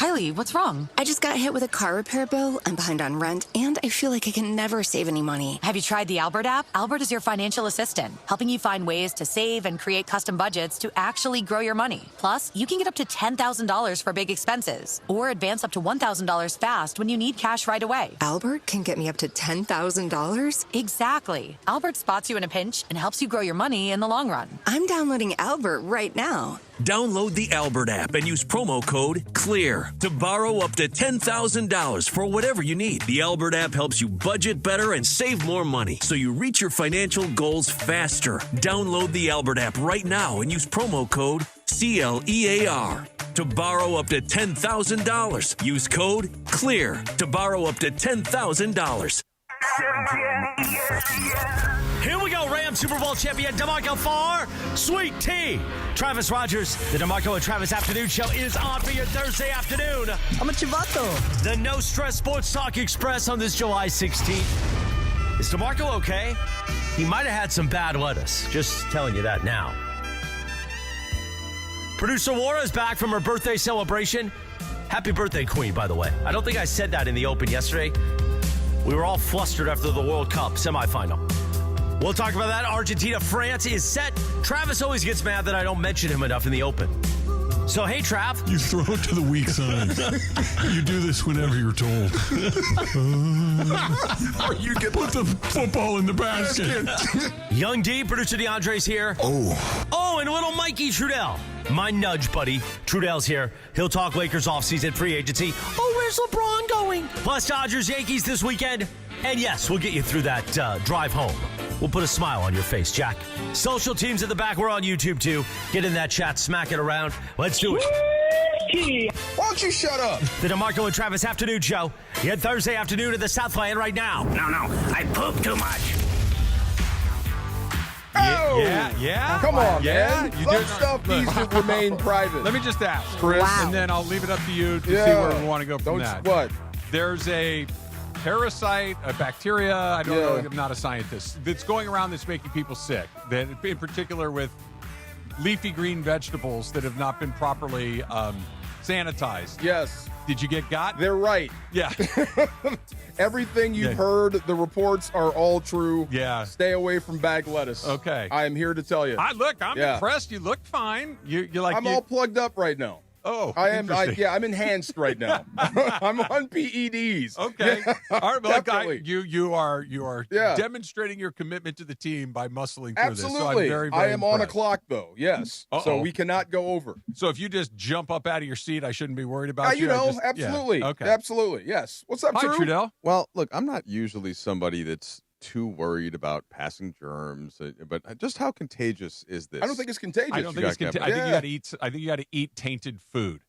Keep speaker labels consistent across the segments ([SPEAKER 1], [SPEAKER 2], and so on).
[SPEAKER 1] Kylie, what's wrong?
[SPEAKER 2] I just got hit with a car repair bill. I'm behind on rent, and I feel like I can never save any money.
[SPEAKER 1] Have you tried the Albert app? Albert is your financial assistant, helping you find ways to save and create custom budgets to actually grow your money. Plus, you can get up to $10,000 for big expenses, or advance up to $1,000 fast when you need cash right away.
[SPEAKER 2] Albert can get me up to $10,000?
[SPEAKER 1] Exactly. Albert spots you in a pinch and helps you grow your money in the long run.
[SPEAKER 2] I'm downloading Albert right now.
[SPEAKER 3] Download the Albert app and use promo code CLEAR to borrow up to $10,000 for whatever you need. The Albert app helps you budget better and save more money so you reach your financial goals faster. Download the Albert app right now and use promo code CLEAR to borrow up to $10,000. Use code CLEAR to borrow up to $10,000.
[SPEAKER 4] Here we go, Rams Super Bowl champion DeMarco Farr, Sweet Tea. Travis Rodgers, the DeMarco and Travis Afternoon Show is on for your Thursday afternoon.
[SPEAKER 5] I'm a chivato.
[SPEAKER 4] The No Stress Sports Talk Express on this July 16th. Is DeMarco okay? He might have had some bad lettuce. Just telling you that now. Producer Laura is back from her birthday celebration. Happy birthday, Queen, by the way. I don't think I said that in the open yesterday. We were all flustered after the World Cup semifinal. We'll talk about that. Argentina, France is set. Travis always gets mad that I don't mention him enough in the open. So, hey, Trav.
[SPEAKER 6] You throw it to the weak side. You do this whenever you're told. Or you can put the football in the basket.
[SPEAKER 4] Young D, producer DeAndre's here. Oh, and little Mikey Trudell. My nudge buddy. Trudell's here. He'll talk Lakers offseason free agency. Oh, where's LeBron going? Plus Dodgers, Yankees this weekend. And yes, we'll get you through that drive home. We'll put a smile on your face, Jack. Social teams at the back. We're on YouTube, too. Get in that chat. Smack it around. Let's do it.
[SPEAKER 7] Why don't you shut up?
[SPEAKER 4] The DeMarco and Travis Afternoon Show. Your Thursday afternoon at the Southland right now.
[SPEAKER 8] No, I poop too much.
[SPEAKER 7] Oh!
[SPEAKER 9] Yeah.
[SPEAKER 7] Come on,
[SPEAKER 9] yeah.
[SPEAKER 7] man. Some stuff needs to remain private.
[SPEAKER 9] Let me just ask,
[SPEAKER 7] Chris.
[SPEAKER 9] and then I'll leave it up to you to see where we want to go from that.
[SPEAKER 7] What?
[SPEAKER 9] There's a parasite, a bacteria, I don't know, I'm not a scientist, that's going around that's making people sick, that in particular with leafy green vegetables that have not been properly sanitized.
[SPEAKER 7] Yes.
[SPEAKER 9] Did you get got?
[SPEAKER 7] They're right.
[SPEAKER 9] Yeah.
[SPEAKER 7] Everything you've heard, the reports are all true.
[SPEAKER 9] Yeah.
[SPEAKER 7] Stay away from bag lettuce.
[SPEAKER 9] Okay.
[SPEAKER 7] I am here to tell you.
[SPEAKER 9] I'm impressed. You look fine.
[SPEAKER 7] I'm all plugged up right now.
[SPEAKER 9] Oh,
[SPEAKER 7] I am. I'm enhanced right now. I'm on PEDs.
[SPEAKER 9] Okay.
[SPEAKER 7] Yeah,
[SPEAKER 9] all right,
[SPEAKER 7] definitely.
[SPEAKER 9] you are demonstrating your commitment to the team by muscling through
[SPEAKER 7] Absolutely.
[SPEAKER 9] this. So I'm very, very
[SPEAKER 7] I am on a
[SPEAKER 9] impressed.
[SPEAKER 7] clock, though. Yes.
[SPEAKER 9] Uh-oh.
[SPEAKER 7] So we cannot go over.
[SPEAKER 9] So if you just jump up out of your seat, I shouldn't be worried about you.
[SPEAKER 7] Absolutely.
[SPEAKER 9] Yeah. Okay.
[SPEAKER 7] Absolutely. Yes. What's up,
[SPEAKER 9] Hi,
[SPEAKER 7] Drew?
[SPEAKER 9] Trudell.
[SPEAKER 10] Well, look, I'm not usually somebody that's too worried about passing germs, but just how contagious is this?
[SPEAKER 7] I don't think it's contagious.
[SPEAKER 9] I don't think it's contagious. I think you got to eat tainted food.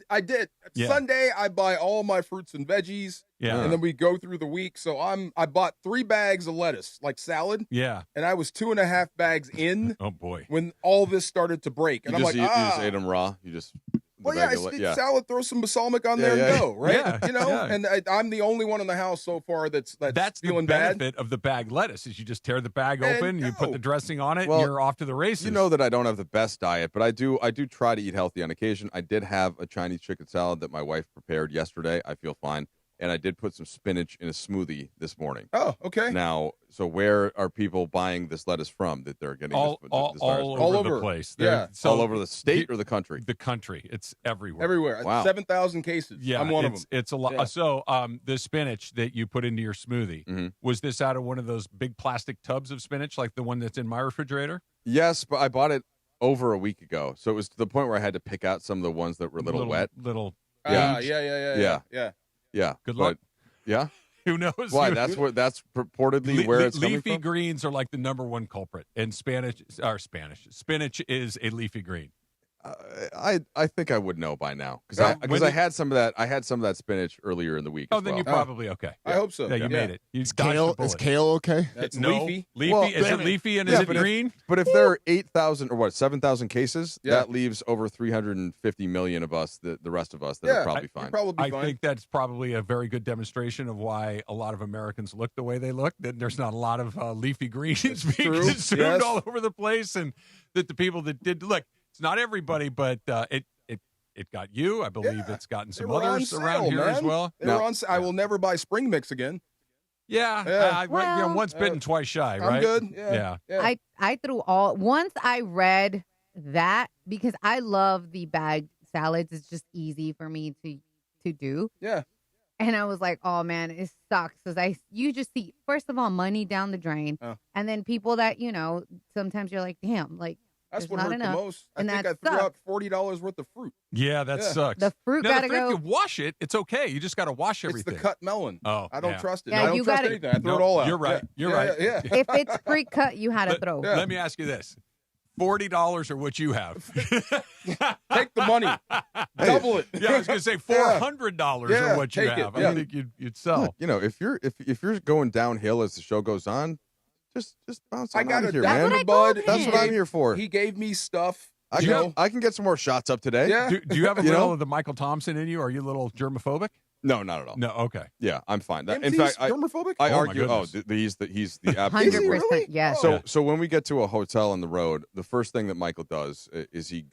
[SPEAKER 7] I did.
[SPEAKER 9] Yeah.
[SPEAKER 7] Sunday, I buy all my fruits and veggies.
[SPEAKER 9] Yeah.
[SPEAKER 7] And then we go through the week. So I bought 3 bags of lettuce, like salad.
[SPEAKER 9] Yeah.
[SPEAKER 7] And I was 2.5 bags in.
[SPEAKER 9] Oh, boy.
[SPEAKER 7] When all this started to break. And
[SPEAKER 10] you
[SPEAKER 7] I'm
[SPEAKER 10] just,
[SPEAKER 7] like,
[SPEAKER 10] you just ate them raw? You just...
[SPEAKER 7] Well, I did salad, throw some balsamic on there and go, right?
[SPEAKER 9] Yeah,
[SPEAKER 7] you know, and I'm the only one in the house so far that's feeling
[SPEAKER 9] the
[SPEAKER 7] bad.
[SPEAKER 9] benefit of the bag lettuce is you just tear the bag open, you put the dressing on it,
[SPEAKER 10] Well,
[SPEAKER 9] and you're off to the races.
[SPEAKER 10] You know that I don't have the best diet, but I do try to eat healthy on occasion. I did have a Chinese chicken salad that my wife prepared yesterday. I feel fine. And I did put some spinach in a smoothie this morning.
[SPEAKER 7] Oh, okay.
[SPEAKER 10] Now, so where are people buying this lettuce from that they're getting this virus
[SPEAKER 9] all over the place?
[SPEAKER 7] Yeah.
[SPEAKER 10] So all over the state or the country?
[SPEAKER 9] The country. It's everywhere.
[SPEAKER 7] Everywhere.
[SPEAKER 10] Wow.
[SPEAKER 7] 7,000 cases.
[SPEAKER 9] Yeah,
[SPEAKER 7] I'm one of them.
[SPEAKER 9] It's a lot.
[SPEAKER 7] Yeah.
[SPEAKER 9] So the spinach that you put into your smoothie, was this out of one of those big plastic tubs of spinach, like the one that's in my refrigerator?
[SPEAKER 10] Yes, but I bought it over a week ago. So it was to the point where I had to pick out some of the ones that were a little wet. Yeah.
[SPEAKER 9] Good luck.
[SPEAKER 10] Yeah.
[SPEAKER 9] Who knows?
[SPEAKER 10] Why? That's purportedly where it's coming
[SPEAKER 9] leafy
[SPEAKER 10] from?
[SPEAKER 9] greens are like the number one culprit, and spinach is a leafy green.
[SPEAKER 10] I think I would know by now because I had some of that. I had some of that spinach earlier in the week.
[SPEAKER 9] Then you're probably okay.
[SPEAKER 7] I hope so.
[SPEAKER 9] Yeah, you made it. You
[SPEAKER 6] Is kale okay?
[SPEAKER 7] That's
[SPEAKER 9] no,
[SPEAKER 7] leafy.
[SPEAKER 10] Well,
[SPEAKER 9] is it leafy and is it green?
[SPEAKER 10] But if there are 8,000 or 7,000 cases, that leaves over 350 million of us, the rest of us, that are probably fine.
[SPEAKER 7] Probably
[SPEAKER 9] I
[SPEAKER 7] fine.
[SPEAKER 9] think that's probably a very good demonstration of why a lot of Americans look the way they look. That there's not a lot of leafy greens being consumed all over the place, and that the people that did look. It's not everybody, but It got you. I believe it's gotten some
[SPEAKER 7] They were on
[SPEAKER 9] others
[SPEAKER 7] sale,
[SPEAKER 9] around here
[SPEAKER 7] man.
[SPEAKER 9] as well.
[SPEAKER 7] They were on sale. I will never buy spring mix again.
[SPEAKER 9] Yeah.
[SPEAKER 2] Well,
[SPEAKER 9] once bitten, twice shy, right?
[SPEAKER 7] I'm good. Yeah.
[SPEAKER 5] I threw all once I read that because I love the bagged salads. It's just easy for me to do.
[SPEAKER 7] Yeah.
[SPEAKER 5] And I was like, oh man, it sucks because you just see first of all money down the drain, and then people that sometimes you're like, damn, like
[SPEAKER 7] That's
[SPEAKER 5] there's
[SPEAKER 7] what
[SPEAKER 5] not
[SPEAKER 7] hurt
[SPEAKER 5] enough.
[SPEAKER 7] the most. I
[SPEAKER 5] And
[SPEAKER 7] think
[SPEAKER 5] that
[SPEAKER 7] I threw out
[SPEAKER 5] sucks.
[SPEAKER 7] $40 worth of fruit.
[SPEAKER 9] Yeah, that sucks.
[SPEAKER 5] The fruit
[SPEAKER 9] now,
[SPEAKER 5] gotta
[SPEAKER 9] the fruit,
[SPEAKER 5] go.
[SPEAKER 9] you wash it, it's okay. You just got to wash
[SPEAKER 7] It's
[SPEAKER 9] everything.
[SPEAKER 7] the cut melon.
[SPEAKER 9] Oh,
[SPEAKER 7] I don't
[SPEAKER 9] yeah.
[SPEAKER 7] trust it.
[SPEAKER 5] Yeah,
[SPEAKER 7] I don't
[SPEAKER 5] you
[SPEAKER 7] trust
[SPEAKER 5] gotta-
[SPEAKER 7] anything. I threw it all out.
[SPEAKER 9] You're right.
[SPEAKER 7] Yeah.
[SPEAKER 9] You're right.
[SPEAKER 7] Yeah.
[SPEAKER 5] If it's pre-cut, you had to throw.
[SPEAKER 9] Let me ask you this. $40 or what you have?
[SPEAKER 7] Take the money. Double it.
[SPEAKER 9] Yeah, I was going to say $400
[SPEAKER 7] Yeah,
[SPEAKER 9] or what you
[SPEAKER 7] take it.
[SPEAKER 9] have.
[SPEAKER 7] Yeah.
[SPEAKER 9] I think you'd sell.
[SPEAKER 10] Look, if you're going downhill as the show goes on, just bounce on
[SPEAKER 7] I got
[SPEAKER 10] out of
[SPEAKER 7] it.
[SPEAKER 10] here,
[SPEAKER 5] That's
[SPEAKER 10] man.
[SPEAKER 5] what I
[SPEAKER 7] Bud.
[SPEAKER 5] told
[SPEAKER 10] That's
[SPEAKER 5] him.
[SPEAKER 10] what I'm here for.
[SPEAKER 7] He gave me stuff.
[SPEAKER 10] I can get some more shots up today.
[SPEAKER 7] Yeah.
[SPEAKER 9] Do you have a
[SPEAKER 10] You
[SPEAKER 9] little
[SPEAKER 10] know?
[SPEAKER 9] of the Michael Thompson in you? Are you a little germophobic?
[SPEAKER 10] No, not at all.
[SPEAKER 9] No, okay.
[SPEAKER 10] Yeah, I'm fine. In
[SPEAKER 7] MT's
[SPEAKER 10] fact,
[SPEAKER 7] germophobic?
[SPEAKER 10] I
[SPEAKER 9] Oh, my
[SPEAKER 10] argue.
[SPEAKER 9] goodness.
[SPEAKER 10] He's the absolute.
[SPEAKER 5] 100%.
[SPEAKER 7] really?
[SPEAKER 5] Yes.
[SPEAKER 10] So when we get to a hotel on the road, the first thing that Michael does is he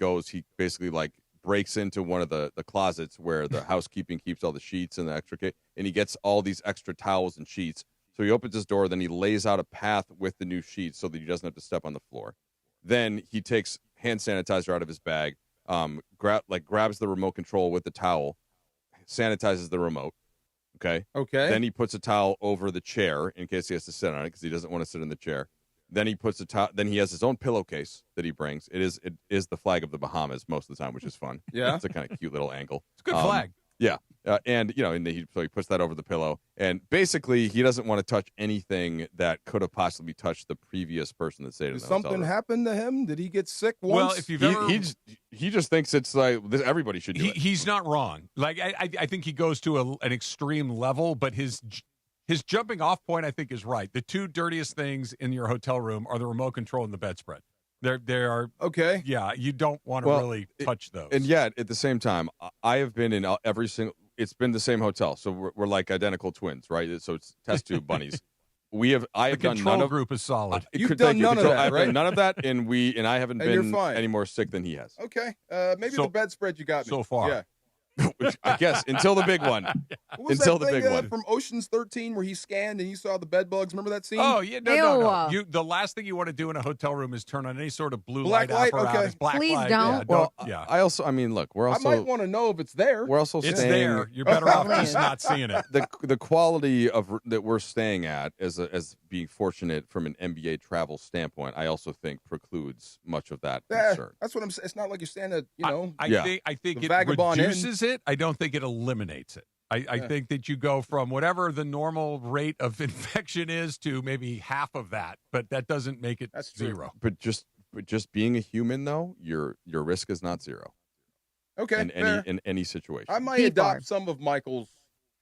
[SPEAKER 10] basically like breaks into one of the closets where the housekeeping keeps all the sheets and the extra and he gets all these extra towels and sheets. So he opens his door, then he lays out a path with the new sheets so that he doesn't have to step on the floor. Then he takes hand sanitizer out of his bag, grabs the remote control with the towel, sanitizes the remote. Okay. Then he puts a towel over the chair in case he has to sit on it because he doesn't want to sit in the chair. Then he puts Then he has his own pillowcase that he brings. It is the flag of the Bahamas most of the time, which is fun.
[SPEAKER 7] Yeah.
[SPEAKER 10] It's a kind of cute little angle.
[SPEAKER 9] It's a good flag.
[SPEAKER 10] Yeah. And he puts that over the pillow. And basically, he doesn't want to touch anything that could have possibly touched the previous person that stayed in
[SPEAKER 7] Did
[SPEAKER 10] the hotel
[SPEAKER 7] something
[SPEAKER 10] room.
[SPEAKER 7] happen to him? Did he get sick once?
[SPEAKER 9] Well, if you've ever...
[SPEAKER 10] He just thinks it's like everybody should do it.
[SPEAKER 9] He's not wrong. Like I think he goes to an extreme level, but his jumping off point I think is right. The two dirtiest things in your hotel room are the remote control and the bedspread. They are
[SPEAKER 7] okay.
[SPEAKER 9] Yeah, you don't want to really touch those.
[SPEAKER 10] And yet, at the same time, I have been in every single. It's been the same hotel, so we're like identical twins, right? So it's test tube bunnies. I have done none of
[SPEAKER 9] group is solid.
[SPEAKER 7] You've done none of that,
[SPEAKER 10] I've
[SPEAKER 7] right?
[SPEAKER 10] done none of that, and I haven't
[SPEAKER 7] And you're
[SPEAKER 10] been
[SPEAKER 7] fine.
[SPEAKER 10] any more sick than he has.
[SPEAKER 7] Okay. Maybe
[SPEAKER 9] So-
[SPEAKER 7] the bedspread you got me.
[SPEAKER 9] so far.
[SPEAKER 7] Yeah.
[SPEAKER 10] I guess until the big one.
[SPEAKER 7] What was
[SPEAKER 10] Until
[SPEAKER 7] that
[SPEAKER 10] the
[SPEAKER 7] thing,
[SPEAKER 10] big one.
[SPEAKER 7] from Ocean's 13 where he scanned and he saw the bed bugs? Remember that scene?
[SPEAKER 9] Oh yeah, no.
[SPEAKER 5] Ew.
[SPEAKER 9] The last thing you want to do in a hotel room is turn on any sort of blue
[SPEAKER 7] Black
[SPEAKER 9] light
[SPEAKER 7] light?
[SPEAKER 9] apparatus.
[SPEAKER 7] Okay.
[SPEAKER 9] Black
[SPEAKER 5] Please
[SPEAKER 9] light.
[SPEAKER 5] don't.
[SPEAKER 9] Yeah,
[SPEAKER 10] Well,
[SPEAKER 9] yeah.
[SPEAKER 10] I also, look, we're
[SPEAKER 7] I
[SPEAKER 10] also
[SPEAKER 7] might want to know if it's there.
[SPEAKER 10] we're also
[SPEAKER 9] It's
[SPEAKER 10] staying.
[SPEAKER 9] there. You're better off
[SPEAKER 5] Probably
[SPEAKER 9] just
[SPEAKER 5] is.
[SPEAKER 9] not seeing it.
[SPEAKER 10] The quality of that we're staying at as being fortunate from an NBA travel standpoint, I also think precludes much of that
[SPEAKER 7] Yeah,
[SPEAKER 10] concern.
[SPEAKER 7] that's what I'm saying. It's not like you're staying at,
[SPEAKER 9] I think
[SPEAKER 7] the
[SPEAKER 9] it
[SPEAKER 7] Vagabond Inn.
[SPEAKER 9] reduces it. I don't think it eliminates it. I think that you go from whatever the normal rate of infection is to maybe half of that, but that doesn't make it
[SPEAKER 7] That's true.
[SPEAKER 9] zero.
[SPEAKER 10] But just being a human, though, your risk is not zero
[SPEAKER 7] okay. fair.
[SPEAKER 10] in any situation.
[SPEAKER 7] I might
[SPEAKER 5] Be
[SPEAKER 7] adopt
[SPEAKER 5] far.
[SPEAKER 7] some of Michael's,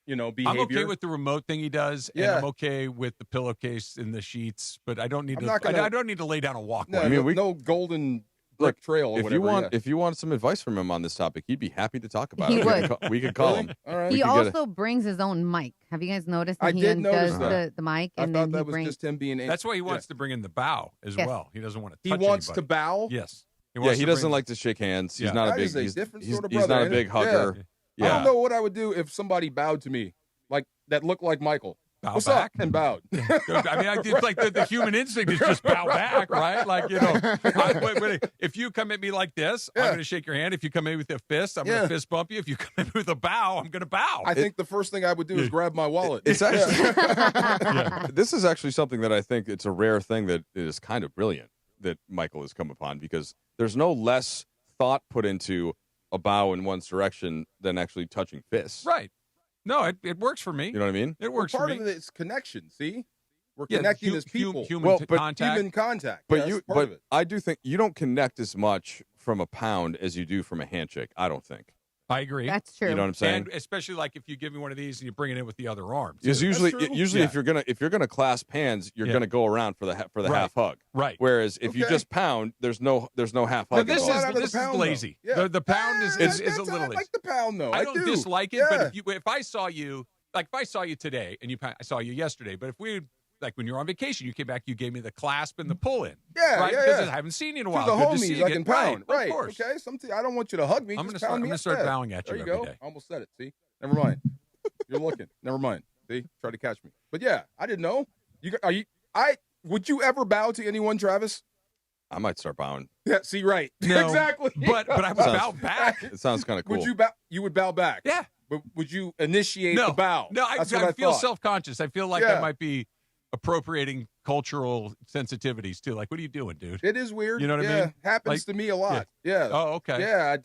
[SPEAKER 7] behavior.
[SPEAKER 9] I'm okay with the remote thing he does, and
[SPEAKER 7] Yeah.
[SPEAKER 9] I'm okay with the pillowcase in the sheets, but I don't need
[SPEAKER 7] I'm
[SPEAKER 9] to.
[SPEAKER 7] not gonna-
[SPEAKER 9] I don't need to lay down a walkway.
[SPEAKER 7] No,
[SPEAKER 10] I mean,
[SPEAKER 7] no golden brick trail or
[SPEAKER 10] if
[SPEAKER 7] whatever.
[SPEAKER 10] you want some advice from him on this topic, he'd be happy to talk about
[SPEAKER 5] He
[SPEAKER 10] it.
[SPEAKER 5] would.
[SPEAKER 10] We could call
[SPEAKER 7] Really?
[SPEAKER 10] him.
[SPEAKER 7] All right.
[SPEAKER 5] He
[SPEAKER 10] can get
[SPEAKER 5] also brings his own mic. Have you guys noticed that
[SPEAKER 7] I
[SPEAKER 5] he
[SPEAKER 7] did notice
[SPEAKER 5] does
[SPEAKER 7] that.
[SPEAKER 5] the mic
[SPEAKER 7] I
[SPEAKER 5] and
[SPEAKER 7] thought
[SPEAKER 5] then he
[SPEAKER 7] that was
[SPEAKER 5] brings
[SPEAKER 7] just him being.
[SPEAKER 9] That's why he wants to bring in the bow as
[SPEAKER 5] Yes.
[SPEAKER 9] well. He doesn't want to.
[SPEAKER 7] He
[SPEAKER 9] Touch
[SPEAKER 7] wants to
[SPEAKER 9] anybody.
[SPEAKER 7] bow.
[SPEAKER 9] Yes.
[SPEAKER 10] He doesn't like to shake hands. He's
[SPEAKER 9] Yeah.
[SPEAKER 10] not a
[SPEAKER 7] That
[SPEAKER 10] big.
[SPEAKER 7] is a
[SPEAKER 10] He's,
[SPEAKER 7] different
[SPEAKER 10] he's,
[SPEAKER 7] sort of
[SPEAKER 10] he's
[SPEAKER 7] brother,
[SPEAKER 10] not a
[SPEAKER 7] ain't it?
[SPEAKER 10] big hugger.
[SPEAKER 7] I
[SPEAKER 10] Yeah.
[SPEAKER 7] don't know what I would do if somebody bowed to me, like that looked like Michael.
[SPEAKER 9] Bow
[SPEAKER 7] What's
[SPEAKER 9] back.
[SPEAKER 7] up? And bowed.
[SPEAKER 9] I mean, it's like the human instinct is just bow back, right? Like, but if you come at me like this, I'm
[SPEAKER 7] Yeah.
[SPEAKER 9] going to shake your hand. If you come in with a fist, I'm going
[SPEAKER 7] Yeah.
[SPEAKER 9] to fist bump you. If you come in with a bow, I'm going to bow.
[SPEAKER 7] I think the first thing I would do is grab my wallet.
[SPEAKER 10] It's actually this is actually something that I think it's a rare thing that is kind of brilliant that Michael has come upon because there's no less thought put into a bow in one's direction than actually touching fists.
[SPEAKER 9] Right. No, it works for me.
[SPEAKER 10] You know what I mean?
[SPEAKER 9] It works
[SPEAKER 7] part
[SPEAKER 9] for me.
[SPEAKER 7] of it is connection. See, we're
[SPEAKER 9] Yeah,
[SPEAKER 7] connecting as people.
[SPEAKER 9] Human
[SPEAKER 10] but
[SPEAKER 9] contact.
[SPEAKER 7] Human contact.
[SPEAKER 10] But
[SPEAKER 7] Yeah, that's part
[SPEAKER 10] but
[SPEAKER 7] of it.
[SPEAKER 10] I do think you don't connect as much from a pound as you do from a handshake. I don't think.
[SPEAKER 9] I agree.
[SPEAKER 5] That's true.
[SPEAKER 10] You know what I'm saying?
[SPEAKER 9] And especially like if you give me one of these and you bring it in with the other arm. too.
[SPEAKER 10] Because usually,
[SPEAKER 7] true.
[SPEAKER 10] if you're gonna clasp hands, you're
[SPEAKER 9] Yeah.
[SPEAKER 10] gonna go around for the
[SPEAKER 9] Right.
[SPEAKER 10] half hug.
[SPEAKER 9] Right.
[SPEAKER 10] Whereas if you
[SPEAKER 7] Okay.
[SPEAKER 10] just pound, there's no half
[SPEAKER 9] Now,
[SPEAKER 10] hug.
[SPEAKER 9] this
[SPEAKER 7] Go out
[SPEAKER 10] involved.
[SPEAKER 7] of the
[SPEAKER 9] is
[SPEAKER 7] pound,
[SPEAKER 9] lazy.
[SPEAKER 7] though. Yeah.
[SPEAKER 9] The pound is a
[SPEAKER 7] That's-
[SPEAKER 9] little
[SPEAKER 7] I
[SPEAKER 9] lazy.
[SPEAKER 7] like the pound though.
[SPEAKER 9] I don't
[SPEAKER 7] do.
[SPEAKER 9] dislike it,
[SPEAKER 7] Yeah.
[SPEAKER 9] but if I saw you, like if I saw you today and I saw you yesterday, but if we like when you're on vacation, you came back, you gave me the clasp and the pull-in.
[SPEAKER 7] Yeah,
[SPEAKER 9] right?
[SPEAKER 7] yeah,
[SPEAKER 9] Because
[SPEAKER 7] yeah.
[SPEAKER 9] I haven't seen you in a
[SPEAKER 7] To
[SPEAKER 9] while.
[SPEAKER 7] the
[SPEAKER 9] Good to
[SPEAKER 7] homies
[SPEAKER 9] see you
[SPEAKER 7] I can
[SPEAKER 9] again.
[SPEAKER 7] pound.
[SPEAKER 9] Right, of course.
[SPEAKER 7] Okay. I don't want you to hug me.
[SPEAKER 9] I'm
[SPEAKER 7] Just
[SPEAKER 9] going
[SPEAKER 7] pound me
[SPEAKER 9] to
[SPEAKER 7] up.
[SPEAKER 9] start
[SPEAKER 7] Yeah.
[SPEAKER 9] bowing at
[SPEAKER 7] There
[SPEAKER 9] you
[SPEAKER 7] you
[SPEAKER 9] every
[SPEAKER 7] go.
[SPEAKER 9] day.
[SPEAKER 7] I almost said it. See? Never mind. You're looking. Never mind. See? Try to catch me. But yeah, I didn't know. Would you ever bow to anyone, Travis?
[SPEAKER 10] I might start bowing.
[SPEAKER 7] Yeah, see, right.
[SPEAKER 9] No,
[SPEAKER 7] exactly.
[SPEAKER 9] But I would bow back.
[SPEAKER 10] It sounds kind of cool.
[SPEAKER 7] Would you bow? You would bow back.
[SPEAKER 9] Yeah.
[SPEAKER 7] But would you initiate the bow?
[SPEAKER 9] No, I
[SPEAKER 7] That's what
[SPEAKER 9] feel
[SPEAKER 7] thought.
[SPEAKER 9] self-conscious. I feel like
[SPEAKER 7] Yeah.
[SPEAKER 9] that might be appropriating cultural sensitivities too. Like, what are you doing, dude?
[SPEAKER 7] It is weird.
[SPEAKER 9] You know what I
[SPEAKER 7] Yeah,
[SPEAKER 9] mean?
[SPEAKER 7] happens to me a lot. Yeah.
[SPEAKER 9] Oh, okay.
[SPEAKER 7] Yeah,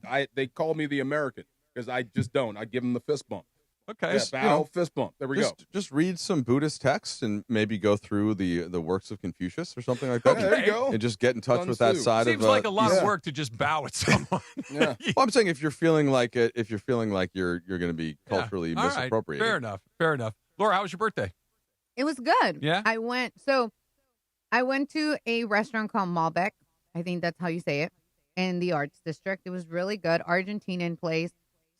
[SPEAKER 7] I they call me the American because I just don't. I give them the fist bump.
[SPEAKER 9] Okay.
[SPEAKER 7] Yeah, bow, fist bump. There we go.
[SPEAKER 10] Just read some Buddhist texts and maybe go through the works of Confucius or something like that.
[SPEAKER 7] Yeah, there you go.
[SPEAKER 10] And just get in touch
[SPEAKER 7] Sun
[SPEAKER 10] with that
[SPEAKER 7] Tzu.
[SPEAKER 10] side
[SPEAKER 9] Seems
[SPEAKER 10] of.
[SPEAKER 9] like a lot
[SPEAKER 10] yeah.
[SPEAKER 9] of work to just bow at someone.
[SPEAKER 7] Yeah.
[SPEAKER 10] Well, I'm saying if you're feeling like it, if you're feeling like you're going to be culturally
[SPEAKER 9] All right.
[SPEAKER 10] misappropriated.
[SPEAKER 9] Fair enough. Fair enough. Laura, how was your birthday?
[SPEAKER 5] It was good.
[SPEAKER 9] Yeah?
[SPEAKER 5] I went to a restaurant called Malbec. I think that's how you say it. In the Arts District. It was really good. Argentinian place.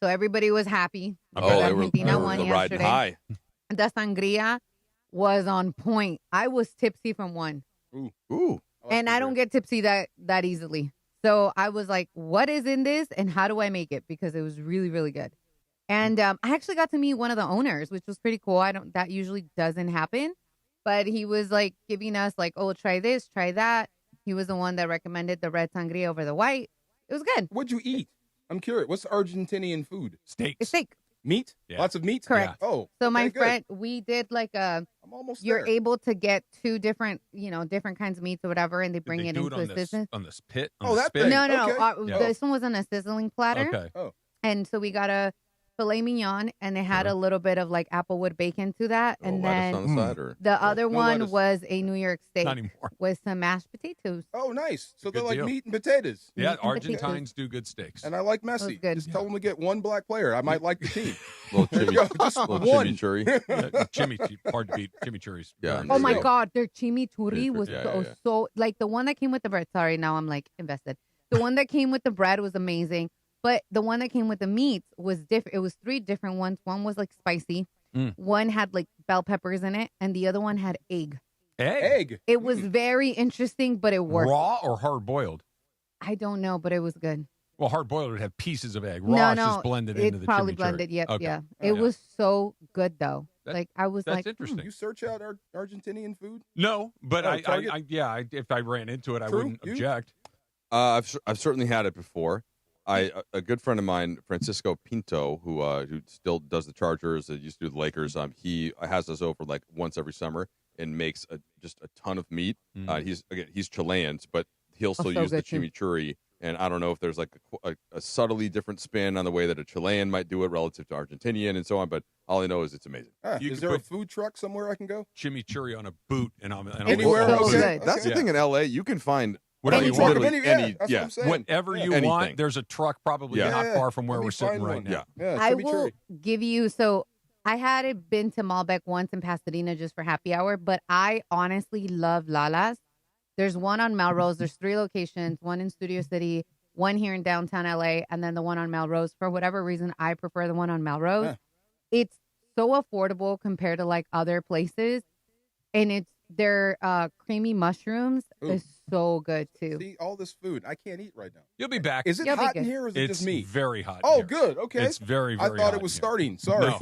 [SPEAKER 5] So everybody was happy.
[SPEAKER 10] Oh, they were
[SPEAKER 5] Argentina won
[SPEAKER 10] riding
[SPEAKER 5] yesterday.
[SPEAKER 10] high.
[SPEAKER 5] The sangria was on point. I was tipsy from one.
[SPEAKER 10] Ooh.
[SPEAKER 5] And I don't get tipsy that easily. So I was like, what is in this and how do I make it? Because it was really, really good. And I actually got to meet one of the owners, which was pretty cool. That usually doesn't happen. But he was like giving us like, oh, try this, try that. He was the one that recommended the red sangria over the white. It was good.
[SPEAKER 7] What'd you eat? I'm curious. What's Argentinian food?
[SPEAKER 9] Steaks.
[SPEAKER 5] It's steak.
[SPEAKER 7] Meat?
[SPEAKER 9] Yeah.
[SPEAKER 7] Lots of meat?
[SPEAKER 5] Correct.
[SPEAKER 7] Yeah. Oh.
[SPEAKER 5] So my
[SPEAKER 7] okay, good.
[SPEAKER 5] friend, we did like
[SPEAKER 7] I'm almost
[SPEAKER 5] you're
[SPEAKER 7] there.
[SPEAKER 5] able to get two different, different kinds of meats or whatever, and they
[SPEAKER 9] Did
[SPEAKER 5] bring
[SPEAKER 9] they
[SPEAKER 5] it
[SPEAKER 9] do
[SPEAKER 5] into
[SPEAKER 9] it
[SPEAKER 5] a system.
[SPEAKER 9] on this pit? On
[SPEAKER 7] Oh,
[SPEAKER 9] the
[SPEAKER 7] that
[SPEAKER 9] spit?
[SPEAKER 7] thing.
[SPEAKER 5] No.
[SPEAKER 7] Okay.
[SPEAKER 9] Yeah.
[SPEAKER 5] This one was on a sizzling platter.
[SPEAKER 9] Okay.
[SPEAKER 7] Oh.
[SPEAKER 5] And so we got a filet mignon, and it had a little bit of like applewood bacon to that. And
[SPEAKER 10] lettuce on
[SPEAKER 5] then
[SPEAKER 10] the side, or
[SPEAKER 5] the other
[SPEAKER 7] no
[SPEAKER 5] one
[SPEAKER 7] lettuce.
[SPEAKER 5] was a New York steak
[SPEAKER 9] Not anymore.
[SPEAKER 5] with some mashed potatoes.
[SPEAKER 7] Oh, nice. So
[SPEAKER 9] Good
[SPEAKER 7] they're like
[SPEAKER 9] deal.
[SPEAKER 7] meat and potatoes.
[SPEAKER 9] Yeah,
[SPEAKER 5] Meat and potatoes.
[SPEAKER 9] Argentines do good steaks.
[SPEAKER 7] And I like Messi.
[SPEAKER 5] good.
[SPEAKER 7] Just tell them to get one black player. I might like the team.
[SPEAKER 10] little
[SPEAKER 7] There you go. Just
[SPEAKER 10] little
[SPEAKER 7] one.
[SPEAKER 10] chimichurri.
[SPEAKER 9] Hard to beat chimichurris.
[SPEAKER 10] Yeah.
[SPEAKER 5] Oh my
[SPEAKER 7] go.
[SPEAKER 5] God, their chimichurri was
[SPEAKER 10] Yeah.
[SPEAKER 5] so like the one that came with the bread. Sorry, now I'm like invested. The one that came with the bread was amazing, but the one that came with the meats was different. It was 3 different ones. One was like spicy, one had like bell peppers in it, and the other one had egg.
[SPEAKER 7] Egg.
[SPEAKER 5] It was very interesting, but it worked.
[SPEAKER 9] Raw or hard boiled?
[SPEAKER 5] I don't know, but it was good.
[SPEAKER 9] Well, hard boiled would have pieces of egg. Raw is just blended into
[SPEAKER 5] it's
[SPEAKER 9] the
[SPEAKER 5] probably
[SPEAKER 9] chimichurri.
[SPEAKER 5] blended. Yep,
[SPEAKER 9] Okay.
[SPEAKER 5] yeah.
[SPEAKER 9] Oh,
[SPEAKER 5] It
[SPEAKER 9] yeah.
[SPEAKER 5] was so good though.
[SPEAKER 9] That-
[SPEAKER 5] I was
[SPEAKER 9] That's
[SPEAKER 5] like,
[SPEAKER 9] interesting.
[SPEAKER 7] You search out Argentinian food?
[SPEAKER 9] No, but
[SPEAKER 7] Oh, Target?
[SPEAKER 9] if I ran into it, I
[SPEAKER 7] True.
[SPEAKER 9] wouldn't
[SPEAKER 7] You?
[SPEAKER 9] object.
[SPEAKER 10] I've certainly had it before. A good friend of mine, Francisco Pinto, who still does the Chargers, used to do the Lakers. He has us over like once every summer and makes just a ton of meat. He's Chilean, but he'll still
[SPEAKER 5] so
[SPEAKER 10] use the
[SPEAKER 5] good, too.
[SPEAKER 10] chimichurri. And I don't know if there's like a subtly different spin on the way that a Chilean might do it relative to Argentinian and so on. But all I know is it's amazing.
[SPEAKER 9] You
[SPEAKER 7] Is
[SPEAKER 9] can
[SPEAKER 7] there a
[SPEAKER 9] put-
[SPEAKER 7] food truck somewhere I can go?
[SPEAKER 9] Chimichurri on a boot, and I'm
[SPEAKER 7] Anywhere?
[SPEAKER 5] so
[SPEAKER 7] Okay.
[SPEAKER 5] good.
[SPEAKER 10] That's the
[SPEAKER 9] Yeah.
[SPEAKER 10] thing in LA. You can find
[SPEAKER 9] Whatever you
[SPEAKER 7] Any truck
[SPEAKER 9] want.
[SPEAKER 7] of
[SPEAKER 10] literally
[SPEAKER 7] any-
[SPEAKER 10] any.
[SPEAKER 7] that's what
[SPEAKER 10] Yeah.
[SPEAKER 7] I'm saying.
[SPEAKER 9] Whatever you
[SPEAKER 10] Anything.
[SPEAKER 9] want, there's a truck probably
[SPEAKER 10] Yeah.
[SPEAKER 9] not far from where
[SPEAKER 7] Let me
[SPEAKER 9] we're sitting
[SPEAKER 7] find
[SPEAKER 9] right
[SPEAKER 7] one.
[SPEAKER 9] now.
[SPEAKER 10] Yeah.
[SPEAKER 7] Yeah,
[SPEAKER 5] I
[SPEAKER 7] chimichurri.
[SPEAKER 5] will give you. So I hadn't been to Malbec once in Pasadena just for happy hour, but I honestly love Lala's. There's one on Melrose. There's 3 locations, one in Studio City, one here in downtown LA, and then the one on Melrose. For whatever reason, I prefer the one on Melrose.
[SPEAKER 7] Yeah.
[SPEAKER 5] It's so affordable compared to like other places, and their creamy mushrooms
[SPEAKER 7] Ooh.
[SPEAKER 5] is so good too.
[SPEAKER 7] See, all this food. I can't eat right now.
[SPEAKER 9] You'll be back.
[SPEAKER 7] Is it
[SPEAKER 5] You'll be
[SPEAKER 7] hot in
[SPEAKER 5] good.
[SPEAKER 7] here or is it
[SPEAKER 9] It's
[SPEAKER 7] just me?
[SPEAKER 9] very hot.
[SPEAKER 7] Oh,
[SPEAKER 9] here.
[SPEAKER 7] good. Okay.
[SPEAKER 9] It's very, very
[SPEAKER 7] I thought
[SPEAKER 9] hot
[SPEAKER 7] it was
[SPEAKER 9] here.
[SPEAKER 7] starting. Sorry.
[SPEAKER 9] No.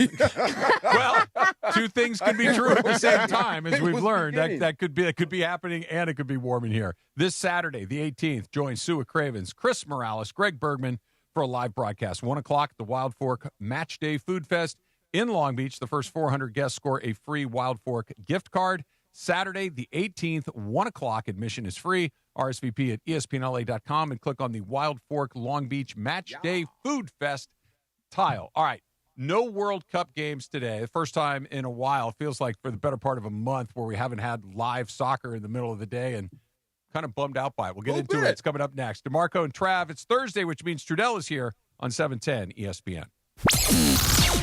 [SPEAKER 9] Well, 2 things can be true at the same time, as
[SPEAKER 7] It
[SPEAKER 9] we've
[SPEAKER 7] was
[SPEAKER 9] learned.
[SPEAKER 7] beginning.
[SPEAKER 9] That could be happening, and it could be warm in here. This Saturday, the 18th, join Sue at Cravens, Chris Morales, Greg Bergman for a live broadcast. 1 o'clock at the Wild Fork Match Day Food Fest in Long Beach. The first 400 guests score a free Wild Fork gift card. Saturday, the 18th, 1 o'clock. Admission is free. RSVP at ESPNLA.com and click on the Wild Fork Long Beach Match Day Food Fest tile. All right. No World Cup games today. The first time in a while. It feels like for the better part of a month where we haven't had live soccer in the middle of the day, and kind of bummed out by it. We'll get into it. It's coming up next. DeMarco and Trav. It's Thursday, which means Trudell is here on 710 ESPN.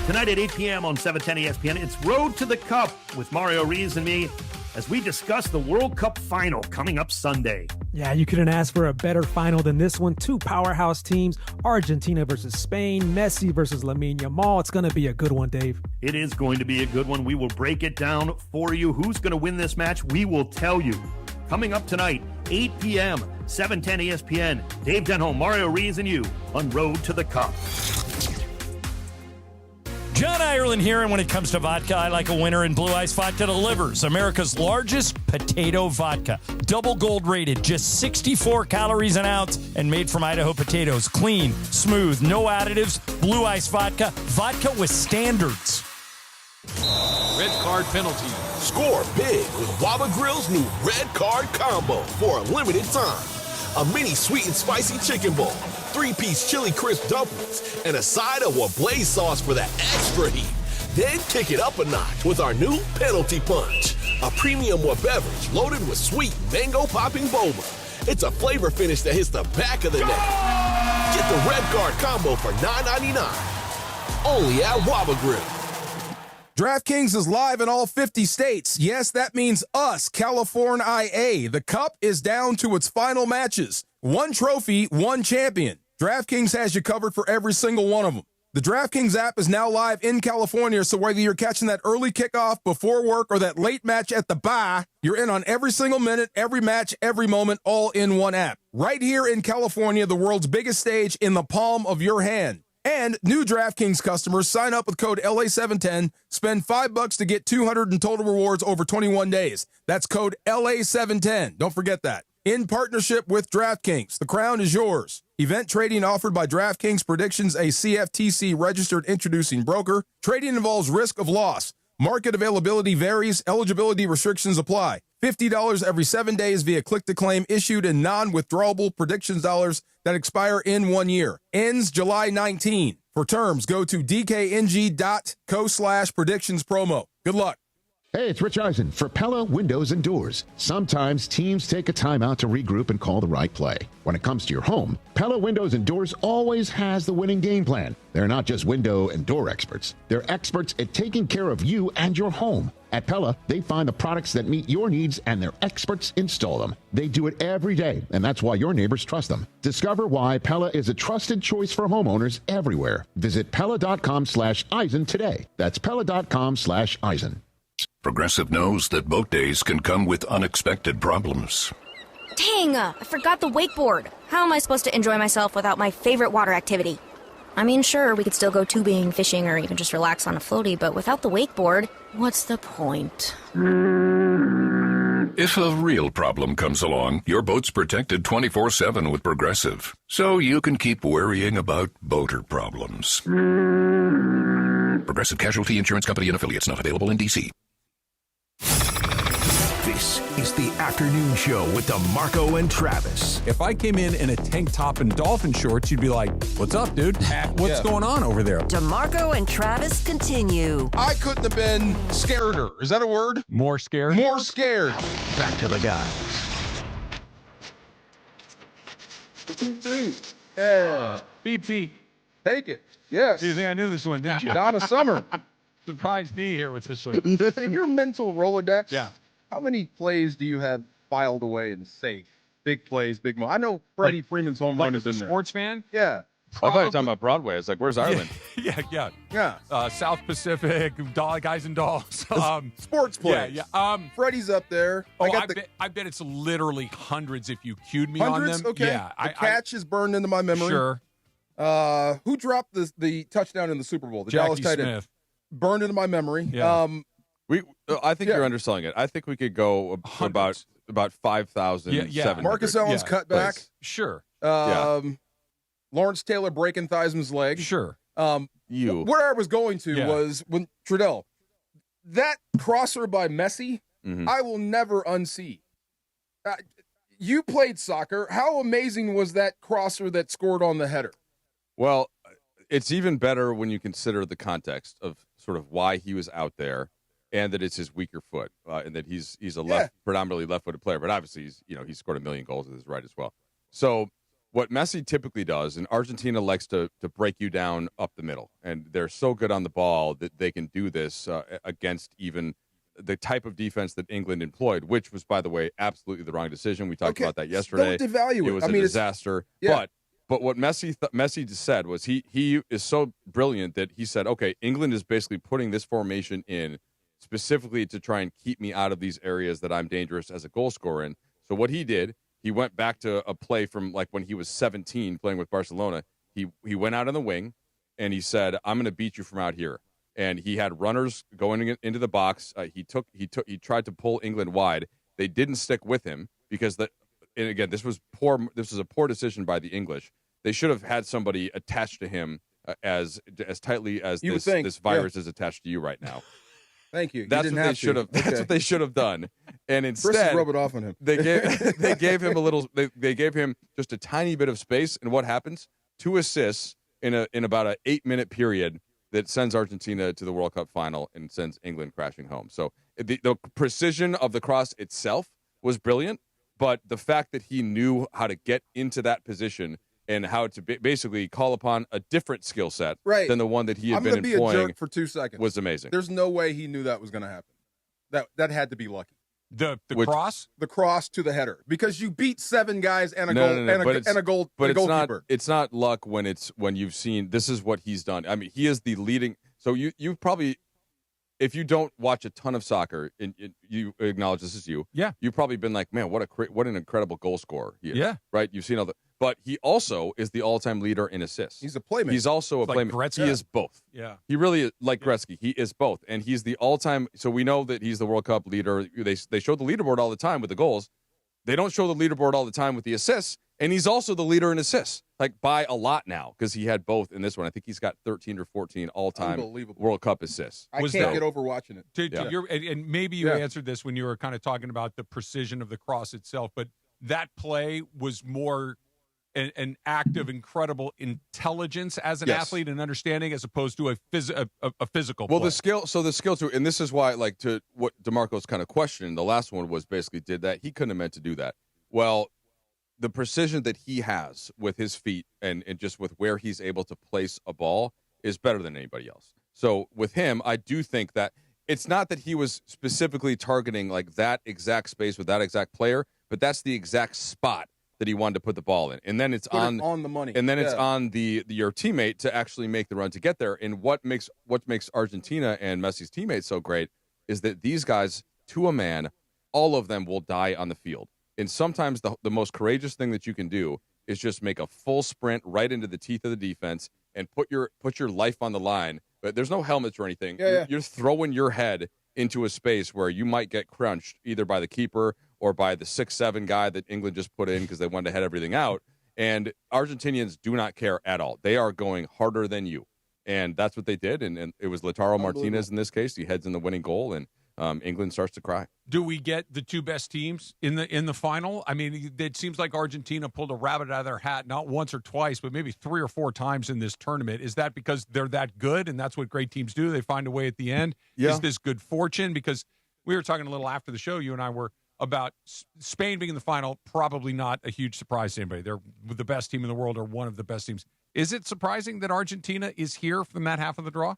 [SPEAKER 8] Tonight at 8 p.m. on 710 ESPN, it's Road to the Cup with Mario Rees and me.
[SPEAKER 11] as we discuss the World Cup Final coming up Sunday.
[SPEAKER 12] Yeah, you couldn't ask for a better final than this one. Two powerhouse teams, Argentina versus Spain, Messi versus Lamine Yamal. It's going to be a good one, Dave.
[SPEAKER 11] It is going to be a good one. We will break it down for you. Who's going to win this match? We will tell you. Coming up tonight, 8 p.m., 710 ESPN. Dave Denholm, Mario Rees, and you on Road to the Cup.
[SPEAKER 13] John Ireland here, and when it comes to vodka, I like a winner, and Blue Ice Vodka delivers. America's largest potato vodka. Double gold rated, just 64 calories an ounce, and made from Idaho potatoes. Clean, smooth, no additives. Blue Ice Vodka. Vodka with standards.
[SPEAKER 14] Red card penalty. Score big with Waba Grill's new Red Card Combo for a limited time. A mini sweet and spicy chicken bowl, 3-piece chili crisp dumplings, and a side of Wablaze sauce for that extra heat. Then kick it up a notch with our new Penalty Punch, a premium beverage loaded with sweet mango popping boba. It's a flavor finish that hits the back of the neck. Get the Red Card Combo for $9.99. Only at Waba Grill.
[SPEAKER 7] DraftKings is live in all 50 states. Yes, that means us, California IA. The Cup is down to its final matches. One trophy, one champion. DraftKings has you covered for every single one of them. The DraftKings app is now live in California, so whether you're catching that early kickoff before work or that late match at the bar, you're in on every single minute, every match, every moment, all in one app. Right here in California, the world's biggest stage in the palm of your hand. And new DraftKings customers sign up with code LA710, spend $5 to get $200 in total rewards over 21 days. That's code LA710. Don't forget that. In partnership with DraftKings, the crown is yours. Event trading offered by DraftKings Predictions, a CFTC registered introducing broker. Trading involves risk of loss. Market availability varies. Eligibility restrictions apply. $50 every 7 days via click-to-claim issued in non-withdrawable predictions dollars that expire in 1 year. Ends July 19. For terms, go to dkng.co/predictions promo. Good luck.
[SPEAKER 15] Hey, it's Rich Eisen for Pella Windows and Doors. Sometimes teams take a timeout to regroup and call the right play. When it comes to your home, Pella Windows and Doors always has the winning game plan. They're not just window and door experts. They're experts at taking care of you and your home. At Pella, they find the products that meet your needs and their experts install them. They do it every day, and that's why your neighbors trust them. Discover why Pella is a trusted choice for homeowners everywhere. Visit Pella.com/Eisen today. That's Pella.com/Eisen.
[SPEAKER 16] Progressive knows that boat days can come with unexpected problems.
[SPEAKER 17] Dang, I forgot the wakeboard. How am I supposed to enjoy myself without my favorite water activity? I mean, sure, we could still go tubing, fishing, or even just relax on a floaty, but without the wakeboard, what's the point?
[SPEAKER 16] If a real problem comes along, your boat's protected 24/7 with Progressive, so you can keep worrying about boater problems. Progressive Casualty Insurance Company and Affiliates, not available in D.C.
[SPEAKER 18] This is the afternoon show with DeMarco and Travis.
[SPEAKER 9] If I came in a tank top and dolphin shorts, you'd be like, what's up, dude? What's going on over there?
[SPEAKER 19] DeMarco and Travis continue.
[SPEAKER 7] I couldn't have been scareder. Is that a word?
[SPEAKER 9] More scared?
[SPEAKER 7] More scared.
[SPEAKER 18] Back to the guys.
[SPEAKER 7] Yeah.
[SPEAKER 9] Beep, beep.
[SPEAKER 7] Take it. Yes.
[SPEAKER 9] You think I knew this one, didn't you?
[SPEAKER 7] Donna Summer.
[SPEAKER 9] Surprised me here with this one.
[SPEAKER 7] In your mental Rolodex,
[SPEAKER 9] yeah.
[SPEAKER 7] How many plays do you have filed away in safe? Big plays, big mo. I know Freddie Freeman's home run is in there.
[SPEAKER 9] Sports fan?
[SPEAKER 7] Yeah.
[SPEAKER 10] I thought you were talking about Broadway. I was like, where's Ireland?
[SPEAKER 9] Yeah. South Pacific, Guys and Dolls.
[SPEAKER 7] Sports plays.
[SPEAKER 9] Yeah.
[SPEAKER 7] Freddie's up there.
[SPEAKER 9] I bet it's literally hundreds if you cued me on them.
[SPEAKER 7] Okay.
[SPEAKER 9] Yeah.
[SPEAKER 7] The catch is burned into my memory.
[SPEAKER 9] Sure.
[SPEAKER 7] Who dropped the touchdoon in the Super Bowl? The
[SPEAKER 9] Jackie
[SPEAKER 7] Dallas tight end.
[SPEAKER 9] Smith.
[SPEAKER 7] Burned into my memory.
[SPEAKER 9] Yeah.
[SPEAKER 10] I think you're underselling it. I think we could go about 5,000.
[SPEAKER 9] Yeah.
[SPEAKER 7] Marcus Allen's cutback.
[SPEAKER 9] Sure.
[SPEAKER 7] Lawrence Taylor breaking Theismann's leg.
[SPEAKER 9] Sure.
[SPEAKER 7] Where I was going to was when Trudell, that crosser by Messi, I will never unsee. You played soccer. How amazing was that crosser that scored on the header?
[SPEAKER 10] Well, it's even better when you consider the context of sort of why he was out there, and that it's his weaker foot, and that he's a predominantly left-footed player. But obviously, he's scored 1 million goals with his right as well. So what Messi typically does, and Argentina likes to break you down up the middle, and they're so good on the ball that they can do this against even the type of defense that England employed, which was, by the way, absolutely the wrong decision. We talked about that yesterday.
[SPEAKER 7] Don't devalue it.
[SPEAKER 10] It was a disaster. Yeah. But what Messi just said was he is so brilliant that he said, okay, England is basically putting this formation in specifically to try and keep me out of these areas that I'm dangerous as a goal scorer in. So what he did, he went back to a play from like when he was 17 playing with Barcelona. He went out on the wing and he said, I'm going to beat you from out here. And he had runners going into the box. He tried to pull England wide. They didn't stick with him because and again, this was poor. This was a poor decision by the English. They should have had somebody attached to him as tightly as this virus is attached to you right now.
[SPEAKER 7] Thank you.
[SPEAKER 10] That's what they should have. That's what they should have done. And instead,
[SPEAKER 7] rub it off on him.
[SPEAKER 10] They gave him a little. They gave him just a tiny bit of space. And what happens? 2 assists in about an 8-minute period that sends Argentina to the World Cup final and sends England crashing home. So the precision of the cross itself was brilliant, but the fact that he knew how to get into that position and how to basically call upon a different skill set than the one that he had been employing.
[SPEAKER 7] I'm going to be a jerk for 2 seconds.
[SPEAKER 10] Was amazing.
[SPEAKER 7] There's no way he knew that was going to happen. That had to be lucky.
[SPEAKER 9] The cross?
[SPEAKER 7] The cross to the header. Because you beat 7 guys and a goalkeeper.
[SPEAKER 10] It's not luck when you've seen this is what he's done. I mean, he is the leading. So you probably, if you don't watch a ton of soccer and you acknowledge this is you.
[SPEAKER 9] Yeah.
[SPEAKER 10] You've probably been like, man, what an incredible goal scorer he is.
[SPEAKER 9] Yeah.
[SPEAKER 10] Right. You've seen all the. But he also is the all-time leader in assists.
[SPEAKER 7] He's a playmaker.
[SPEAKER 10] He's also a playmaker.
[SPEAKER 9] Gretzky.
[SPEAKER 10] He is both.
[SPEAKER 9] Yeah.
[SPEAKER 10] He really is like Gretzky. He is both. And he's the all-time. So we know that he's the World Cup leader. They show the leaderboard all the time with the goals. They don't show the leaderboard all the time with the assists. And he's also the leader in assists, like by a lot now, because he had both in this one. I think he's got 13 or 14 all-time World Cup assists.
[SPEAKER 7] I can't get over watching it.
[SPEAKER 9] And maybe you answered this when you were kind of talking about the precision of the cross itself, but that play was more an act of incredible intelligence as an athlete and understanding, as opposed to a physical play.
[SPEAKER 10] Well, the skill too, and this is why, like, to what DeMarco's kind of questioned, the last one was basically did that. He couldn't have meant to do that. Well, the precision that he has with his feet and just with where he's able to place a ball is better than anybody else. So with him, I do think that it's not that he was specifically targeting like that exact space with that exact player, but that's the exact spot that he wanted to put the ball in. And then it's on
[SPEAKER 7] the money.
[SPEAKER 10] And then it's on your teammate to actually make the run to get there. And what makes Argentina and Messi's teammates so great is that these guys, to a man, all of them will die on the field. And sometimes the most courageous thing that you can do is just make a full sprint right into the teeth of the defense and put your life on the line. But there's no helmets or anything. You're throwing your head into a space where you might get crunched either by the keeper or by the 6'7" guy that England just put in because they wanted to head everything out. And Argentinians do not care at all. They are going harder than you. And that's what they did. And it was Lautaro Martinez in this case. He heads in the winning goal, and England starts to cry.
[SPEAKER 9] Do we get the 2 best teams in the final? I mean, it seems like Argentina pulled a rabbit out of their hat not once or twice, but maybe 3 or 4 times in this tournament. Is that because they're that good, and that's what great teams do? They find a way at the end?
[SPEAKER 10] Yeah.
[SPEAKER 9] Is this good fortune? Because we were talking a little after the show, you and I were, about Spain being in the final, probably not a huge surprise to anybody. They're the best team in the world, or one of the best teams. Is it surprising that Argentina is here from that half of the draw?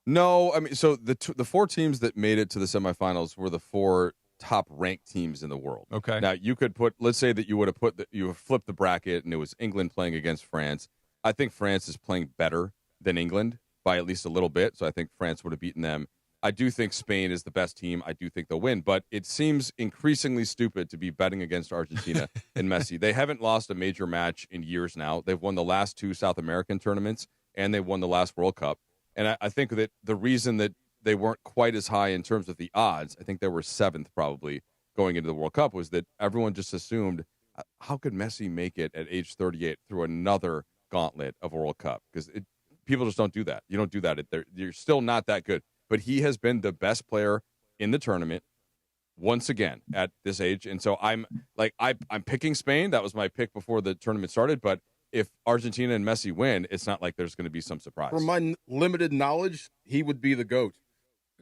[SPEAKER 10] No, I mean, so the 4 teams that made it to the semifinals were the 4 top-ranked teams in the world.
[SPEAKER 9] Okay.
[SPEAKER 10] Now, you could let's say that you would have you flipped the bracket, and it was England playing against France. I think France is playing better than England by at least a little bit, so I think France would have beaten them. I do think Spain is the best team. I do think they'll win, but it seems increasingly stupid to be betting against Argentina and Messi. They haven't lost a major match in years now. They've won the last 2 South American tournaments, and they won the last World Cup. And I think that the reason that they weren't quite as high in terms of the odds, I think they were 7th probably going into the World Cup, was that everyone just assumed, how could Messi make it at age 38 through another gauntlet of a World Cup? Because people just don't do that. You don't do that. You're still not that good. But he has been the best player in the tournament once again at this age. And so I'm picking Spain. That was my pick before the tournament started. But if Argentina and Messi win, it's not like there's going to be some surprise.
[SPEAKER 7] From my limited knowledge, he would be the GOAT.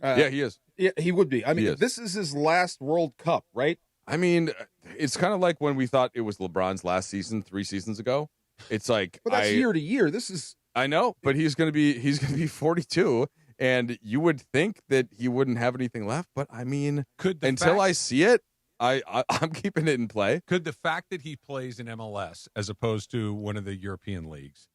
[SPEAKER 10] Yeah, he is.
[SPEAKER 7] Yeah, he would be. I mean, this is his last World Cup, right?
[SPEAKER 10] I mean, it's kind of like when we thought it was LeBron's last season 3 seasons ago. It's like,
[SPEAKER 7] but that's year to year. This is.
[SPEAKER 10] I know, but he's going to be 42. And you would think that he wouldn't have anything left, but I mean, until I see it, I'm keeping it in play.
[SPEAKER 9] Could the fact that he plays in MLS as opposed to one of the European leagues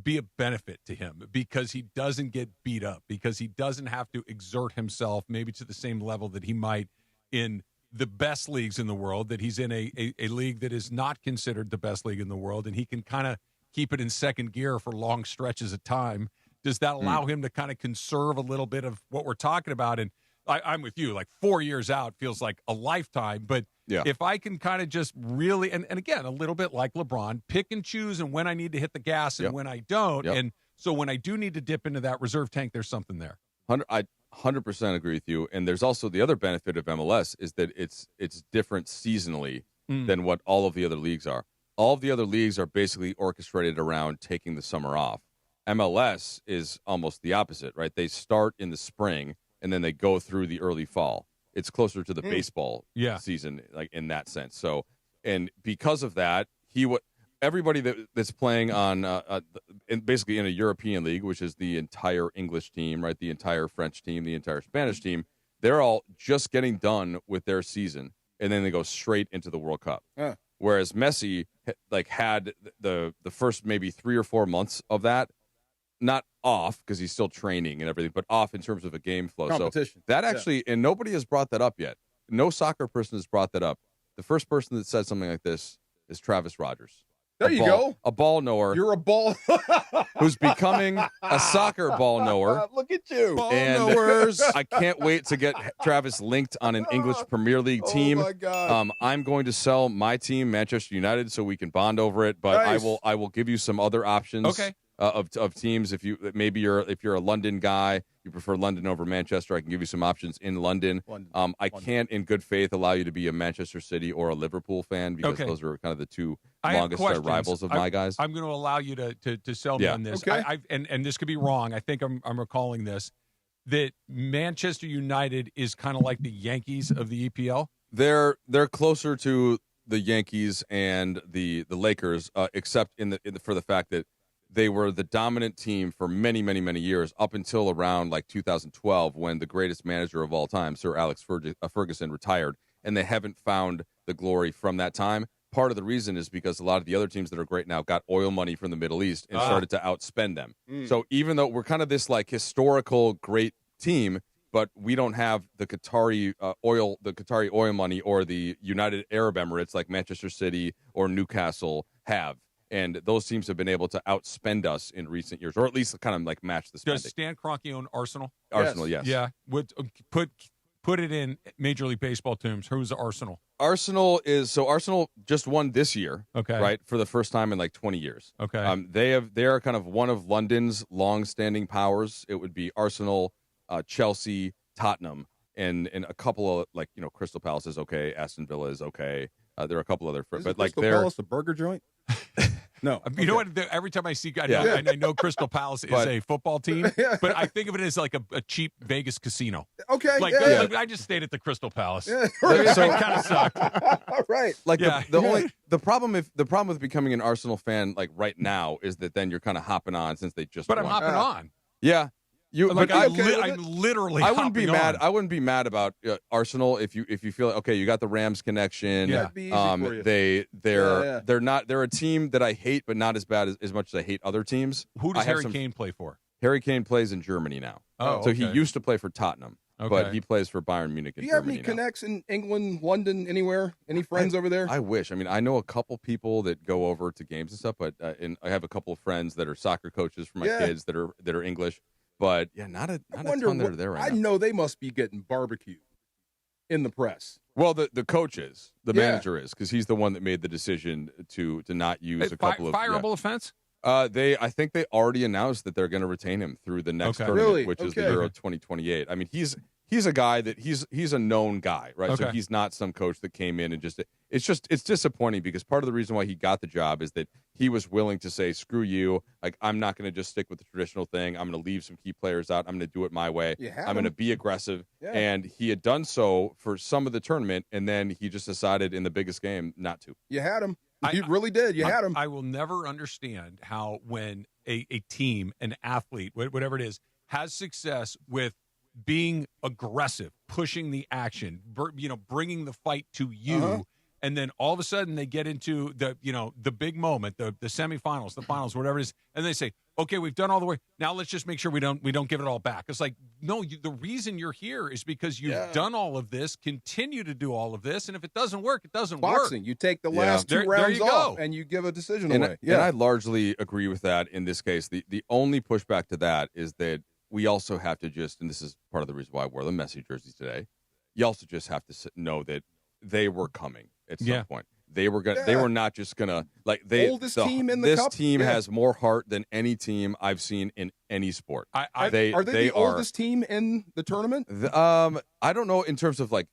[SPEAKER 9] be a benefit to him because he doesn't get beat up, because he doesn't have to exert himself maybe to the same level that he might in the best leagues in the world, that he's in a league that is not considered the best league in the world, and he can kind of keep it in second gear for long stretches of time? Does that allow him to kind of conserve a little bit of what we're talking about? And I'm with you, like 4 years out feels like a lifetime. But if I can kind of just really, and again, a little bit like LeBron, pick and choose and when I need to hit the gas and when I don't. And so when I do need to dip into that reserve tank, there's something there.
[SPEAKER 10] I 100% agree with you. And there's also the other benefit of MLS is that it's different seasonally than what all of the other leagues are. All of the other leagues are basically orchestrated around taking the summer off. MLS is almost the opposite, right? They start in the spring and then they go through the early fall. It's closer to the baseball season, like in that sense. So, and because of that, everybody that's playing on basically in a European league, which is the entire English team, right? The entire French team, the entire Spanish team, they're all just getting done with their season, and then they go straight into the World Cup. Whereas Messi had the first maybe 3 or 4 months of that, not off because he's still training and everything, but off in terms of a game flow.
[SPEAKER 7] Competition.
[SPEAKER 10] So that actually, and nobody has brought that up yet. No soccer person has brought that up. The first person that said something like this is Travis Rodgers.
[SPEAKER 7] There you go.
[SPEAKER 10] A ball knower.
[SPEAKER 7] You're a ball.
[SPEAKER 10] Who's becoming a soccer ball knower.
[SPEAKER 7] Look at you.
[SPEAKER 10] Ball knowers. I can't wait to get Travis linked on an English Premier League team.
[SPEAKER 7] Oh, my God.
[SPEAKER 10] I'm going to sell my team, Manchester United, so we can bond over it. But
[SPEAKER 7] nice.
[SPEAKER 10] I will give you some other options.
[SPEAKER 9] Okay.
[SPEAKER 10] Of teams. If you're a London guy, you prefer London over Manchester, I can give you some options in London. I can't in good faith allow you to be a Manchester City or a Liverpool fan because those are kind of the two longest rivals of my guys.
[SPEAKER 9] I'm going to allow you to sell me on this.
[SPEAKER 7] Okay.
[SPEAKER 9] And this could be wrong. I think I'm recalling this, that Manchester United is kind of like the Yankees of the EPL.
[SPEAKER 10] They're closer to the Yankees and the Lakers, except for the fact that they were the dominant team for many, many, many years up until around like 2012 when the greatest manager of all time, Sir Alex Ferguson, retired, and they haven't found the glory from that time. Part of the reason is because a lot of the other teams that are great now got oil money from the Middle East and started to outspend them. So even though we're kind of this like historical great team, but we don't have the Qatari oil money or the United Arab Emirates like Manchester City or Newcastle have. And those teams have been able to outspend us in recent years, or at least kind of like match the spending.
[SPEAKER 9] Does Stan Kroenke own Arsenal?
[SPEAKER 10] Arsenal, yes.
[SPEAKER 9] Yeah. Would put it in Major League Baseball terms. Who's Arsenal?
[SPEAKER 10] Arsenal just won this year.
[SPEAKER 9] Okay.
[SPEAKER 10] Right, for the first time in like 20 years.
[SPEAKER 9] Okay.
[SPEAKER 10] They are kind of one of London's long-standing powers. It would be Arsenal, Chelsea, Tottenham, and a couple of Crystal Palace is okay, Aston Villa is okay. There are a couple other, but like
[SPEAKER 7] Crystal Palace a burger joint? No.
[SPEAKER 9] You know what? Every time I see, I know Crystal Palace is a football team, but I think of it as like a cheap Vegas casino.
[SPEAKER 7] Okay.
[SPEAKER 9] Like I just stayed at the Crystal Palace.
[SPEAKER 7] Yeah.
[SPEAKER 9] So it kind of sucked.
[SPEAKER 7] All right.
[SPEAKER 10] Like the problem with becoming an Arsenal fan like right now is that then you're kind of hopping on since they just.
[SPEAKER 9] But
[SPEAKER 10] won.
[SPEAKER 9] I'm hopping on.
[SPEAKER 10] Yeah.
[SPEAKER 9] I'm literally.
[SPEAKER 10] I wouldn't be mad.
[SPEAKER 9] On.
[SPEAKER 10] I wouldn't be mad about Arsenal if you feel like, okay, you got the Rams connection.
[SPEAKER 7] Yeah. That'd be easy for you.
[SPEAKER 10] They're a team that I hate, but not as bad as much as I hate other teams.
[SPEAKER 9] Who does Harry Kane play for?
[SPEAKER 10] Harry Kane plays in Germany now.
[SPEAKER 9] Oh,
[SPEAKER 10] so he used to play for Tottenham, but he plays for Bayern Munich.
[SPEAKER 7] Do you have any connects in England, London, anywhere? Any friends over there?
[SPEAKER 10] I wish. I mean, I know a couple people that go over to games and stuff, but and I have a couple of friends that are soccer coaches for my kids that are English. But yeah, not a ton that are there right now.
[SPEAKER 7] I know they must be getting barbecued in the press.
[SPEAKER 10] Well, the coach is, the manager is, because he's the one that made the decision to not use a couple of
[SPEAKER 9] fireable offense.
[SPEAKER 10] I think they already announced that they're going to retain him through the next tournament, which is the Euro 2028. I mean, he's a guy that he's a known guy, right?
[SPEAKER 9] Okay.
[SPEAKER 10] So he's not some coach that came in and it's disappointing because part of the reason why he got the job is that he was willing to say, screw you, like I'm not going to just stick with the traditional thing. I'm going to leave some key players out. I'm going to do it my way. I'm going to be aggressive.
[SPEAKER 7] Yeah.
[SPEAKER 10] And he had done so for some of the tournament, and then he just decided in the biggest game not to.
[SPEAKER 7] You had him. You really did. You had him.
[SPEAKER 9] I will never understand how when a team, an athlete, whatever it is, has success with being aggressive, pushing the action, bringing the fight to you. And then all of a sudden they get into the big moment, the semifinals, the finals, whatever it is, and they say, "Okay, we've done all the way. Now let's just make sure we don't give it all back." It's like, no, the reason you're here is because you've done all of this, continue to do all of this, and if it doesn't work, it doesn't work.
[SPEAKER 7] Boxing, you take the last two rounds off, and you give a decision away.
[SPEAKER 10] And I largely agree with that in this case. The only pushback to that is that we also have to and this is part of the reason why I wore the Messi jerseys today, you also just have to know that they were coming at some point. They were gonna. They were not just gonna
[SPEAKER 7] oldest team in the
[SPEAKER 10] this
[SPEAKER 7] cup?
[SPEAKER 10] team has more heart than any team I've seen in any sport.
[SPEAKER 7] Are they the oldest team in the tournament?
[SPEAKER 10] I don't know in terms of like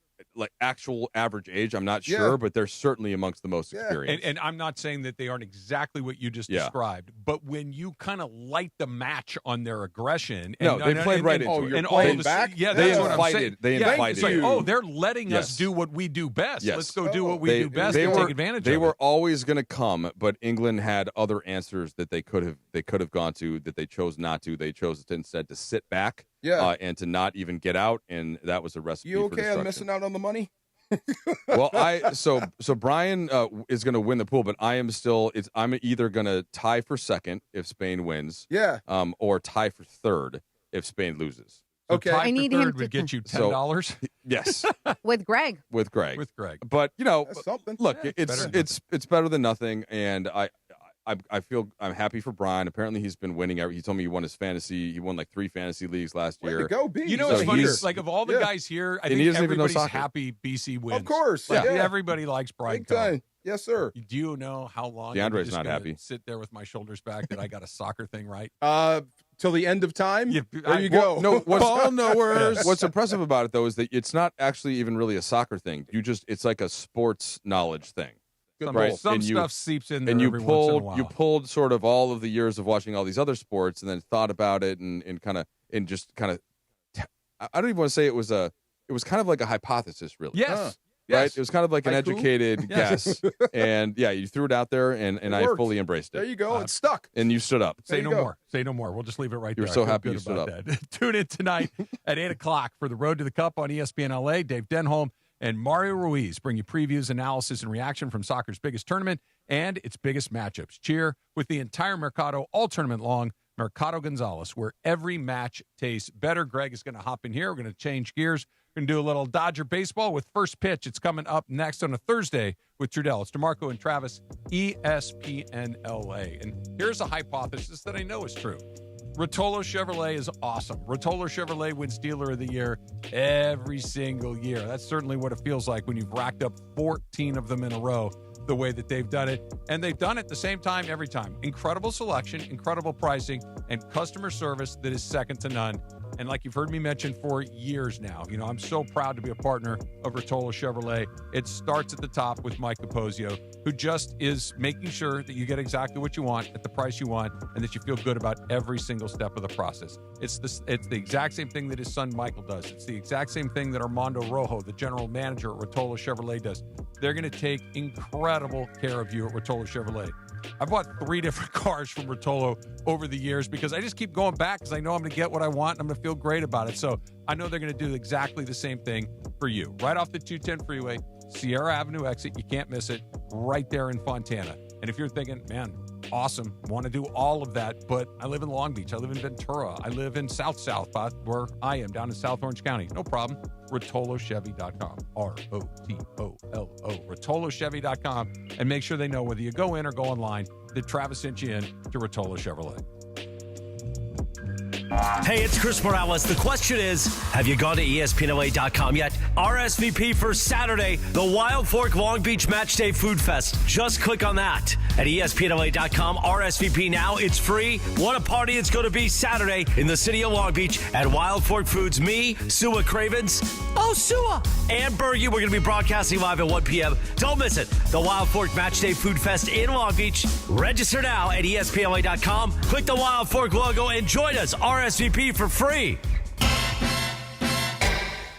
[SPEAKER 10] actual average age. I'm not sure, but they're certainly amongst the most experienced.
[SPEAKER 9] And I'm not saying that they aren't exactly what you just described, but when you kind of light the match on their aggression,
[SPEAKER 10] they played right into it.
[SPEAKER 7] You're playing back?
[SPEAKER 9] Yeah,
[SPEAKER 10] they
[SPEAKER 9] that's what I'm saying.
[SPEAKER 10] They invited you.
[SPEAKER 9] Oh, they're letting us do what we do best.
[SPEAKER 10] Yes.
[SPEAKER 9] Let's go do what we do best and take advantage of it.
[SPEAKER 10] They were always going to come, but England had other answers that they could have gone to that they chose not to. They chose instead to sit back and to not even get out, and that was a recipe
[SPEAKER 7] You
[SPEAKER 10] for
[SPEAKER 7] okay
[SPEAKER 10] destruction.
[SPEAKER 7] on missing out on the money?
[SPEAKER 10] Well, so Brian is going to win the pool, but I'm either going to tie for second if Spain wins, or tie for third if Spain loses.
[SPEAKER 7] Okay,
[SPEAKER 5] I need him
[SPEAKER 9] would get you $10.
[SPEAKER 10] Yes,
[SPEAKER 5] with Greg.
[SPEAKER 10] With Greg. But
[SPEAKER 7] that's something.
[SPEAKER 10] Look, it's better than nothing, and I feel I'm happy for Brian. Apparently, he's been winning. He told me he won his fantasy. He won like 3 fantasy leagues last year.
[SPEAKER 7] Way to go, B.
[SPEAKER 9] You know what's funny? Like of all the guys here, I think everybody's happy BC wins.
[SPEAKER 7] Of course,
[SPEAKER 9] everybody likes Brian.
[SPEAKER 7] Big time. Yes, sir.
[SPEAKER 9] Do you know how long
[SPEAKER 10] DeAndre's not happy?
[SPEAKER 9] Sit there with my shoulders back that I got a soccer thing right.
[SPEAKER 7] Till the end of time. There you
[SPEAKER 10] go.
[SPEAKER 7] go.
[SPEAKER 10] What's impressive about it though is that it's not actually even really a soccer thing. It's like a sports knowledge thing.
[SPEAKER 9] Some stuff seeps in there
[SPEAKER 10] and
[SPEAKER 9] every once in a while.
[SPEAKER 10] You pulled sort of all of the years of watching all these other sports and then thought about it and I don't even want to say it was kind of like a hypothesis, really.
[SPEAKER 9] Yes.
[SPEAKER 10] Right?
[SPEAKER 9] Yes.
[SPEAKER 10] It was kind of like an educated guess. And you threw it out there and I fully embraced it.
[SPEAKER 7] There you go. It's stuck.
[SPEAKER 10] And you stood up.
[SPEAKER 9] Say no more. Say no more. We'll just leave it right there.
[SPEAKER 10] You're so happy you stood up.
[SPEAKER 9] Tune in tonight at 8 o'clock for the Road to the Cup on ESPN LA. Dave Denholm and Mario Ruiz bring you previews, analysis, and reaction from soccer's biggest tournament and its biggest matchups. Cheer with the entire Mercado all tournament long. Mercado Gonzalez, where every match tastes better. Greg is going to hop in here. We're going to change gears. We're going to do a little Dodger baseball with First Pitch. It's coming up next on a Thursday with Trudell. It's DeMarco and Travis, ESPN LA. And here's a hypothesis that I know is true. Rotolo Chevrolet is awesome. Rotolo Chevrolet wins Dealer of the Year every single year. That's certainly what it feels like when you've racked up 14 of them in a row the way that they've done it. And they've done it the same time every time. Incredible selection, incredible pricing, and customer service that is second to none. And like you've heard me mention for years now, I'm so proud to be a partner of Rotolo Chevrolet. It starts at the top with Mike Capozio, who just is making sure that you get exactly what you want at the price you want and that you feel good about every single step of the process. It's the exact same thing that his son Michael does. It's the exact same thing that Armando Rojo, the general manager at Rotolo Chevrolet, does. They're going to take incredible care of you at Rotolo Chevrolet. I bought 3 different cars from Rotolo over the years because I just keep going back because I know I'm going to get what I want and I'm going to feel great about it. So I know they're going to do exactly the same thing for you. Right off the 210 freeway, Sierra Avenue exit. You can't miss it. Right there in Fontana. And if you're thinking, man, awesome, want to do all of that, but I live in Long Beach, I live in Ventura, I live in South, where I am, down in South Orange County. No problem. RotoloChevy.com. ROTOLO. RotoloChevy.com. And make sure they know whether you go in or go online that Travis sent you in to Rotolo Chevrolet.
[SPEAKER 4] Hey, it's Chris Morales. The question is, have you gone to ESPNLA.com yet? RSVP for Saturday, the Wild Fork Long Beach Match Day Food Fest. Just click on that at ESPNLA.com. RSVP now. It's free. What a party it's going to be Saturday in the city of Long Beach at Wild Fork Foods. Me, Sua Cravens. Oh, Sua. And Bergie. We're going to be broadcasting live at 1 p.m. Don't miss it. The Wild Fork Match Day Food Fest in Long Beach. Register now at ESPNLA.com. Click the Wild Fork logo and join us. RSVP for free.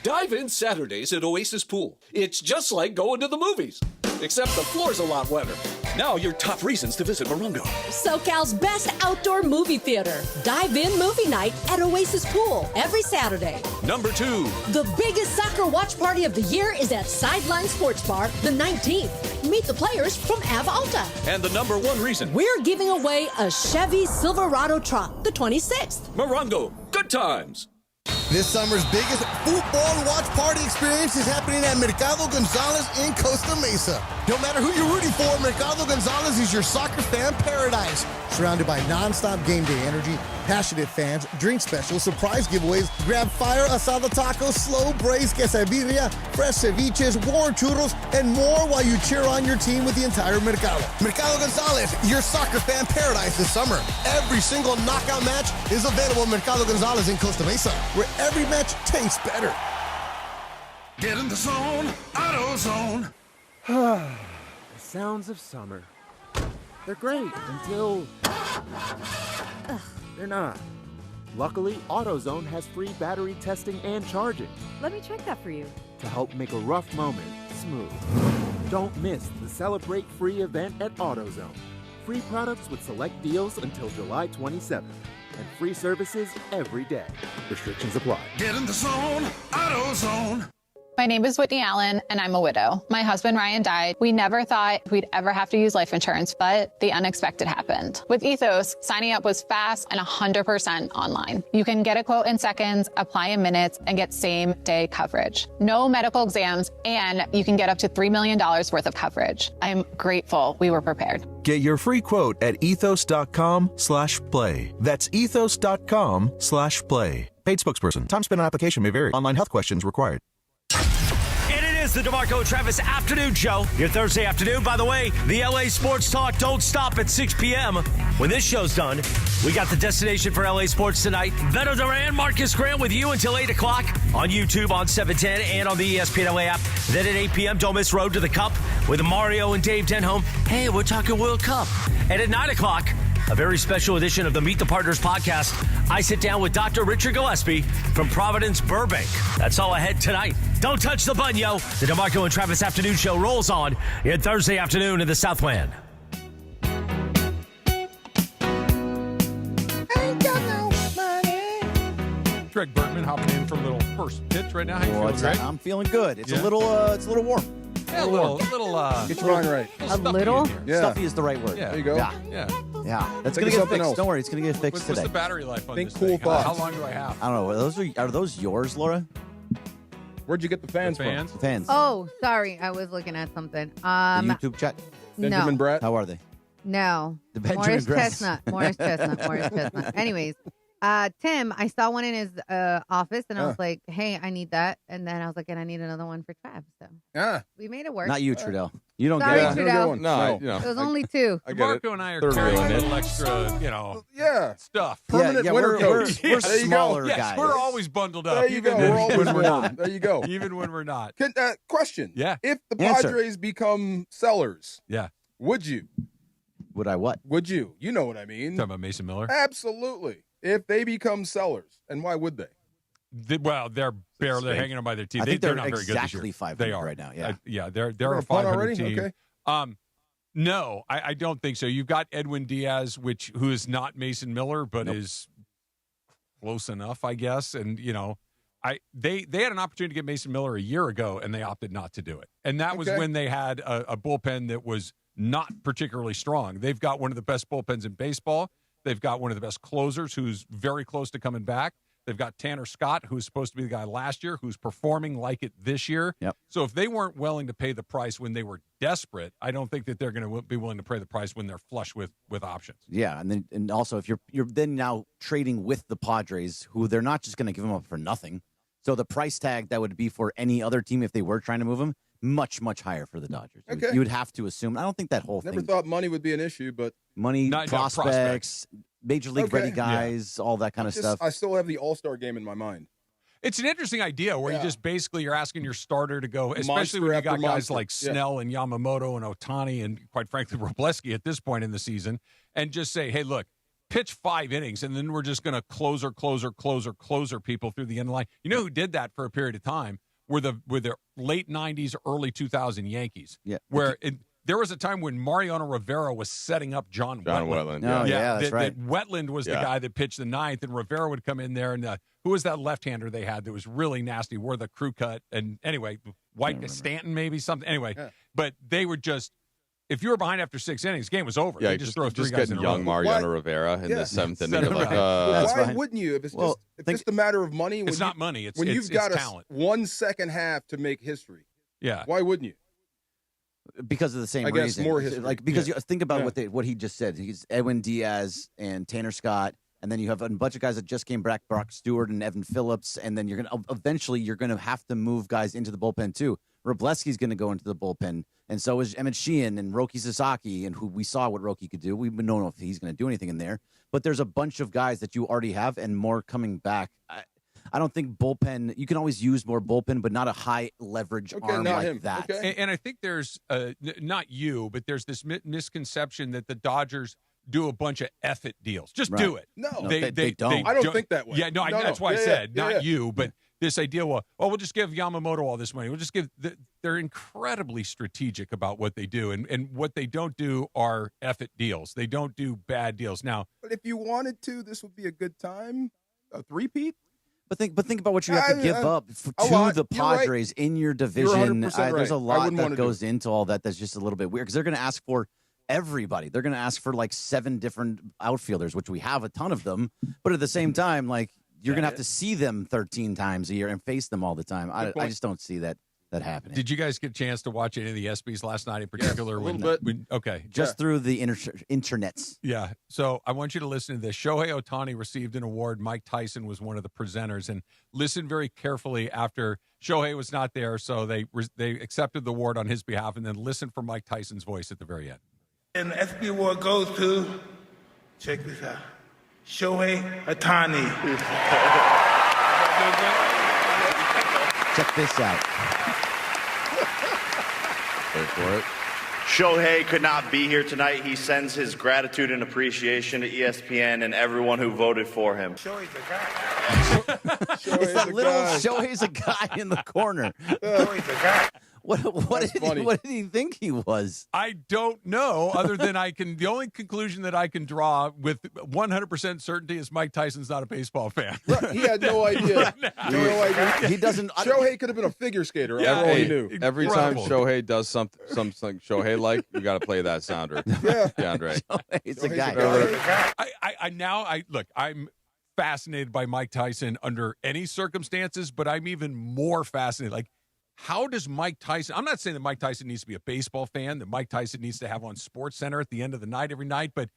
[SPEAKER 20] Dive in Saturdays at Oasis Pool. It's just like going to the movies, except the floor's a lot wetter. Now your top reasons to visit Morongo.
[SPEAKER 21] SoCal's best outdoor movie theater. Dive-in movie night at Oasis Pool every Saturday.
[SPEAKER 20] Number 2.
[SPEAKER 21] The biggest soccer watch party of the year is at Sideline Sports Bar the 19th. Meet the players from Ave Alta.
[SPEAKER 20] And the number 1 reason.
[SPEAKER 21] We're giving away a Chevy Silverado truck the 26th.
[SPEAKER 20] Morongo. Good times.
[SPEAKER 22] This summer's biggest football watch party experience is happening at Mercado Gonzalez in Costa Mesa. No matter who you're rooting for, Mercado Gonzalez is your soccer fan paradise. Surrounded by non-stop game day energy, passionate fans, drink specials, surprise giveaways, grab fire asada tacos, slow braised quesadilla, fresh ceviches, warm churros, and more while you cheer on your team with the entire Mercado. Mercado Gonzalez, your soccer fan paradise this summer. Every single knockout match is available at Mercado Gonzalez in Costa Mesa, where every match tastes better.
[SPEAKER 14] Get in the zone, AutoZone.
[SPEAKER 23] The sounds of summer. They're great until they're not. Luckily, AutoZone has free battery testing and charging.
[SPEAKER 24] Let me check that for you.
[SPEAKER 23] To help make a rough moment smooth. Don't miss the Celebrate Free event at AutoZone. Free products with select deals until July 27th. And free services every day. Restrictions apply.
[SPEAKER 14] Get in the zone, AutoZone.
[SPEAKER 25] My name is Whitney Allen, and I'm a widow. My husband, Ryan, died. We never thought we'd ever have to use life insurance, but the unexpected happened. With Ethos, signing up was fast and 100% online. You can get a quote in seconds, apply in minutes, and get same-day coverage. No medical exams, and you can get up to $3 million worth of coverage. I'm grateful we were prepared.
[SPEAKER 26] Get your free quote at ethos.com/play. That's ethos.com/play. Paid spokesperson. Time spent on application may vary. Online health questions required.
[SPEAKER 4] It's the DeMarco and Travis Afternoon Show. Your Thursday afternoon. By the way, the LA Sports Talk don't stop at 6 p.m. When this show's done, we got the destination for LA Sports tonight. Beto Duran, Marcus Graham with you until 8 o'clock on YouTube on 710 and on the ESPN LA app. Then at 8 p.m., don't miss Road to the Cup with Mario and Dave Denholm. Hey, we're talking World Cup. And at 9 o'clock, a very special edition of the Meet the Partners podcast. I sit down with Dr. Richard Gillespie from Providence, Burbank. That's all ahead tonight. Don't touch the button, yo. The DeMarco and Travis Afternoon Show rolls on in Thursday afternoon in the Southland.
[SPEAKER 9] Greg Bergman hopping in for a little first pitch right now. How you feeling, Greg?
[SPEAKER 27] I'm feeling good. It's a little warm.
[SPEAKER 9] Yeah, a little.
[SPEAKER 27] Get your mind right.
[SPEAKER 5] A little?
[SPEAKER 27] Stuffy is the right word.
[SPEAKER 9] Yeah.
[SPEAKER 27] There you go.
[SPEAKER 9] Yeah.
[SPEAKER 27] That's going to get fixed. Don't worry. It's going to get fixed
[SPEAKER 9] What's
[SPEAKER 27] today.
[SPEAKER 9] the battery life on
[SPEAKER 27] Think
[SPEAKER 9] this
[SPEAKER 27] cool
[SPEAKER 9] thing?
[SPEAKER 27] thoughts.
[SPEAKER 9] How long do I have?
[SPEAKER 27] I don't know. Are those yours, Laura?
[SPEAKER 10] Where'd you get the fans from?
[SPEAKER 27] The fans.
[SPEAKER 5] Oh, sorry. I was looking at something.
[SPEAKER 27] The YouTube chat.
[SPEAKER 10] Benjamin
[SPEAKER 5] no.
[SPEAKER 10] Bratt.
[SPEAKER 27] How are they?
[SPEAKER 5] No.
[SPEAKER 27] The Benjamin
[SPEAKER 5] Morris
[SPEAKER 27] Bratts.
[SPEAKER 5] Morris Chestnut. Anyways, Tim, I saw one in his office, and I was like, hey, I need that. And then I was like, and I need another one for Trav. So we made it work.
[SPEAKER 27] Not you, Trudell. You don't
[SPEAKER 5] Sorry,
[SPEAKER 27] get it.
[SPEAKER 5] Trudell.
[SPEAKER 10] No,
[SPEAKER 5] It was only two.
[SPEAKER 10] I get
[SPEAKER 9] Marco
[SPEAKER 10] it.
[SPEAKER 9] and I are
[SPEAKER 10] Third
[SPEAKER 9] carrying a
[SPEAKER 10] wheel in
[SPEAKER 9] little extra,
[SPEAKER 10] stuff.
[SPEAKER 27] Yeah,
[SPEAKER 10] Permanent winter
[SPEAKER 27] we're
[SPEAKER 10] coat.
[SPEAKER 27] we're
[SPEAKER 10] There you
[SPEAKER 27] smaller
[SPEAKER 10] go.
[SPEAKER 9] Yes,
[SPEAKER 27] guys.
[SPEAKER 9] we're always bundled up.
[SPEAKER 10] There you go. We're always
[SPEAKER 9] when we're
[SPEAKER 10] warm.
[SPEAKER 9] not.
[SPEAKER 10] There you go.
[SPEAKER 9] Even when we're not.
[SPEAKER 10] Question.
[SPEAKER 9] Yeah.
[SPEAKER 10] If the
[SPEAKER 27] Answer.
[SPEAKER 10] Padres become sellers, would you?
[SPEAKER 27] Would I what?
[SPEAKER 10] Would you? You know what I mean.
[SPEAKER 9] Talking about Mason Miller?
[SPEAKER 10] Absolutely. If they become sellers, and why would they?
[SPEAKER 9] They're barely hanging on by their team.
[SPEAKER 27] I think
[SPEAKER 9] They're
[SPEAKER 27] they're
[SPEAKER 9] not very good this year.
[SPEAKER 27] exactly 500
[SPEAKER 9] They are
[SPEAKER 27] right now. Yeah.
[SPEAKER 9] They're
[SPEAKER 10] We're
[SPEAKER 9] a
[SPEAKER 10] gonna punt
[SPEAKER 9] 500
[SPEAKER 10] already?
[SPEAKER 9] team.
[SPEAKER 10] Okay.
[SPEAKER 9] No, I don't think so. You've got Edwin Diaz, who is not Mason Miller, but is close enough, I guess. And they had an opportunity to get Mason Miller a year ago, and they opted not to do it. And that was when they had a bullpen that was not particularly strong. They've got one of the best bullpens in baseball. They've got one of the best closers who's very close to coming back. They've got Tanner Scott, who's supposed to be the guy last year, who's performing like it this year.
[SPEAKER 27] Yep.
[SPEAKER 9] So if they weren't willing to pay the price when they were desperate, I don't think that they're going to be willing to pay the price when they're flush with options.
[SPEAKER 27] Yeah, and also if you're then now trading with the Padres, who they're not just going to give them up for nothing. So the price tag that would be for any other team if they were trying to move him, much, much higher for the Dodgers.
[SPEAKER 10] Okay.
[SPEAKER 27] You would have to assume. I don't think that whole
[SPEAKER 10] Never
[SPEAKER 27] thing.
[SPEAKER 10] thought money would be an issue, but
[SPEAKER 27] Money, prospects, major league ready guys, all that kind of stuff.
[SPEAKER 10] I still have the All-Star game in my mind.
[SPEAKER 9] It's an interesting idea where you just basically you're asking your starter to go, especially
[SPEAKER 10] Monster
[SPEAKER 9] when you
[SPEAKER 10] after
[SPEAKER 9] got guys
[SPEAKER 10] monster.
[SPEAKER 9] like Snell and Yamamoto and Ohtani and quite frankly Robleski at this point in the season, and just say, hey, look, pitch 5 innings, and then we're just going to closer people through the end of the line. You know who did that for a period of time? Were the late 90s, early 2000 Yankees.
[SPEAKER 27] Yeah.
[SPEAKER 9] Where there was a time when Mariano Rivera was setting up John Wetland.
[SPEAKER 27] Oh, yeah, that's right.
[SPEAKER 9] That Wetland was the guy that pitched the ninth, and Rivera would come in there. And who was that left-hander they had that was really nasty, wore the crew cut? And anyway, Stanton maybe, something. Anyway, but they were just, if you were behind after 6 innings, game was over.
[SPEAKER 10] Yeah,
[SPEAKER 9] they just throw three guys in a row.
[SPEAKER 10] young Mariano Rivera in the 7th inning.
[SPEAKER 1] Why wouldn't you? If it's just a matter of money.
[SPEAKER 9] It's not money. It's
[SPEAKER 1] you've got
[SPEAKER 9] talent.
[SPEAKER 1] 1 second half to make history.
[SPEAKER 9] Yeah.
[SPEAKER 1] Why wouldn't you?
[SPEAKER 27] Because of the same
[SPEAKER 1] guess
[SPEAKER 27] reason.
[SPEAKER 1] more history.
[SPEAKER 27] Like, because you think about what he just said. He's Edwin Diaz and Tanner Scott, and then you have a bunch of guys that just came back, Brock Stewart and Evan Phillips, and then eventually you're gonna have to move guys into the bullpen too. Wroblewski's gonna go into the bullpen, and so is Emmett Sheehan and Roki Sasaki, and who we saw what Roki could do. We don't know if he's gonna do anything in there, but there's a bunch of guys that you already have and more coming back. I don't think bullpen. You can always use more bullpen, but not a high leverage arm like that.
[SPEAKER 1] Okay.
[SPEAKER 9] And I think there's not you, but there's this misconception that the Dodgers do a bunch of F-it deals. Just do it.
[SPEAKER 1] No,
[SPEAKER 27] they don't.
[SPEAKER 1] I don't think that way.
[SPEAKER 9] Yeah, that's why I said not you, but this idea. Well, we'll just give Yamamoto all this money. We'll just give. They're incredibly strategic about what they do, and what they don't do are F-it deals. They don't do bad deals. Now,
[SPEAKER 1] but if you wanted to, this would be a good time. A three-peat.
[SPEAKER 27] But think about what you have to give up to the Padres in your division. There's a lot that goes into all that. That's just a little bit weird because they're going to ask for everybody. They're going to ask for like 7 different outfielders, which we have a ton of them. But at the same time, like you're going to have to see them 13 times a year and face them all the time. I just don't see that happening.
[SPEAKER 9] Did you guys get a chance to watch any of the ESPYs last night in particular?
[SPEAKER 1] Yes, a little bit.
[SPEAKER 9] Okay.
[SPEAKER 27] Just through the internets.
[SPEAKER 9] Yeah. So I want you to listen to this. Shohei Ohtani received an award. Mike Tyson was one of the presenters. And listen very carefully after Shohei was not there. So they accepted the award on his behalf. And then listen for Mike Tyson's voice at the very end.
[SPEAKER 2] And the ESPY award goes to, check this out, Shohei Ohtani.
[SPEAKER 27] Check this out.
[SPEAKER 10] Wait for it.
[SPEAKER 3] Shohei could not be here tonight. He sends his gratitude and appreciation to ESPN and everyone who voted for him.
[SPEAKER 2] Shohei's a guy.
[SPEAKER 27] It's that little Shohei's a guy in the corner.
[SPEAKER 2] Shohei's a guy.
[SPEAKER 27] What did he think he was?
[SPEAKER 9] I don't know, other than the only conclusion that I can draw with 100% certainty is Mike Tyson's not a baseball fan.
[SPEAKER 1] Right. He had no idea. No idea.
[SPEAKER 27] He doesn't.
[SPEAKER 1] Shohei could have been a figure skater.
[SPEAKER 9] Yeah,
[SPEAKER 1] all he knew.
[SPEAKER 10] Every time Shohei does something Shohei you got to play that sounder.
[SPEAKER 1] Yeah,
[SPEAKER 10] Andre.
[SPEAKER 27] Shohei's a guy.
[SPEAKER 9] I'm fascinated by Mike Tyson under any circumstances, but I'm even more fascinated. Like, how does Mike Tyson? I'm not saying that Mike Tyson needs to be a baseball fan, that Mike Tyson needs to have on SportsCenter at the end of the night every night, but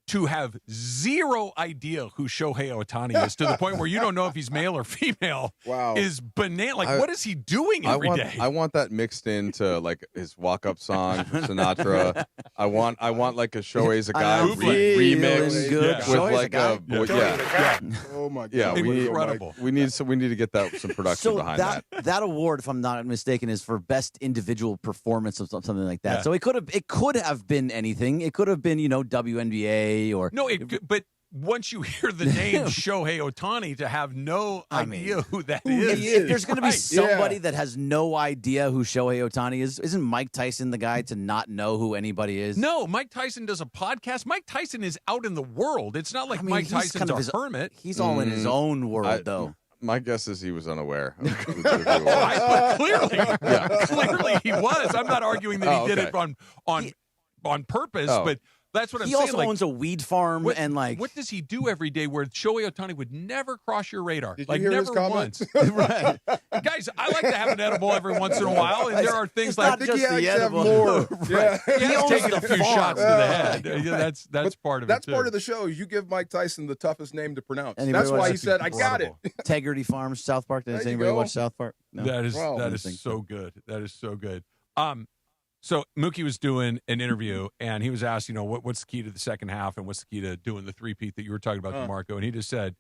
[SPEAKER 9] to have zero idea who Shohei Ohtani is to the point where you don't know if he's male or female is banana. Like, what is he doing every day?
[SPEAKER 10] I want that mixed into like his walk-up song, Sinatra. I want like a Shohei's a guy remix
[SPEAKER 27] good.
[SPEAKER 10] with
[SPEAKER 27] Shohei's
[SPEAKER 10] like a
[SPEAKER 1] Oh my God!
[SPEAKER 10] Yeah,
[SPEAKER 9] incredible.
[SPEAKER 10] We need to get some production behind that.
[SPEAKER 27] That award, if I'm not mistaken, is for best individual performance or something like that.
[SPEAKER 9] Yeah.
[SPEAKER 27] So it could have been anything. It could have been WNBA or
[SPEAKER 9] but once you hear the name Shohei Ohtani, to have no idea who that is.
[SPEAKER 27] If there's going to be somebody that has no idea who Shohei Ohtani is, isn't Mike Tyson the guy to not know who anybody is?
[SPEAKER 9] No, Mike Tyson does a podcast. Mike Tyson is out in the world. It's not like Mike Tyson's a hermit.
[SPEAKER 27] He's all in his own world, though.
[SPEAKER 10] My guess is he was unaware.
[SPEAKER 9] But clearly he was. I'm not arguing that he did it on purpose, but that's what I'm saying.
[SPEAKER 27] He also owns a weed farm
[SPEAKER 9] what does he do every day where Shohei Ohtani would never cross your radar?
[SPEAKER 1] Did
[SPEAKER 9] like
[SPEAKER 1] you hear
[SPEAKER 9] never
[SPEAKER 1] his comments?
[SPEAKER 9] once.
[SPEAKER 27] Right.
[SPEAKER 9] Guys, I like to have an edible every once in a while, and there are things like
[SPEAKER 27] not just the edible.
[SPEAKER 1] More.
[SPEAKER 27] Right.
[SPEAKER 1] Yeah.
[SPEAKER 27] He owns
[SPEAKER 9] taking
[SPEAKER 27] the
[SPEAKER 9] a few
[SPEAKER 27] farm.
[SPEAKER 9] shots to the head. Yeah, that's part of it.
[SPEAKER 1] That's
[SPEAKER 9] too.
[SPEAKER 1] part of the show. You give Mike Tyson the toughest name to pronounce.
[SPEAKER 27] Anybody
[SPEAKER 1] That's why
[SPEAKER 27] watch
[SPEAKER 1] he said, "I got it."
[SPEAKER 27] Integrity Farms, South Park. Does
[SPEAKER 1] There you
[SPEAKER 27] anybody
[SPEAKER 1] go.
[SPEAKER 27] watch South Park? No.
[SPEAKER 9] That is
[SPEAKER 27] think
[SPEAKER 9] so good. That is so good. So Mookie was doing an interview, and he was asked, what's the key to the second half, and what's the key to doing the three-peat that you were talking about, DeMarco? And he just said,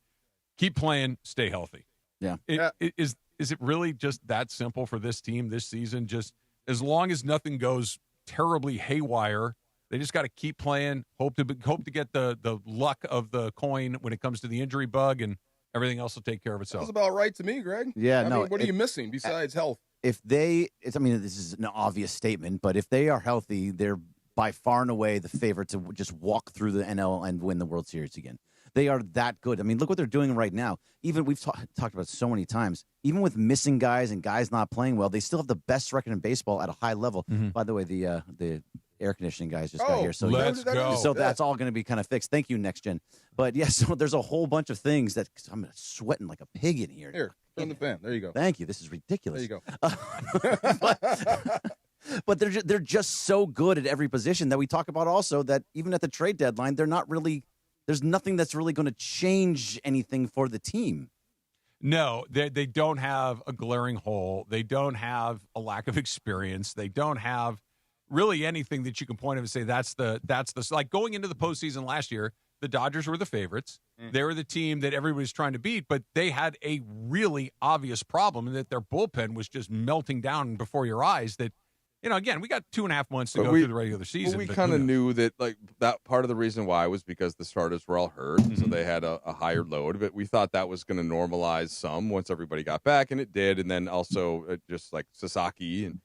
[SPEAKER 9] keep playing, stay healthy.
[SPEAKER 27] Yeah.
[SPEAKER 9] Is it really just that simple for this team this season? Just as long as nothing goes terribly haywire, they just got to keep playing, hope to get the luck of the coin when it comes to the injury bug, and everything else will take care of itself.
[SPEAKER 1] Sounds about right to me, Greg.
[SPEAKER 27] Yeah,
[SPEAKER 1] I mean, what are you missing besides health?
[SPEAKER 27] this is an obvious statement, but if they are healthy, they're by far and away the favorite to just walk through the NL and win the World Series again. They are that good. I mean, look what they're doing right now. Even we've talked about it so many times. Even with missing guys and guys not playing well, they still have the best record in baseball at a high level. By the way, the air conditioning guys just got here, so
[SPEAKER 9] let's go.
[SPEAKER 27] So that's all going to be kind of fixed. Thank you, Next Gen. But yeah, so there's a whole bunch of things that I'm sweating like a pig in here.
[SPEAKER 1] Here, turn the fan. There you go.
[SPEAKER 27] Thank you. This is ridiculous.
[SPEAKER 1] There you go.
[SPEAKER 27] But they're just so good at every position that we talk about. Also, that even at the trade deadline, they're not really. There's nothing that's really going to change anything for the team.
[SPEAKER 9] No, they don't have a glaring hole. They don't have a lack of experience. They don't have really anything that you can point to and say that's the like going into the postseason last year. The Dodgers were the favorites. They were the team that everybody's trying to beat, but they had a really obvious problem in that their bullpen was just melting down before your eyes. That, again, we got 2.5 months to go through the regular season.
[SPEAKER 10] We kind of knew that, like, that part of the reason why was because the starters were all hurt, so they had a higher load. But we thought that was going to normalize some once everybody got back, and it did. And then also just like Sasaki and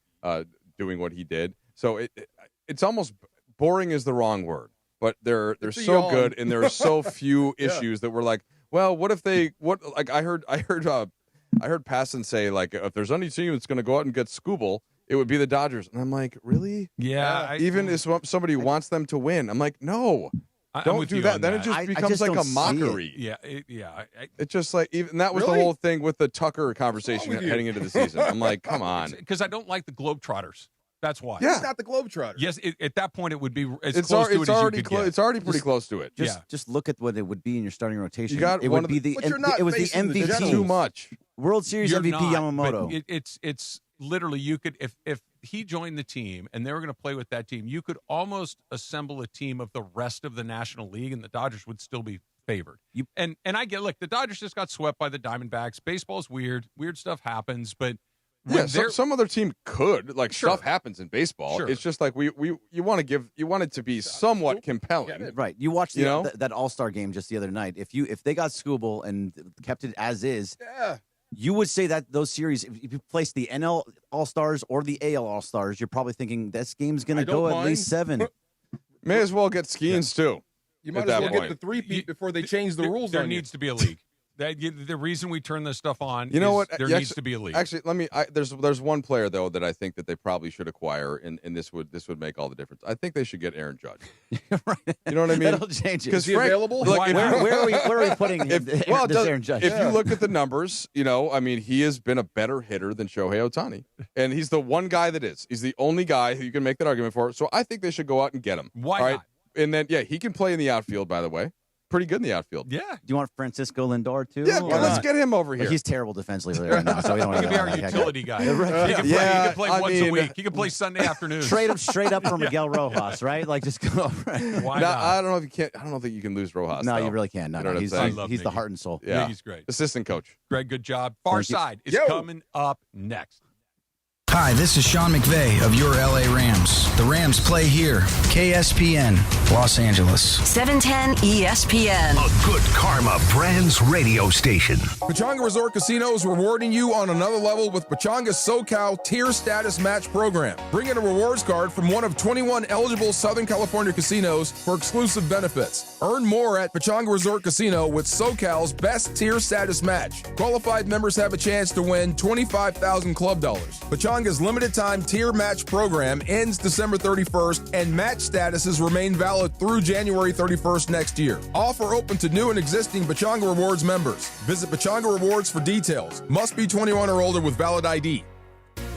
[SPEAKER 10] doing what he did. So it's almost boring is the wrong word, but they're so good, and there are so few issues that we're like, well, what if I heard Passan say, like, if there's any team that's going to go out and get Skubal, it would be the Dodgers. And I'm like, really?
[SPEAKER 9] Yeah.
[SPEAKER 10] Even if somebody wants them to win, I'm like, no, don't do that. Then it just becomes like a mockery.
[SPEAKER 9] Yeah.
[SPEAKER 10] It's just like, even that was the whole thing with the Tucker conversation heading into the season. I'm like, come on.
[SPEAKER 9] Because I don't like the Globetrotters. That's why.
[SPEAKER 10] Yeah.
[SPEAKER 1] It's not the Globetrotters.
[SPEAKER 9] Yes, at that point, it would be as
[SPEAKER 10] It's
[SPEAKER 9] close to it as
[SPEAKER 10] already
[SPEAKER 9] you could get.
[SPEAKER 10] It's already pretty close to it.
[SPEAKER 27] Just look at what it would be in your starting rotation.
[SPEAKER 10] You got
[SPEAKER 27] it
[SPEAKER 10] one
[SPEAKER 27] would
[SPEAKER 10] of
[SPEAKER 27] be
[SPEAKER 10] the-
[SPEAKER 27] the
[SPEAKER 10] but you're not
[SPEAKER 27] it was the
[SPEAKER 10] facing the
[SPEAKER 27] MVP.
[SPEAKER 10] Jets too much.
[SPEAKER 27] World Series
[SPEAKER 9] You're
[SPEAKER 27] MVP
[SPEAKER 9] not,
[SPEAKER 27] Yamamoto.
[SPEAKER 9] but it's literally, you could, if he joined the team and they were going to play with that team, you could almost assemble a team of the rest of the National League, and the Dodgers would still be favored. And I get, look, the Dodgers just got swept by the Diamondbacks. Baseball's weird stuff happens, but
[SPEAKER 10] yeah, some other team could, like, stuff happens in baseball.
[SPEAKER 9] Sure.
[SPEAKER 10] It's just like you want it to be somewhat compelling,
[SPEAKER 27] Right. You watched that All-Star game just the other night. If they got Skubal and kept it as is, you would say that those series, if you place the NL All-Stars or the AL All-Stars, you're probably thinking this game's going to go at least 7.
[SPEAKER 10] May as well get Skeens too.
[SPEAKER 1] You might as well get the three-peat before they change the rules.
[SPEAKER 9] There needs to be a league. The reason we turn this stuff on,
[SPEAKER 10] you know what?
[SPEAKER 9] There needs to be a league.
[SPEAKER 10] Actually, there's one player though that I think that they probably should acquire, and this would make all the difference. I think they should get Aaron Judge.
[SPEAKER 27] Right.
[SPEAKER 10] You know what I mean?
[SPEAKER 27] That'll change it.
[SPEAKER 10] Is
[SPEAKER 27] he available? Where are we putting this Aaron Judge?
[SPEAKER 10] If you look at the numbers, he has been a better hitter than Shohei Ohtani, and he's the one guy that is. He's the only guy who you can make that argument for. So I think they should go out and get him.
[SPEAKER 9] Why not?
[SPEAKER 10] And then he can play in the outfield. By the way. Pretty good in the outfield.
[SPEAKER 9] Yeah.
[SPEAKER 27] Do you want Francisco Lindor too?
[SPEAKER 10] Yeah, let's get him over here.
[SPEAKER 27] But he's terrible defensively right now, so we don't want
[SPEAKER 9] He
[SPEAKER 27] to
[SPEAKER 9] can be our utility guy.
[SPEAKER 27] Right.
[SPEAKER 9] He can play once a week. He can play Sunday afternoons.
[SPEAKER 27] Trade him straight up for Miguel Rojas, right? Like just go.
[SPEAKER 9] Why not?
[SPEAKER 10] I don't know if you can't. I don't think you can lose Rojas.
[SPEAKER 27] No,
[SPEAKER 10] though.
[SPEAKER 27] you really can't. No,
[SPEAKER 10] You know what
[SPEAKER 27] he's
[SPEAKER 10] I'm saying?
[SPEAKER 27] the heart and soul.
[SPEAKER 10] Yeah,
[SPEAKER 9] he's great.
[SPEAKER 10] Assistant coach.
[SPEAKER 9] Greg, good job. Far Side is coming up next.
[SPEAKER 6] Hi, this is Sean McVay of your LA Rams. The Rams play here. KSPN, Los Angeles.
[SPEAKER 19] 710 ESPN.
[SPEAKER 18] A good karma brands radio station.
[SPEAKER 7] Pechanga Resort Casino is rewarding you on another level with Pechanga's SoCal Tier Status Match Program. Bring in a rewards card from one of 21 eligible Southern California casinos for exclusive benefits. Earn more at Pechanga Resort Casino with SoCal's best tier status match. Qualified members have a chance to win $25,000 club dollars. Pechanga's limited-time tier match program ends December 31st, and match statuses remain valid through January 31st next year. Offer open to new and existing Pechanga Rewards members. Visit Pechanga Rewards for details. Must be 21 or older with valid ID.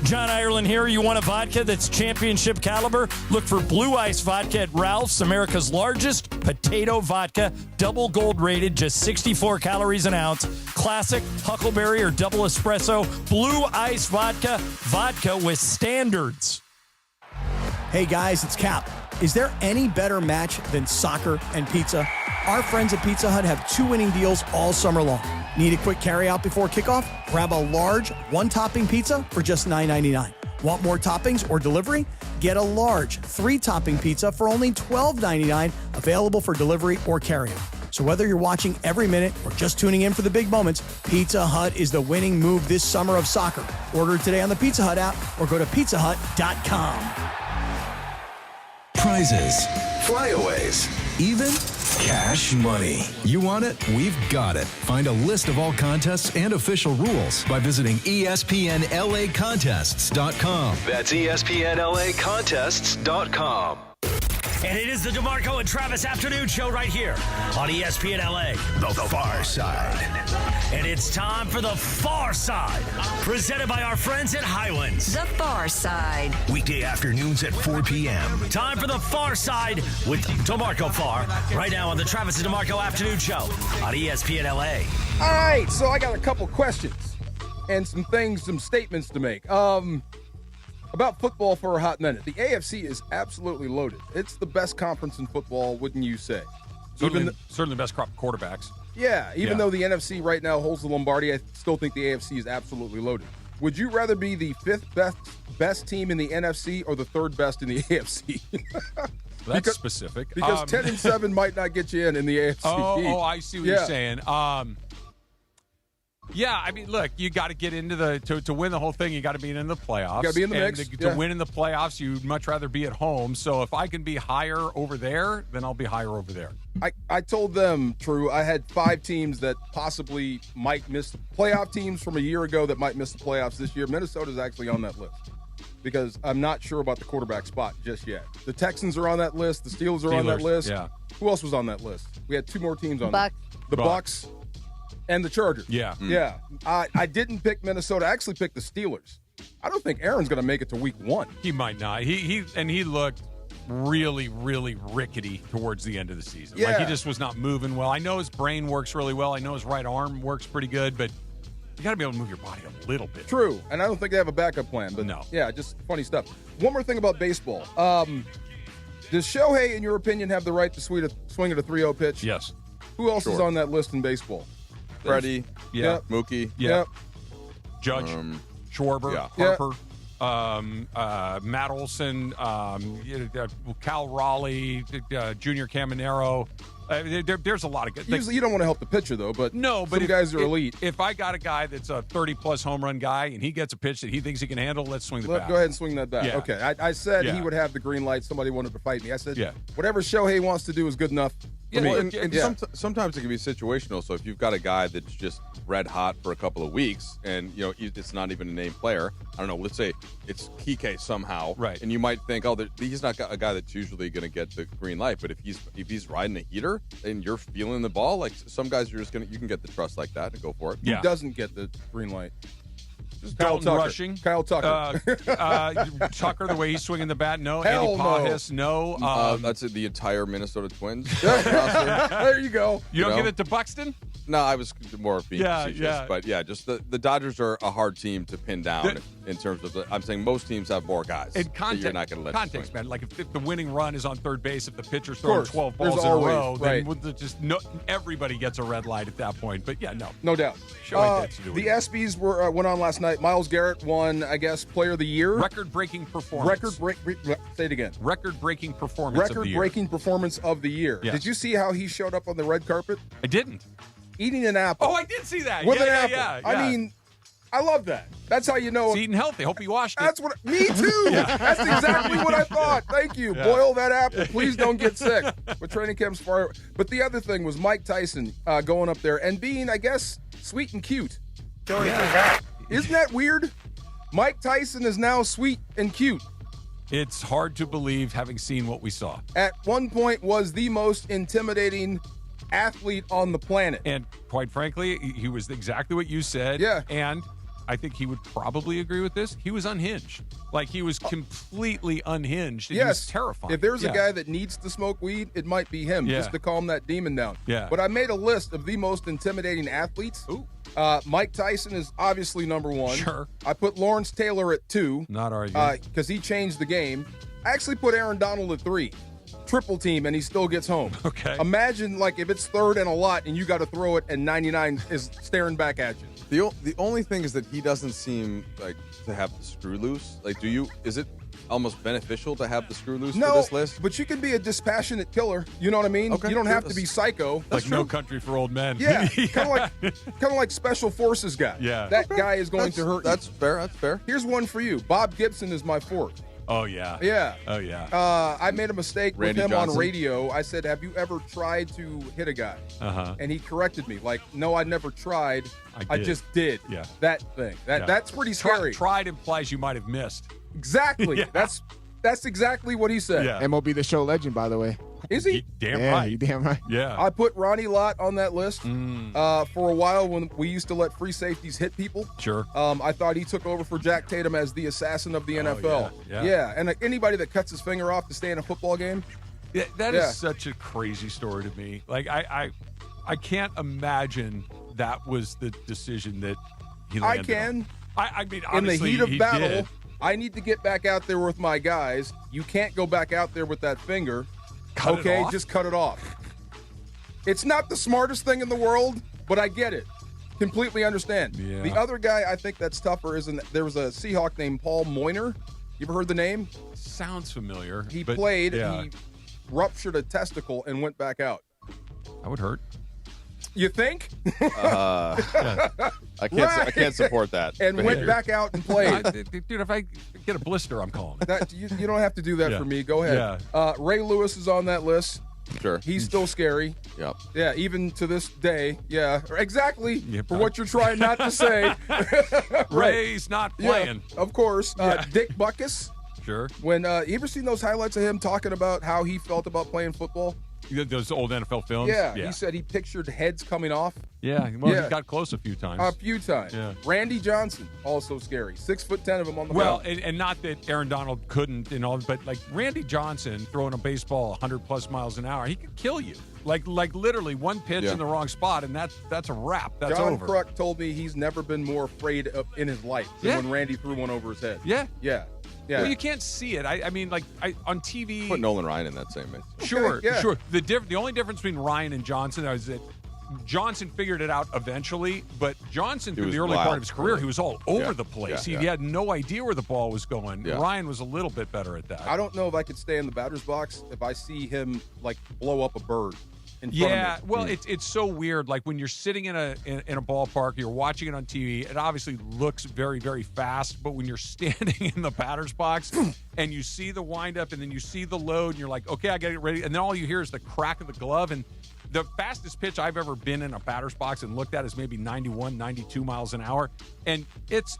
[SPEAKER 8] John Ireland here. You want a vodka that's championship caliber? Look for Blue Ice Vodka at Ralph's, America's largest potato vodka. Double gold rated, just 64 calories an ounce. Classic, Huckleberry, or double espresso. Blue Ice Vodka. Vodka with standards.
[SPEAKER 11] Hey guys, it's Cap. Is there any better match than soccer and pizza? Our friends at Pizza Hut have 2 winning deals all summer long. Need a quick carryout before kickoff? Grab a large 1-topping pizza for just $9.99. Want more toppings or delivery? Get a large 3-topping pizza for only $12.99, available for delivery or carryout. So whether you're watching every minute or just tuning in for the big moments, Pizza Hut is the winning move this summer of soccer. Order today on the Pizza Hut app or go to pizzahut.com.
[SPEAKER 18] Prizes, flyaways, even cash money. You want it? We've got it. Find a list of all contests and official rules by visiting ESPNLAcontests.com.
[SPEAKER 12] That's ESPNLAcontests.com.
[SPEAKER 4] And it is the DeMarco and Travis afternoon show right here on ESPN LA.
[SPEAKER 18] The Far Side.
[SPEAKER 4] And it's time for the Far Side, presented by our friends at Highlands.
[SPEAKER 19] The Far Side.
[SPEAKER 18] Weekday afternoons at 4 p.m.
[SPEAKER 4] Time for the Far Side with DeMarco Farr, right now on the Travis and DeMarco afternoon show on ESPN LA.
[SPEAKER 7] All right, so I got a couple questions and some statements to make. About football for a hot minute. The AFC is absolutely loaded. It's the best conference in football, wouldn't you say?
[SPEAKER 9] Certainly the best crop of quarterbacks.
[SPEAKER 7] Yeah, even though the NFC right now holds the Lombardi, I still think the AFC is absolutely loaded. Would you rather be the fifth best team in the NFC or the third best in the AFC?
[SPEAKER 9] That's specific.
[SPEAKER 7] Because 10-7 might not get you in the AFC.
[SPEAKER 9] Oh, I see what you're saying. Yeah, I mean, look, you got to get into to win the whole thing. You got to be in the playoffs.
[SPEAKER 7] You got to be in the mix.
[SPEAKER 9] To win in the playoffs, you'd much rather be at home. So if I can be higher over there, then I'll be higher over there.
[SPEAKER 7] I told them, True, I had 5 teams that possibly might miss playoff teams from a year ago that might miss the playoffs this year. Minnesota's actually on that list because I'm not sure about the quarterback spot just yet. The Texans are on that list. The Steelers are on that list.
[SPEAKER 9] Yeah.
[SPEAKER 7] Who else was on that list? We had 2 more teams on
[SPEAKER 5] Bucks.
[SPEAKER 7] The Bucks. And the Chargers.
[SPEAKER 9] Yeah.
[SPEAKER 7] Yeah. I didn't pick Minnesota. I actually picked the Steelers. I don't think Aaron's going to make it to week 1.
[SPEAKER 9] He might not. He looked really, really rickety towards the end of the season.
[SPEAKER 7] Yeah.
[SPEAKER 9] Like he just was not moving well. I know his brain works really well. I know his right arm works pretty good, but you got to be able to move your body a little bit.
[SPEAKER 7] True. And I don't think they have a backup plan. But
[SPEAKER 9] no.
[SPEAKER 7] Yeah, just funny stuff. One more thing about baseball. Does Shohei, in your opinion, have the right to swing at a 3-0 pitch?
[SPEAKER 9] Yes.
[SPEAKER 7] Who else is on that list in baseball?
[SPEAKER 10] Freddie,
[SPEAKER 7] Yep.
[SPEAKER 10] Mookie,
[SPEAKER 9] Yep. Judge, Schwarber, Harper, Matt Olson, Cal Raleigh, Junior Caminero. There's a lot of good things.
[SPEAKER 7] Usually you don't want to help the pitcher, though, but
[SPEAKER 9] no, but
[SPEAKER 7] some guys are elite.
[SPEAKER 9] If I got a guy that's a 30-plus home run guy and he gets a pitch that he thinks he can handle, let's swing the bat.
[SPEAKER 7] Go ahead and swing that bat.
[SPEAKER 9] Yeah.
[SPEAKER 7] Okay. I said he would have the green light. Somebody wanted to fight me. I said, whatever Shohei wants to do is good enough for me.
[SPEAKER 10] Well, and sometimes it can be situational. So if you've got a guy that's just red hot for a couple of weeks and, it's not even a named player, I don't know, let's say it's Kike somehow.
[SPEAKER 9] Right.
[SPEAKER 10] And you might think, he's not a guy that's usually going to get the green light. But if he's riding a heater and you're feeling the ball, like some guys you can get the trust like that and go for it.
[SPEAKER 7] Who doesn't get the green light?
[SPEAKER 9] Just
[SPEAKER 7] Kyle
[SPEAKER 9] Dalton
[SPEAKER 7] Tucker.
[SPEAKER 9] Rushing.
[SPEAKER 7] Kyle Tucker.
[SPEAKER 9] Tucker, the way he's swinging the bat, no.
[SPEAKER 7] Hell
[SPEAKER 9] Eddie Pahis, no.
[SPEAKER 10] That's the entire Minnesota Twins.
[SPEAKER 7] There you go.
[SPEAKER 9] You don't give it to Buxton?
[SPEAKER 10] No, I was more being facetious.
[SPEAKER 9] Yeah.
[SPEAKER 10] But, just the Dodgers are a hard team to pin down in terms of I'm saying most teams have more guys.
[SPEAKER 9] And
[SPEAKER 10] that you're not going to let
[SPEAKER 9] context,
[SPEAKER 10] swing.
[SPEAKER 9] man. Like if the winning run is on third base, if the pitcher's throwing 12
[SPEAKER 7] There's
[SPEAKER 9] balls in a row,
[SPEAKER 7] always, right.
[SPEAKER 9] then everybody gets a red light at that point. But,
[SPEAKER 7] No doubt. The ESPYs went on last night. Myles Garrett won, I guess, Player of the Year.
[SPEAKER 9] Record-breaking performance.
[SPEAKER 7] Say it again.
[SPEAKER 9] Record-breaking performance of the year.
[SPEAKER 7] Record-breaking performance of the year.
[SPEAKER 9] Yes.
[SPEAKER 7] Did you see how he showed up on the red carpet?
[SPEAKER 9] I didn't.
[SPEAKER 7] Eating an apple.
[SPEAKER 9] Oh, I did see that.
[SPEAKER 7] With an apple.
[SPEAKER 9] Yeah.
[SPEAKER 7] I mean, I love that. That's how you know.
[SPEAKER 9] It's eating healthy. Hope he washed it.
[SPEAKER 7] That's what. Me too. That's exactly what I thought. Thank you.
[SPEAKER 9] Yeah.
[SPEAKER 7] Boil that apple. Please don't get sick. But training camp's far. But the other thing was Mike Tyson going up there and being, I guess, sweet and cute. Isn't that weird? Mike Tyson is now sweet and cute.
[SPEAKER 9] It's hard to believe, having seen what we saw.
[SPEAKER 7] At one point, was the most intimidating athlete on the planet.
[SPEAKER 9] And quite frankly, he was exactly what you said.
[SPEAKER 7] Yeah.
[SPEAKER 9] And I think he would probably agree with this. He was unhinged. Like, he was completely unhinged. And he was terrifying.
[SPEAKER 7] If there's a guy that needs to smoke weed, it might be him, just to calm that demon down.
[SPEAKER 9] Yeah.
[SPEAKER 7] But I made a list of the most intimidating athletes.
[SPEAKER 9] Ooh.
[SPEAKER 7] Mike Tyson is obviously number 1.
[SPEAKER 9] Sure.
[SPEAKER 7] I put Lawrence Taylor at 2.
[SPEAKER 9] Not arguing.
[SPEAKER 7] Because he changed the game. I actually put Aaron Donald at 3.
[SPEAKER 1] triple team and he still gets home.
[SPEAKER 9] Okay.
[SPEAKER 1] Imagine like if it's 3rd and a lot and you got to throw it and 99 is staring back at you.
[SPEAKER 10] The only thing is that he doesn't seem like to have the screw loose. Like, is it almost beneficial to have the screw loose for this list?
[SPEAKER 1] But you can be a dispassionate killer. You know what I mean?
[SPEAKER 10] Okay.
[SPEAKER 1] You don't have to be psycho.
[SPEAKER 9] Like No Country for Old Men.
[SPEAKER 1] Yeah, kind of like special forces guy.
[SPEAKER 9] Yeah.
[SPEAKER 1] That guy is going to hurt you.
[SPEAKER 10] That's fair. That's fair.
[SPEAKER 1] Here's one for you. Bob Gibson is my 4th.
[SPEAKER 9] Oh, yeah.
[SPEAKER 1] Yeah.
[SPEAKER 9] Oh, yeah.
[SPEAKER 1] I made a mistake
[SPEAKER 10] Randy
[SPEAKER 1] with him
[SPEAKER 10] Johnson.
[SPEAKER 1] on radio. I said, have you ever tried to hit a guy?
[SPEAKER 9] Uh-huh.
[SPEAKER 1] And he corrected me. Like, no, I never tried. I just did.
[SPEAKER 9] Yeah.
[SPEAKER 1] That thing. That's pretty scary.
[SPEAKER 9] Tried implies you might have missed.
[SPEAKER 1] Exactly.
[SPEAKER 9] Yeah.
[SPEAKER 1] That's exactly what he said.
[SPEAKER 9] Yeah.
[SPEAKER 12] MLB The Show legend, by the way.
[SPEAKER 1] Is he?
[SPEAKER 9] Damn
[SPEAKER 12] Yeah,
[SPEAKER 9] right.
[SPEAKER 12] you damn right.
[SPEAKER 9] Yeah.
[SPEAKER 1] I put Ronnie Lott on that list for a while when we used to let free safeties hit people.
[SPEAKER 9] Sure.
[SPEAKER 1] I thought he took over for Jack Tatum as the assassin of the NFL.
[SPEAKER 9] yeah.
[SPEAKER 1] And anybody that cuts his finger off to stay in a football game.
[SPEAKER 9] Yeah, that is such a crazy story to me. Like, I can't imagine that was the decision that he landed on. I mean,
[SPEAKER 1] in the
[SPEAKER 9] obviously
[SPEAKER 1] heat of
[SPEAKER 9] he
[SPEAKER 1] battle,
[SPEAKER 9] did.
[SPEAKER 1] I need to get back out there with my guys. You can't go back out there with that finger.
[SPEAKER 9] Cut it off?
[SPEAKER 1] Just cut it off. It's not the smartest thing in the world, but I get it. Completely understand.
[SPEAKER 9] Yeah.
[SPEAKER 1] The other guy I think that's tougher is there was a Seahawk named Paul Moyner. You ever heard the name?
[SPEAKER 9] Sounds familiar.
[SPEAKER 1] He
[SPEAKER 9] but,
[SPEAKER 1] played.
[SPEAKER 9] Yeah.
[SPEAKER 1] He ruptured a testicle and went back out.
[SPEAKER 9] That would hurt.
[SPEAKER 1] You think?
[SPEAKER 10] I can't support that.
[SPEAKER 1] And went back out and played.
[SPEAKER 9] Dude, if I get a blister, I'm calling it.
[SPEAKER 1] That, you don't have to do that
[SPEAKER 9] Yeah.
[SPEAKER 1] for me. Go ahead.
[SPEAKER 9] Yeah.
[SPEAKER 1] Ray Lewis is on that list.
[SPEAKER 10] Sure.
[SPEAKER 1] He's still scary.
[SPEAKER 10] Yep.
[SPEAKER 1] Yeah, even to this day. Yeah, exactly.
[SPEAKER 9] Yeah,
[SPEAKER 1] for what you're trying not to say.
[SPEAKER 9] Ray's not playing.
[SPEAKER 1] Yeah, of course. Dick Butkus.
[SPEAKER 9] Sure.
[SPEAKER 1] When you ever seen those highlights of him talking about how he felt about playing football?
[SPEAKER 9] Those old NFL films?
[SPEAKER 1] Yeah. He said he pictured heads coming off.
[SPEAKER 9] Yeah. Well, he got close a few times.
[SPEAKER 1] A few times.
[SPEAKER 9] Yeah.
[SPEAKER 1] Randy Johnson, also scary. 6'10" of him on the
[SPEAKER 9] Well,
[SPEAKER 1] field.
[SPEAKER 9] and not that Aaron Donald couldn't and all, but like Randy Johnson throwing a baseball 100 plus miles an hour, he could kill you. Like literally one pitch in the wrong spot, and that's a wrap. That's
[SPEAKER 1] John
[SPEAKER 9] over.
[SPEAKER 1] Kruk told me he's never been more afraid in his life than when Randy threw one over his head.
[SPEAKER 9] Yeah.
[SPEAKER 1] Yeah. Yeah.
[SPEAKER 9] Well, you can't see it. I mean, on TV.
[SPEAKER 10] Put Nolan Ryan in that same mix.
[SPEAKER 9] Sure,
[SPEAKER 1] Okay, yeah.
[SPEAKER 9] sure. The only difference between Ryan and Johnson is that Johnson figured it out eventually, but Johnson, through
[SPEAKER 10] was
[SPEAKER 9] the early part
[SPEAKER 10] wild
[SPEAKER 9] of his career,
[SPEAKER 10] early.
[SPEAKER 9] he was all over
[SPEAKER 10] Yeah,
[SPEAKER 9] the place.
[SPEAKER 10] yeah,
[SPEAKER 9] He had no idea where the ball was going.
[SPEAKER 10] Yeah.
[SPEAKER 9] Ryan was a little bit better at that.
[SPEAKER 1] I don't know if I could stay in the batter's box if I see him like blow up a bird in front
[SPEAKER 9] Yeah,
[SPEAKER 1] of me.
[SPEAKER 9] well, it's so weird. Like when you're sitting in a ballpark, you're watching it on TV. It obviously looks very, very fast. But when you're standing in the batter's box and you see the windup and then you see the load, and you're like, okay, I got to get ready. And then all you hear is the crack of the glove. And the fastest pitch I've ever been in a batter's box and looked at is maybe 91, 92 miles an hour. And it's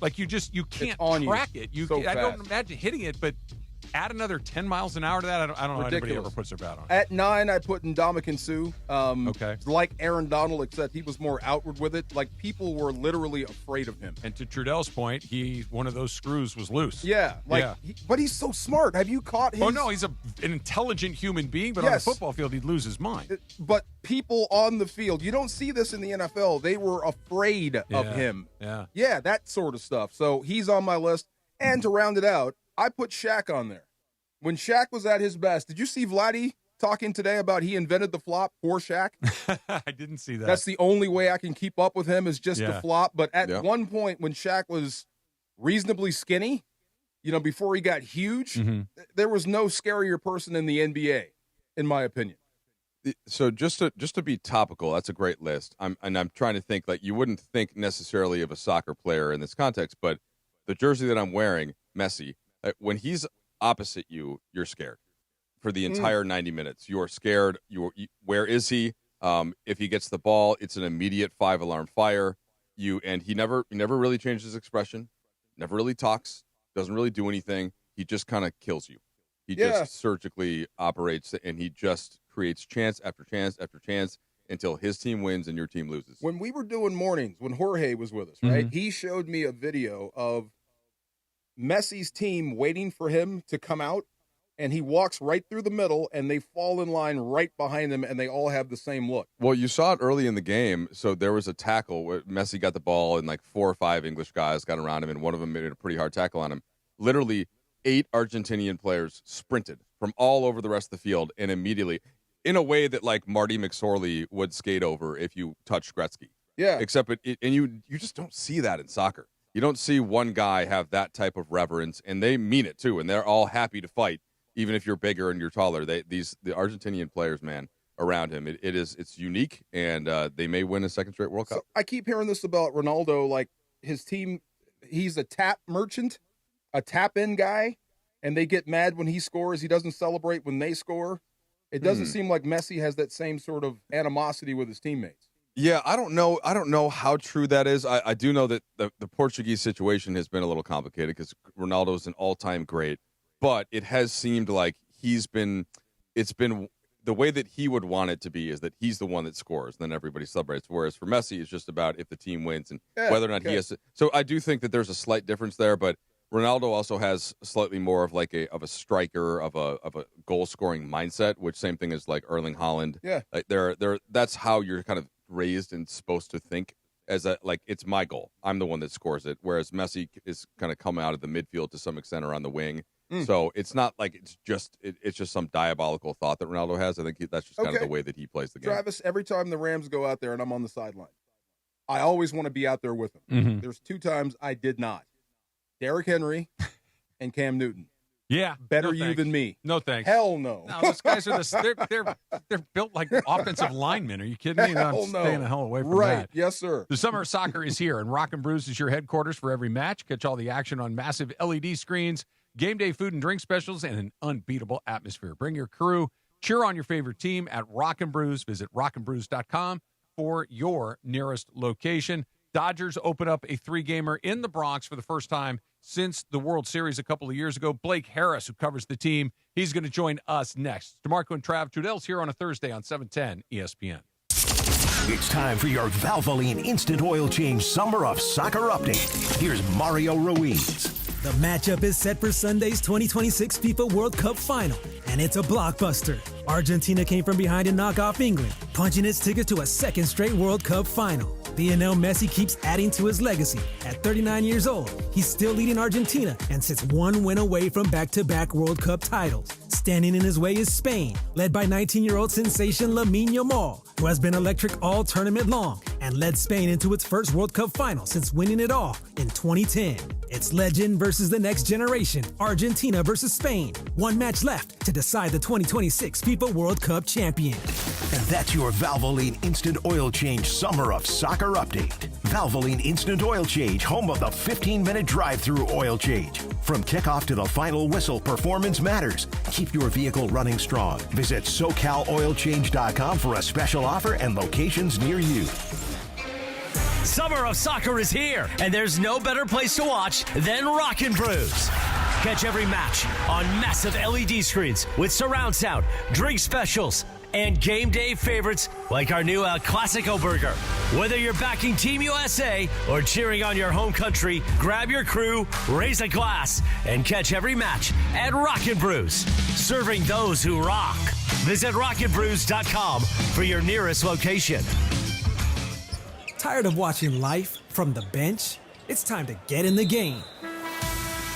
[SPEAKER 9] like you can't track it. I don't imagine hitting it, but add another 10 miles an hour to that. I don't know how anybody ever puts their bat on.
[SPEAKER 1] At 9, I put Ndamukong Suh.
[SPEAKER 9] Okay.
[SPEAKER 1] Like Aaron Donald, except he was more outward with it. Like people were literally afraid of him.
[SPEAKER 9] And to Trudell's point, one of those screws was loose.
[SPEAKER 1] Yeah. But he's so smart. Have you caught him?
[SPEAKER 9] Oh, no, he's an intelligent human being, but on the
[SPEAKER 1] Yes.
[SPEAKER 9] football field, he'd lose his mind.
[SPEAKER 1] But people on the field, you don't see this in the NFL. They were afraid of him.
[SPEAKER 9] Yeah.
[SPEAKER 1] Yeah, that sort of stuff. So he's on my list. And to round it out, I put Shaq on there. When Shaq was at his best, did you see Vladdy talking today about he invented the flop for Shaq?
[SPEAKER 9] I didn't see that.
[SPEAKER 1] That's the only way I can keep up with him is just the
[SPEAKER 9] Yeah.
[SPEAKER 1] flop. But at one point when Shaq was reasonably skinny, before he got huge, there was no scarier person in the NBA, in my opinion.
[SPEAKER 10] So just to be topical, that's a great list. I'm trying to think, like, you wouldn't think necessarily of a soccer player in this context, but the jersey that I'm wearing, Messi, when he's opposite you, you're scared for the entire 90 minutes. You're scared. Where is he? If he gets the ball, it's an immediate 5-alarm fire. And he never really changes his expression, never really talks, doesn't really do anything. He just kind of kills you. He just surgically operates, and he just creates chance after chance after chance until his team wins and your team loses.
[SPEAKER 1] When we were doing mornings, when Jorge was with us, right, he showed me a video of Messi's team waiting for him to come out, and he walks right through the middle, and they fall in line right behind him, and they all have the same look.
[SPEAKER 10] Well, you saw it early in the game. So there was a tackle where Messi got the ball, and like 4 or 5 English guys got around him, and one of them made a pretty hard tackle on him. Literally 8 Argentinian players sprinted from all over the rest of the field and immediately, in a way that like Marty McSorley would skate over if you touched Gretzky.
[SPEAKER 1] Yeah.
[SPEAKER 10] Except and you just don't see that in soccer. You don't see one guy have that type of reverence, and they mean it too, and they're all happy to fight, even if you're bigger and you're taller. The Argentinian players, man, around him, it's unique, and they may win a second straight World Cup.
[SPEAKER 1] So I keep hearing this about Ronaldo, like his team, he's a tap merchant, a tap-in guy, and they get mad when he scores. He doesn't celebrate when they score. It doesn't seem like Messi has that same sort of animosity with his teammates.
[SPEAKER 10] Yeah, I don't know how true that is. I do know that the Portuguese situation has been a little complicated because Ronaldo is an all-time great, but it has seemed like it's been the way that he would want it to be is that he's the one that scores, and then everybody celebrates. Whereas for Messi, it's just about if the team wins and whether or not he has to. So I do think that there's a slight difference there, but Ronaldo also has slightly more of like a striker, of a goal scoring mindset, which same thing as like Erling Haaland.
[SPEAKER 1] Yeah,
[SPEAKER 10] like that's how you're kind of raised and supposed to think, as a like it's my goal. I'm the one that scores it. Whereas Messi is kind of coming out of the midfield to some extent or on the wing. So it's not like it's just some diabolical thought that Ronaldo has. I think that's just kind of the way that he plays the game.
[SPEAKER 1] Travis, every time the Rams go out there and I'm on the sideline, I always want to be out there with them.
[SPEAKER 9] Mm-hmm.
[SPEAKER 1] There's 2 times I did not. Derrick Henry and Cam Newton.
[SPEAKER 9] Yeah,
[SPEAKER 1] better you than me.
[SPEAKER 9] No thanks.
[SPEAKER 1] Hell no.
[SPEAKER 9] No, those guys are they're built like offensive linemen. Are you kidding me? No, I'm staying the hell away from that.
[SPEAKER 1] Yes, sir.
[SPEAKER 9] The summer of soccer is here, and Rock and Brews is your headquarters for every match. Catch all the action on massive LED screens, game day food and drink specials, and an unbeatable atmosphere. Bring your crew. Cheer on your favorite team at Rock and Brews. Visit rockandbrews.com for your nearest location. Dodgers open up a 3-gamer in the Bronx for the first time since the World Series a couple of years ago. Blake Harris, who covers the team, he's going to join us next. DeMarco and Trav Trudell's here on a Thursday on 710 ESPN.
[SPEAKER 12] It's time for your Valvoline Instant Oil Change Summer of Soccer Update. Here's Mario Ruiz.
[SPEAKER 13] The matchup is set for Sunday's 2026 FIFA World Cup Final, and it's a blockbuster. Argentina came from behind to knock off England, punching its ticket to a second straight World Cup Final. Lionel Messi keeps adding to his legacy. At 39 years old, he's still leading Argentina and sits 1 win away from back-to-back World Cup titles. Standing in his way is Spain, led by 19-year-old sensation Lamine Yamal, who has been electric all tournament long and led Spain into its first World Cup final since winning it all in 2010. It's legend versus the next generation, Argentina versus Spain. 1 match left to decide the 2026 FIFA World Cup champion.
[SPEAKER 12] And that's your Valvoline Instant Oil Change Summer of Soccer Update. Valvoline Instant Oil Change, home of the 15-minute drive-through oil change. From kickoff to the final whistle, performance matters. Keep your vehicle running strong. Visit SoCalOilChange.com for a special offer and locations near you.
[SPEAKER 4] Summer of Soccer is here, and there's no better place to watch than Rockin' Brews. Catch every match on massive LED screens with surround sound, drink specials, and game day favorites like our new El Clasico burger. Whether you're backing Team USA or cheering on your home country, grab your crew, raise a glass, and catch every match at Rockin' Brews, serving those who rock. Visit rockandbrews.com for your nearest location.
[SPEAKER 13] Tired of watching life from the bench? It's time to get in the game.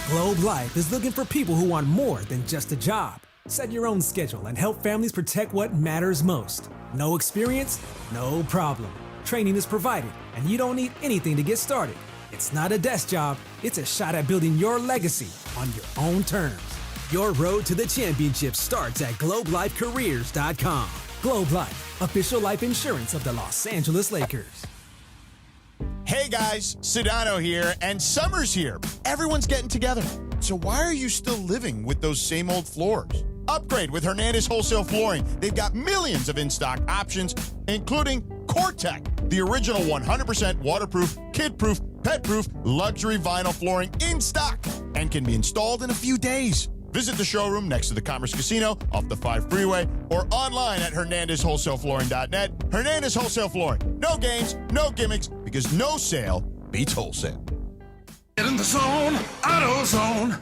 [SPEAKER 13] Globe Life is looking for people who want more than just a job. Set your own schedule and help families protect what matters most. No experience? No problem. Training is provided, and you don't need anything to get started. It's not a desk job, it's a shot at building your legacy on your own terms. Your road to the championship starts at GlobeLifeCareers.com. Globe Life, official life insurance of the Los Angeles Lakers.
[SPEAKER 15] Hey guys, Sedano here, and summer's here. Everyone's getting together. So why are you still living with those same old floors? Upgrade with Hernandez Wholesale Flooring. They've got millions of in-stock options, including CoreTech, the original 100% waterproof, kid-proof, pet-proof, luxury vinyl flooring in stock and can be installed in a few days. Visit the showroom next to the Commerce Casino off the 5 freeway or online at HernandezWholesaleFlooring.net. Hernandez Wholesale Flooring. No games, no gimmicks, because no sale beats wholesale.
[SPEAKER 2] Get in the zone, AutoZone.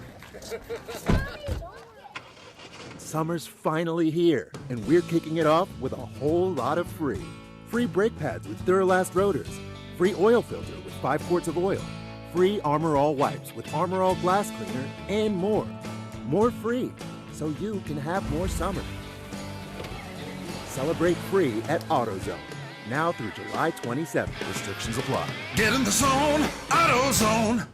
[SPEAKER 23] Summer's finally here, and we're kicking it off with a whole lot of free. Free brake pads with Duralast rotors. Free oil filter with 5 quarts of oil. Free Armor All wipes with Armor All glass cleaner, and more. more free, so you can have more summer. Celebrate free at AutoZone, now through July 27th. Restrictions apply.
[SPEAKER 18] Get in the zone, AutoZone.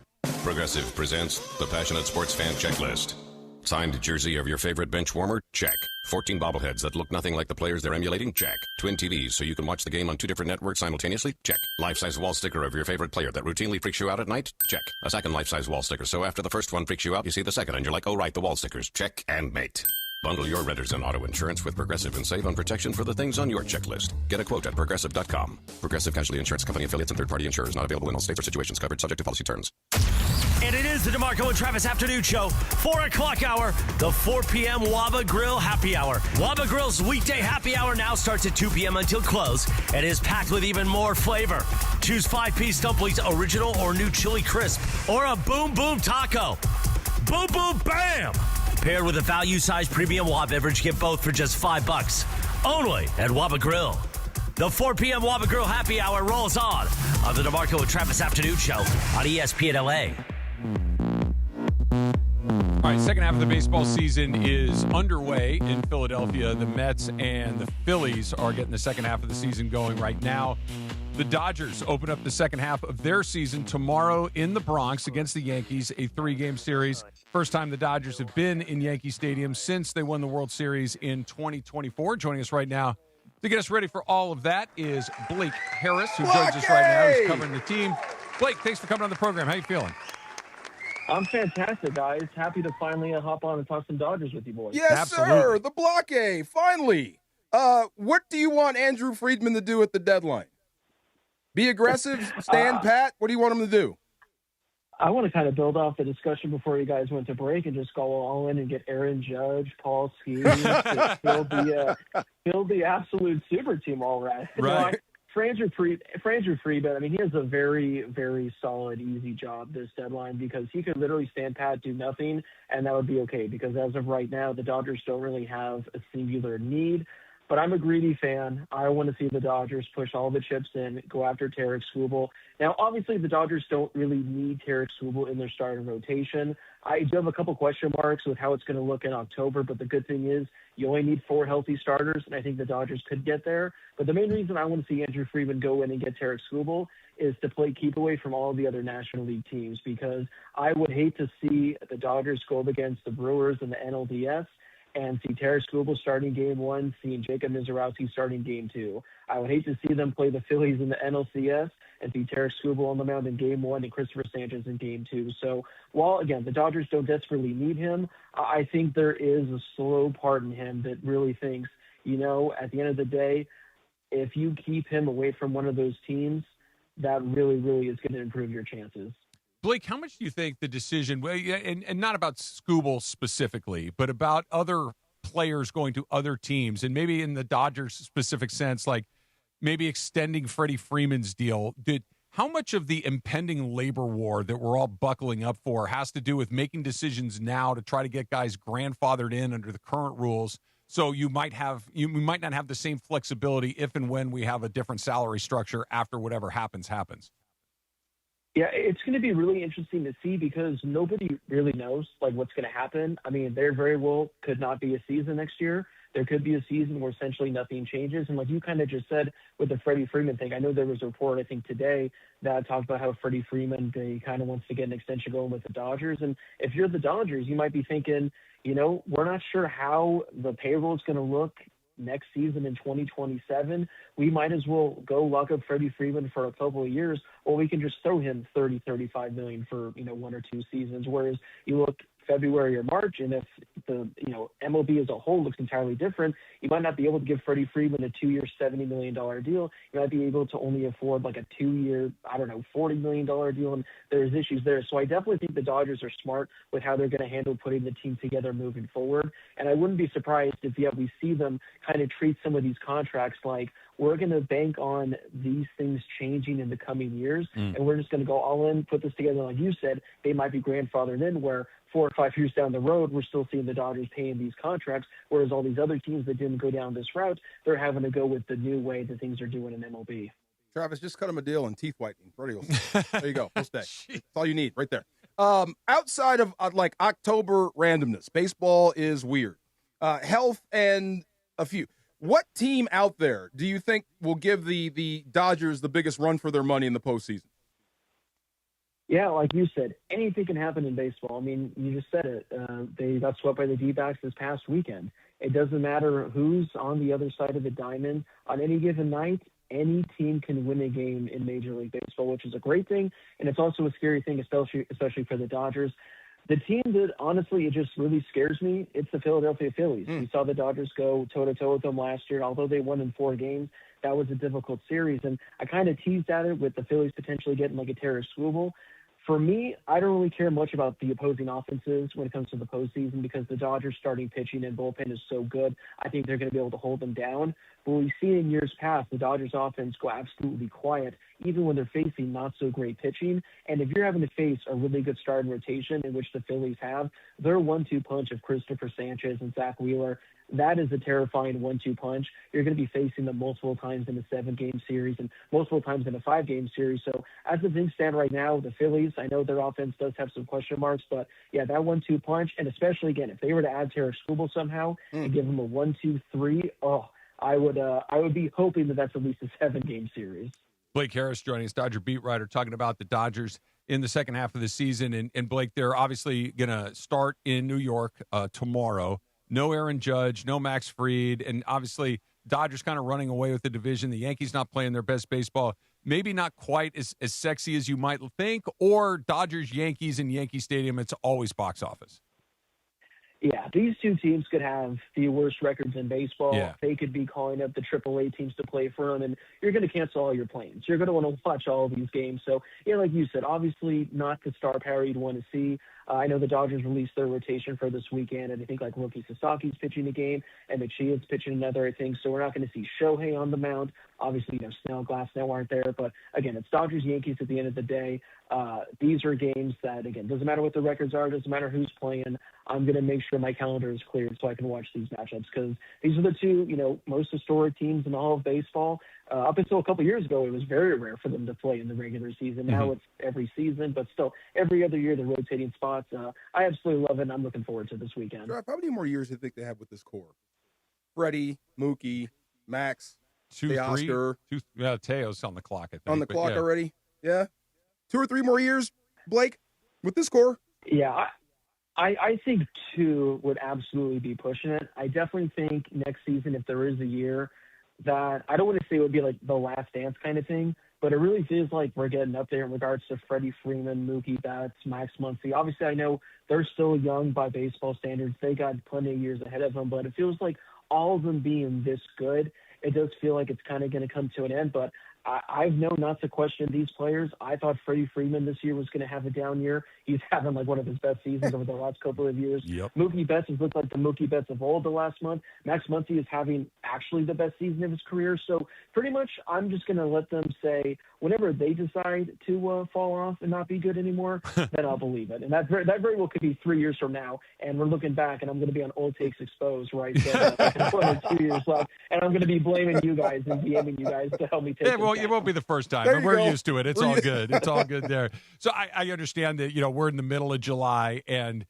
[SPEAKER 14] Progressive presents the Passionate Sports Fan Checklist. Signed jersey of your favorite bench warmer? Check. 14 bobbleheads that look nothing like the players they're emulating? Check. Twin TVs so you can watch the game on 2 different networks simultaneously? Check. Life-size wall sticker of your favorite player that routinely freaks you out at night? Check. A second life-size wall sticker so after the first one freaks you out, you see the second and you're like, oh right, the wall stickers. Check and mate. Bundle your renters and auto insurance with Progressive and save on protection for the things on your checklist. Get a quote at Progressive.com. Progressive Casualty Insurance Company affiliates and third-party insurers not available in all states or situations covered subject to policy terms.
[SPEAKER 4] And it is the DeMarco and Travis Afternoon Show, 4 o'clock hour, the 4 p.m. Waba Grill Happy Hour. Waba Grill's weekday happy hour now starts at 2 p.m. until close and is packed with even more flavor. Choose 5-piece dumplings, original or new chili crisp, or a Boom Boom Taco. Boom Boom Bam! Paired with a value-sized premium Waba beverage, get both for just $5. Only at Waba Grill. The 4 p.m. Waba Grill Happy Hour rolls on the DeMarco and Travis Afternoon Show on ESPN LA.
[SPEAKER 9] All right, second half of the baseball season is underway in Philadelphia. The Mets and the Phillies are getting the second half of the season going right now. The Dodgers open up the second half of their season tomorrow in the Bronx against the Yankees, a 3-game series. First time the Dodgers have been in Yankee Stadium since they won the World Series in 2024. Joining us right now to get us ready for all of that is Blake Harris, who joins us right now. He's covering the team. Blake, thanks for coming on the program. How you feeling?
[SPEAKER 16] I'm fantastic, guys. Happy to finally hop on and talk some Dodgers with you boys.
[SPEAKER 1] Yes,
[SPEAKER 16] Absolutely.
[SPEAKER 1] sir. The Block A, finally. What do you want Andrew Friedman to do at the deadline? Be aggressive, stand pat? What do you want him to do?
[SPEAKER 16] I want to kind of build off the discussion before you guys went to break and just go all in and get Aaron Judge, Paul Skeens, build the absolute super team all right.
[SPEAKER 9] Right.
[SPEAKER 16] Andrew Friedman, I mean, he has a very, very solid, easy job this deadline because he could literally stand pat, do nothing, and that would be okay because as of right now, the Dodgers don't really have a singular need. But I'm a greedy fan. I want to see the Dodgers push all the chips in, go after Tarek Skubal. Now, obviously, the Dodgers don't really need Tarek Skubal in their starting rotation. I do have a couple question marks with how it's going to look in October, but the good thing is you only need 4 healthy starters, and I think the Dodgers could get there. But the main reason I want to see Andrew Friedman go in and get Tarek Skubal is to play keep away from all the other National League teams because I would hate to see the Dodgers go up against the Brewers in the NLDS and see Tarek Skubal starting game 1, seeing Jacob Mizorowski starting game 2. I would hate to see them play the Phillies in the NLCS and see Tarek Skubal on the mound in game 1 and Christopher Sanchez in game 2. So while, again, the Dodgers don't desperately need him, I think there is a slow part in him that really thinks, you know, at the end of the day, if you keep him away from one of those teams, that really, really is going to improve your chances.
[SPEAKER 9] Blake, how much do you think the decision, and not about Skubal specifically, but about other players going to other teams, and maybe in the Dodgers specific sense, like maybe extending Freddie Freeman's deal, how much of the impending labor war that we're all buckling up for has to do with making decisions now to try to get guys grandfathered in under the current rules? So you might not have the same flexibility if and when we have a different salary structure after whatever happens.
[SPEAKER 16] Yeah, it's going to be really interesting to see because nobody really knows like what's going to happen. I mean, there very well could not be a season next year. There could be a season where essentially nothing changes. And like you kind of just said with the Freddie Freeman thing, I know there was a report, I think today, that talked about how Freddie Freeman, he kind of wants to get an extension going with the Dodgers. And if you're the Dodgers, you might be thinking, you know, we're not sure how the payroll is going to look next season in 2027. We might as well go lock up Freddie Freeman for a couple of years, or we can just throw him $30-35 million for, you know, 1 or 2 seasons. Whereas you look February or March, and if the MLB as a whole looks entirely different, you might not be able to give Freddie Freeman a 2-year, $70 million deal. You might be able to only afford like a 2-year, $40 million deal, and there's issues there. So I definitely think the Dodgers are smart with how they're going to handle putting the team together moving forward. And I wouldn't be surprised if we see them kind of treat some of these contracts like we're going to bank on these things changing in the coming years, and we're just going to go all in, put this together. Like you said, they might be grandfathered in where 4 or 5 years down the road, we're still seeing the Dodgers paying these contracts, whereas all these other teams that didn't go down this route, they're having to go with the new way that things are doing in MLB.
[SPEAKER 1] Travis, just cut him a deal in teeth whitening. There you go. Full stay. That's all you need right there. Outside of like October randomness, baseball is weird. Health and a few. What team out there do you think will give the Dodgers the biggest run for their money in the postseason?
[SPEAKER 16] Yeah, like you said, anything can happen in baseball. I mean, you just said it. They got swept by the D-backs this past weekend. It doesn't matter who's on the other side of the diamond. On any given night, any team can win a game in Major League Baseball, which is a great thing, and it's also a scary thing, especially for the Dodgers. The team that, honestly, it just really scares me, it's the Philadelphia Phillies. We saw the Dodgers go toe-to-toe with them last year. Although they won in 4 games, that was a difficult series, and I kind of teased at it with the Phillies potentially getting like a Terry Skubal. For me, I don't really care much about the opposing offenses when it comes to the postseason because the Dodgers' starting pitching and bullpen is so good. I think they're going to be able to hold them down. But we've seen in years past the Dodgers' offense go absolutely quiet, even when they're facing not so great pitching. And if you're having to face a really good starting rotation, in which the Phillies have, their 1-2 punch of Christopher Sanchez and Zach Wheeler, that is a terrifying 1-2 punch. You're going to be facing them multiple times in a 7-game series and multiple times in a 5-game series. So as the things stand right now, the Phillies, I know their offense does have some question marks, but yeah, that 1-2 punch, and especially again, if they were to add Terry Skubal somehow and give them a 1-2-3, I would be hoping that that's at least a 7-game series.
[SPEAKER 9] Blake Harris joining us, Dodger beat writer, talking about the Dodgers in the second half of the season. And Blake, they're obviously going to start in New York tomorrow. No Aaron Judge, no Max Fried, and obviously Dodgers kind of running away with the division. The Yankees not playing their best baseball. Maybe not quite as sexy as you might think, or Dodgers, Yankees, and Yankee Stadium, it's always box office.
[SPEAKER 16] Yeah, these two teams could have the worst records in baseball.
[SPEAKER 9] Yeah.
[SPEAKER 16] They could be calling up the AAA teams to play for them, and you're going to cancel all your plans. You're going to want to watch all these games. So, yeah, like you said, obviously not the star power you'd want to see. I know the Dodgers released their rotation for this weekend, and I think like Roki Sasaki's pitching a game, and Machia's pitching another, I think. So we're not going to see Shohei on the mound. Obviously, Snell, Glasnow aren't there. But, again, it's Dodgers-Yankees at the end of the day. These are games that, again, doesn't matter what the records are, doesn't matter who's playing. I'm going to make sure my calendar is cleared so I can watch these matchups because these are the two, most historic teams in all of baseball. Up until a couple years ago, it was very rare for them to play in the regular season. Now it's every season, but still every other year they're rotating spots. I absolutely love it, and I'm looking forward to this weekend.
[SPEAKER 1] How many more years do you think they have with this core? Freddie, Mookie, Max, Teoscar.
[SPEAKER 9] Teo's on the clock, I think.
[SPEAKER 1] On the clock already? Yeah. 2 or 3 more years, Blake, with this core?
[SPEAKER 16] Yeah, I think 2 would absolutely be pushing it. I definitely think next season, if there is a year that I don't want to say it would be like the last dance kind of thing, but it really feels like we're getting up there in regards to Freddie Freeman, Mookie Betts, Max Muncy. Obviously, I know they're still young by baseball standards. They got plenty of years ahead of them, but it feels like all of them being this good, it does feel like it's kind of going to come to an end. But I've known not to question these players. I thought Freddie Freeman this year was going to have a down year. He's having like one of his best seasons over the last couple of years.
[SPEAKER 9] Yep.
[SPEAKER 16] Mookie Betts has looked like the Mookie Betts of old the last month. Max Muncy is having actually the best season of his career. So pretty much I'm just going to let them say whenever they decide to fall off and not be good anymore, then I'll believe it. And that very well could be 3 years from now. And we're looking back and I'm going to be on Old Takes Exposed, right? So, 2 years left. And I'm going to be blaming you guys and DMing you guys to help me take
[SPEAKER 9] it won't be the first time. But we're used to it. It's all good. It's all good there. So I understand that, we're in the middle of July and,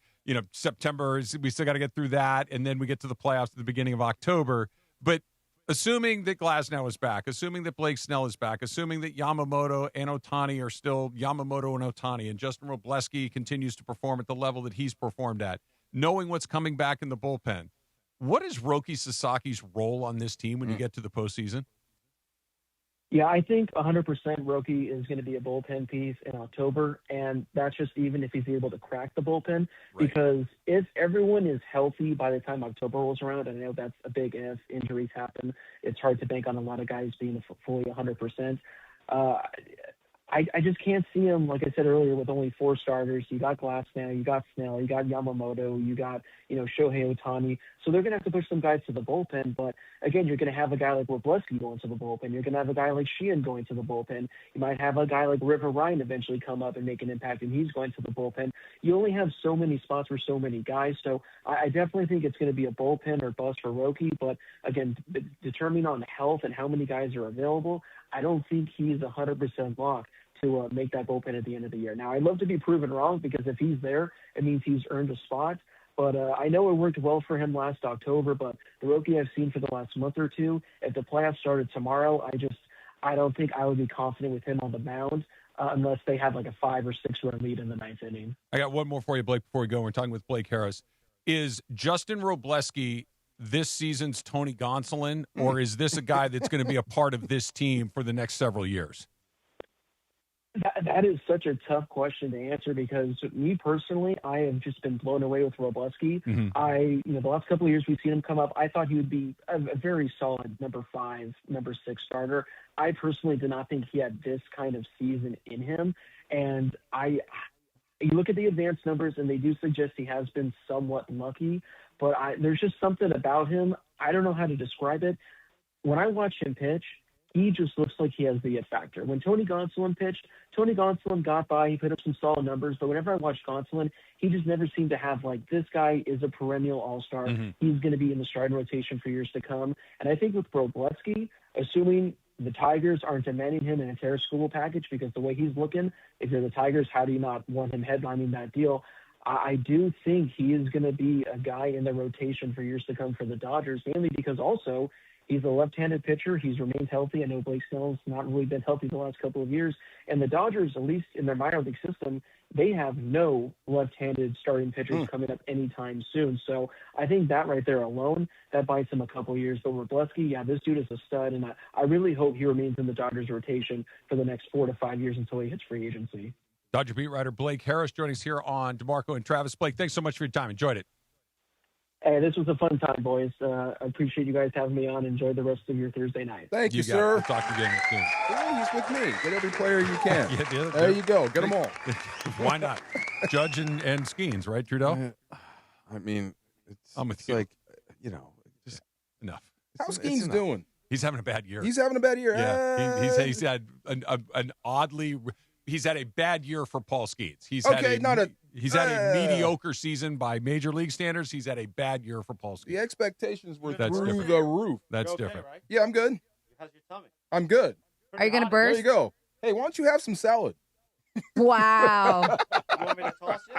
[SPEAKER 9] September, we still got to get through that. And then we get to the playoffs at the beginning of October. But assuming that Glasnow is back, assuming that Blake Snell is back, assuming that Yamamoto and Ohtani are still Yamamoto and Ohtani, and Justin Robleski continues to perform at the level that he's performed at, knowing what's coming back in the bullpen, what is Roki Sasaki's role on this team when you get to the postseason?
[SPEAKER 16] Yeah, I think 100% Roki is going to be a bullpen piece in October, and that's just even if he's able to crack the bullpen, because if everyone is healthy by the time October rolls around, and I know that's a big if, injuries happen, it's hard to bank on a lot of guys being fully 100%. I just can't see him, like I said earlier, with only 4 starters. You got Glasnow, you got Snell, you got Yamamoto, you got, Shohei Ohtani. So they're going to have to push some guys to the bullpen. But, again, you're going to have a guy like Robleski going to the bullpen. You're going to have a guy like Sheehan going to the bullpen. You might have a guy like River Ryan eventually come up and make an impact, and he's going to the bullpen. You only have so many spots for so many guys. So I definitely think it's going to be a bullpen or bust for Roki. But, again, determining on health and how many guys are available, I don't think he's 100% locked to make that bullpen at the end of the year. Now, I'd love to be proven wrong because if he's there, it means he's earned a spot. But I know it worked well for him last October, but the rookie I've seen for the last month or two, if the playoffs started tomorrow, I don't think I would be confident with him on the mound unless they have like a 5 or 6 run lead in the 9th inning.
[SPEAKER 9] I got one more for you, Blake, before we go. We're talking with Blake Harris. Is Justin Robleski this season's Tony Gonsolin, or is this a guy that's going to be a part of this team for the next several years?
[SPEAKER 16] That is such a tough question to answer because me personally, I have just been blown away with Robleski.
[SPEAKER 9] Mm-hmm.
[SPEAKER 16] The last couple of years we've seen him come up, I thought he would be a very solid number 5, number 6 starter. I personally did not think he had this kind of season in him. And you look at the advanced numbers and they do suggest he has been somewhat lucky, but there's just something about him. I don't know how to describe it. When I watch him pitch, he just looks like he has the it factor. When Tony Gonsolin pitched, Tony Gonsolin got by. He put up some solid numbers. But whenever I watch Gonsolin, he just never seemed to have, like, this guy is a perennial all-star.
[SPEAKER 9] Mm-hmm.
[SPEAKER 16] He's going to be in the starting rotation for years to come. And I think with Robleski, assuming the Tigers aren't demanding him in a Terrace School package because the way he's looking, if you're the Tigers, how do you not want him headlining that deal? I do think he is going to be a guy in the rotation for years to come for the Dodgers, mainly because also he's a left-handed pitcher. He's remained healthy. I know Blake Snell's not really been healthy the last couple of years. And the Dodgers, at least in their minor league system, they have no left-handed starting pitchers coming up anytime soon. So I think that right there alone, that bites him a couple of years. But Robleski, yeah, this dude is a stud, and I really hope he remains in the Dodgers rotation for the next 4 to 5 years until he hits free agency.
[SPEAKER 9] Dodger beat writer Blake Harris joining us here on DeMarco and Travis. Blake, thanks so much for your time. Enjoyed it.
[SPEAKER 16] Hey, this was a fun time, boys. I appreciate you guys having me on. Enjoy the rest of your Thursday night.
[SPEAKER 1] Thank you, sir.
[SPEAKER 9] We'll talk again soon.
[SPEAKER 1] Oh, he's with me. Get every player you can.
[SPEAKER 9] Yeah,
[SPEAKER 1] there you go. Get them all.
[SPEAKER 9] Why not? Judge and Skeens, right, Trudeau?
[SPEAKER 10] I mean,
[SPEAKER 9] I'm with
[SPEAKER 10] you. Like, just
[SPEAKER 9] enough.
[SPEAKER 1] How's Skeens doing?
[SPEAKER 9] He's having a bad year.
[SPEAKER 1] He's having a bad year.
[SPEAKER 9] Yeah, he's had an oddly. He's had a bad year for Paul Skeens. He's had a mediocre season by major league standards. He's had a bad year for Paul Skeens.
[SPEAKER 1] The expectations were
[SPEAKER 9] That's
[SPEAKER 1] through
[SPEAKER 9] different.
[SPEAKER 1] the roof.
[SPEAKER 9] That's different.
[SPEAKER 17] Right?
[SPEAKER 1] Yeah, I'm good.
[SPEAKER 17] How's your tummy?
[SPEAKER 1] I'm good.
[SPEAKER 5] Are you going to burst?
[SPEAKER 1] There you go. Hey, why don't you have some salad?
[SPEAKER 5] Wow.
[SPEAKER 17] You want me to toss you?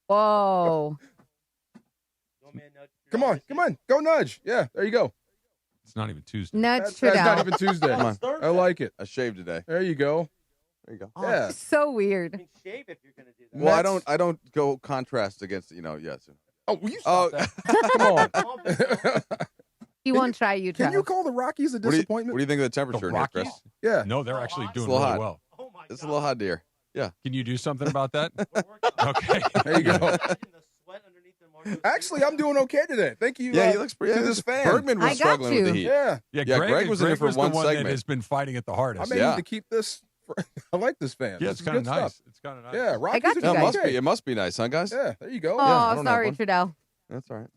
[SPEAKER 5] Whoa.
[SPEAKER 17] You want me to nudge?
[SPEAKER 1] Come on. Go nudge. Yeah, there you go.
[SPEAKER 9] It's not even Tuesday.
[SPEAKER 5] Nudge
[SPEAKER 1] That's
[SPEAKER 5] Trudeau.
[SPEAKER 1] not even Tuesday.
[SPEAKER 10] Come on.
[SPEAKER 1] I like it.
[SPEAKER 10] I shaved today.
[SPEAKER 1] There you go.
[SPEAKER 10] There you go.
[SPEAKER 1] Yeah.
[SPEAKER 5] So weird.
[SPEAKER 17] I mean, shave if you're going to do that.
[SPEAKER 10] Well, I don't go contrast against, yes.
[SPEAKER 1] Oh, will you stop that? Come on.
[SPEAKER 5] He won't try you,
[SPEAKER 1] Can
[SPEAKER 5] Travis.
[SPEAKER 1] you call the Rockies a
[SPEAKER 10] What do
[SPEAKER 1] disappointment?
[SPEAKER 10] you think of the temperature in here, Chris?
[SPEAKER 9] Rockies?
[SPEAKER 1] Yeah.
[SPEAKER 9] No, they're actually doing
[SPEAKER 10] a little
[SPEAKER 9] really
[SPEAKER 10] hot.
[SPEAKER 9] well.
[SPEAKER 17] Oh, my
[SPEAKER 10] It's a
[SPEAKER 17] God.
[SPEAKER 10] little hot, dear. Yeah.
[SPEAKER 9] Can you do something about that? Okay.
[SPEAKER 1] There you go.
[SPEAKER 17] Imagine the sweat underneath the Marcos
[SPEAKER 1] Actually, I'm doing okay today. Thank you.
[SPEAKER 10] Yeah, he looks pretty.
[SPEAKER 1] to this fan.
[SPEAKER 10] Bergman was
[SPEAKER 5] I got
[SPEAKER 10] struggling with the
[SPEAKER 5] you.
[SPEAKER 10] heat.
[SPEAKER 1] Yeah.
[SPEAKER 9] Yeah,
[SPEAKER 10] Greg was in here for
[SPEAKER 9] the
[SPEAKER 10] one
[SPEAKER 9] one that
[SPEAKER 10] segment.
[SPEAKER 9] has been fighting it the
[SPEAKER 1] I
[SPEAKER 9] hardest.
[SPEAKER 1] may
[SPEAKER 10] Yeah.
[SPEAKER 1] need to keep this. I like this fan.
[SPEAKER 9] Yeah,
[SPEAKER 1] This
[SPEAKER 9] it's
[SPEAKER 1] is
[SPEAKER 9] kind of
[SPEAKER 1] good
[SPEAKER 9] nice.
[SPEAKER 1] stuff.
[SPEAKER 9] It's kind of nice.
[SPEAKER 1] Yeah, Rockies
[SPEAKER 5] got
[SPEAKER 1] are
[SPEAKER 5] you
[SPEAKER 10] Yeah,
[SPEAKER 5] guys.
[SPEAKER 1] okay.
[SPEAKER 10] it must be nice, huh, guys?
[SPEAKER 1] Yeah, there you go.
[SPEAKER 5] Oh,
[SPEAKER 10] Yeah, I don't have
[SPEAKER 5] sorry,
[SPEAKER 10] one.
[SPEAKER 5] Trudeau.
[SPEAKER 10] That's all right.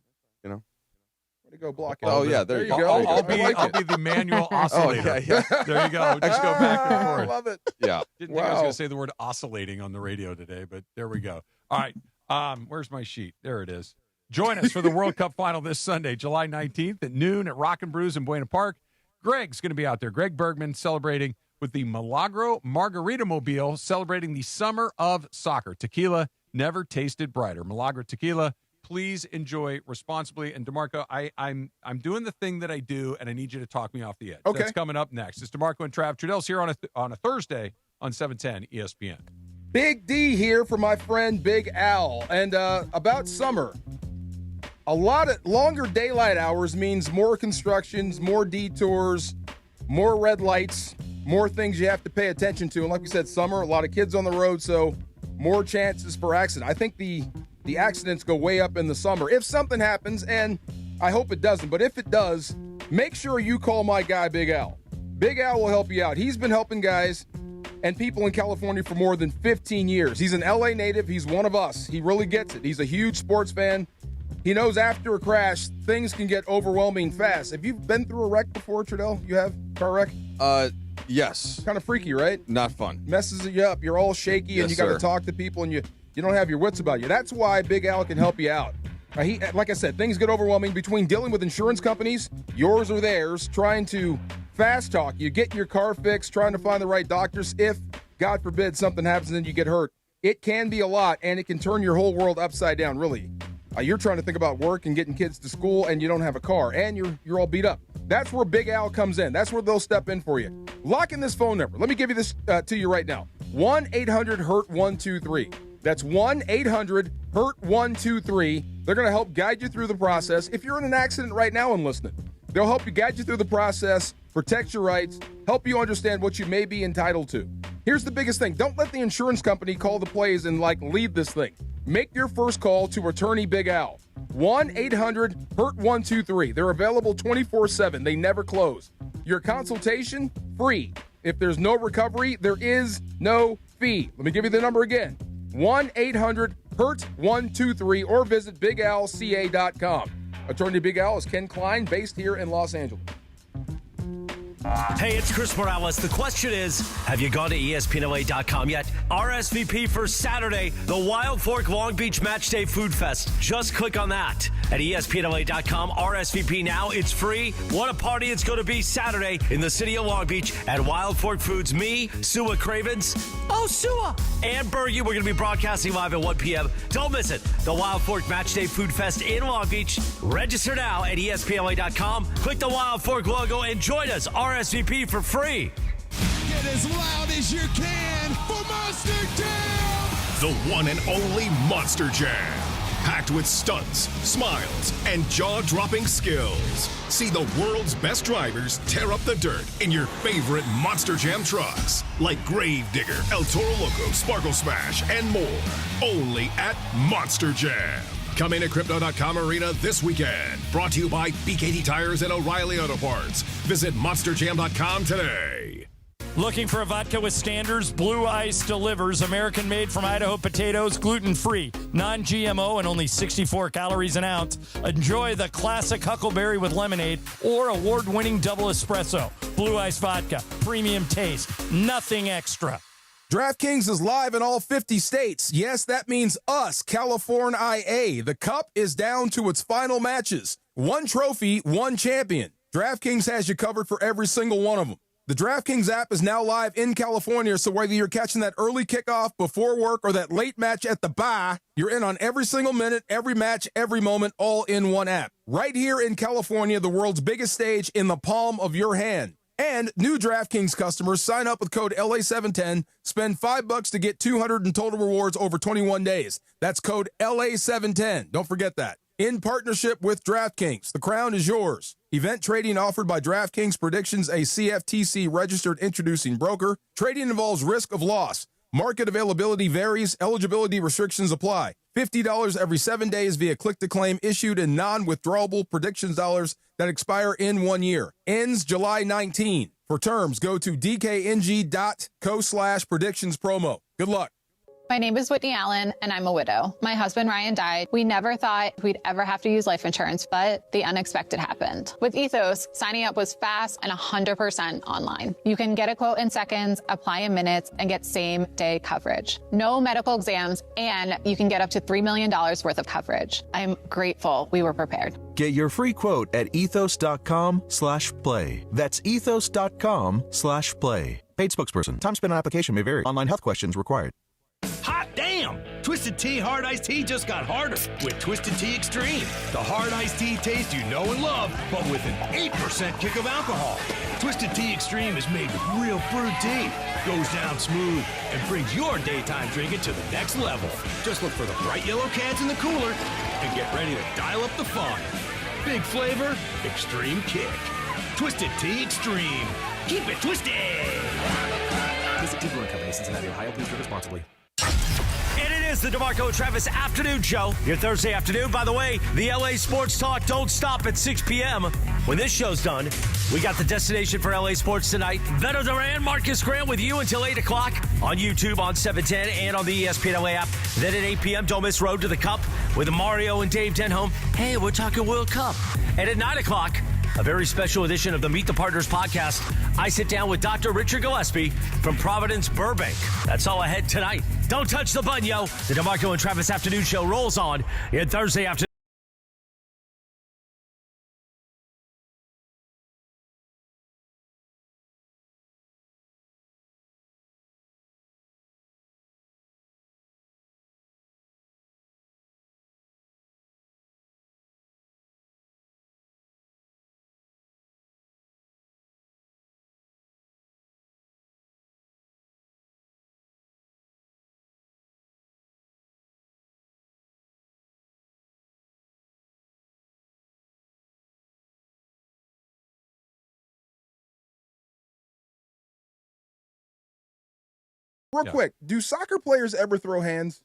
[SPEAKER 1] Way to go block it.
[SPEAKER 10] Oh, yeah, there you go.
[SPEAKER 9] I'll
[SPEAKER 1] I like
[SPEAKER 9] be
[SPEAKER 1] it.
[SPEAKER 9] the manual oscillator.
[SPEAKER 10] yeah.
[SPEAKER 9] There you go. Just go back and
[SPEAKER 1] I
[SPEAKER 9] forth.
[SPEAKER 1] love it.
[SPEAKER 10] Yeah.
[SPEAKER 9] Didn't think I was
[SPEAKER 1] Wow.
[SPEAKER 9] going to say the word oscillating on the radio today, but there we go. All right. Where's my sheet? There it is. Join us for the World Cup Final this Sunday, July 19th at noon at Rock and Brews in Buena Park. Greg's going to be out there. Greg Bergman celebrating with the Milagro Margarita Mobile, celebrating the summer of soccer. Tequila never tasted brighter. Milagro Tequila. Please enjoy responsibly. And DeMarco, I'm doing the thing that I do, and I need you to talk me off the edge.
[SPEAKER 1] Okay.
[SPEAKER 9] That's coming up next. It's DeMarco and Trav. Trudell's here on a Thursday on 710 ESPN.
[SPEAKER 1] Big D here for my friend Big Al. And about summer, a lot of longer daylight hours means more constructions, more detours, more red lights, more things you have to pay attention to. And like we said, summer, a lot of kids on the road, so more chances for accident. I think the accidents go way up in the summer. If something happens, and I hope it doesn't, but if it does, make sure you call my guy Big Al. Big Al will help you out. He's been helping guys and people in California for more than 15 years. He's an LA native. He's one of us. He really gets it. He's a huge sports fan. He knows after a crash, things can get overwhelming fast. Have you been through a wreck before, Trudell? You have? Car wreck?
[SPEAKER 10] Yes.
[SPEAKER 1] Kind of freaky, right?
[SPEAKER 10] Not fun.
[SPEAKER 1] Messes you up. You're all shaky, and
[SPEAKER 10] Yes,
[SPEAKER 1] you got to
[SPEAKER 10] sir.
[SPEAKER 1] talk to people, and you don't have your wits about you. That's why Big Al can help you out. He, like I said, things get overwhelming between dealing with insurance companies, yours or theirs, trying to fast talk you, getting your car fixed, trying to find the right doctors. If,
[SPEAKER 7] God forbid something happens and you get hurt. It can be a lot, and it can turn your whole world upside down, really. You're trying to think about work and getting kids to school, and you don't have a car, and you're all beat up. That's where Big Al comes in. That's where they'll step in for you. Lock in this phone number. Let me give you this to you right now. 1-800-HURT-123. That's 1-800-HURT-123. They're going to help guide you through the process. If you're in an accident right now and listening, they'll help you guide you through the process, protect your rights, help you understand what you may be entitled to. Here's the biggest thing. Don't let the insurance company call the plays and, lead this thing. Make your first call to attorney Big Al. 1-800-HURT-123. They're available 24/7. They never close. Your consultation, free. If there's no recovery, there is no fee. Let me give you the number again. 1-800-HURT-123 or visit BigAlCA.com. Attorney Big Al is Ken Klein, based here in Los Angeles.
[SPEAKER 4] Hey, it's Chris Morales. The question is, have you gone to ESPNLA.com yet? RSVP for Saturday, the Wild Fork Long Beach Match Day Food Fest. Just click on that at ESPNLA.com. RSVP now. It's free. What a party it's going to be Saturday in the city of Long Beach at Wild Fork Foods. Me, Sua Cravens, Sua, and Bergie. We're going to be broadcasting live at 1 p.m. Don't miss it. The Wild Fork Match Day Food Fest in Long Beach. Register now at ESPNLA.com. Click the Wild Fork logo and join us. RSVP for free.
[SPEAKER 3] Get as loud as you can for Monster Jam!
[SPEAKER 20] The one and only Monster Jam. Packed with stunts, smiles, and jaw-dropping skills. See the world's best drivers tear up the dirt in your favorite Monster Jam trucks. Like Gravedigger, El Toro Loco, Sparkle Smash, and more. Only at Monster Jam. Coming to Crypto.com Arena this weekend. Brought to you by BKT Tires and O'Reilly Auto Parts. Visit MonsterJam.com today.
[SPEAKER 8] Looking for a vodka with standards? Blue Ice delivers. American-made from Idaho potatoes, gluten-free, non-GMO, and only 64 calories an ounce. Enjoy the classic Huckleberry with lemonade or award-winning double espresso. Blue Ice vodka, premium taste, nothing extra.
[SPEAKER 7] DraftKings is live in all 50 states. Yes, that means us, California IA. The Cup is down to its final matches. One trophy, one champion. DraftKings has you covered for every single one of them. The DraftKings app is now live in California, so whether you're catching that early kickoff before work or that late match at the bar, you're in on every single minute, every match, every moment, all in one app. Right here in California, the world's biggest stage in the palm of your hand. And new DraftKings customers sign up with code LA710, spend $5 to get $200 in total rewards over 21 days. That's code LA710. Don't forget that. In partnership with DraftKings, the crown is yours. Event trading offered by DraftKings Predictions, a CFTC registered introducing broker. Trading involves risk of loss. Market availability varies. Eligibility restrictions apply. $50 every 7 days via click-to-claim issued in non-withdrawable predictions dollars that expire in 1 year. Ends July 19. For terms, go to dkng.co/predictions promo. Good luck.
[SPEAKER 21] My name is Whitney Allen, and I'm a widow. My husband, Ryan, died. We never thought we'd ever have to use life insurance, but the unexpected happened. With Ethos, signing up was fast and 100% online. You can get a quote in seconds, apply in minutes, and get same-day coverage. No medical exams, and you can get up to $3 million worth of coverage. I'm grateful we were prepared.
[SPEAKER 22] Get your free quote at ethos.com/play. That's ethos.com/play. Paid spokesperson. Time spent on application may vary. Online health questions required.
[SPEAKER 24] Hot damn! Twisted Tea Hard Iced Tea just got harder with Twisted Tea Extreme. The hard iced tea taste you know and love, but with an 8% kick of alcohol. Twisted Tea Extreme is made with real brewed tea, goes down smooth, and brings your daytime drinking to the next level. Just look for the bright yellow cans in the cooler and get ready to dial up the fun. Big flavor, extreme kick. Twisted Tea Extreme. Keep it twisted!
[SPEAKER 25] Twisted Tea Brewing Company, Cincinnati, Ohio. Please drink responsibly.
[SPEAKER 4] And it is the DeMarco and Travis Afternoon Show. Your Thursday afternoon. By the way, the LA Sports Talk don't stop at 6 p.m. When this show's done, we got the destination for LA Sports tonight. Beto Duran, Marcus Grant with you until 8 o'clock on YouTube, on 710, and on the ESPN LA app. Then at 8 p.m., don't miss Road to the Cup with Mario and Dave Denholm. Hey, we're talking World Cup. And at 9 o'clock, a very special edition of the Meet the Partners podcast. I sit down with Dr. Richard Gillespie from Providence, Burbank. That's all ahead tonight. Don't touch the button, yo. The DeMarco and Travis Afternoon Show rolls on in Thursday afternoon.
[SPEAKER 1] Real quick, do soccer players ever throw hands?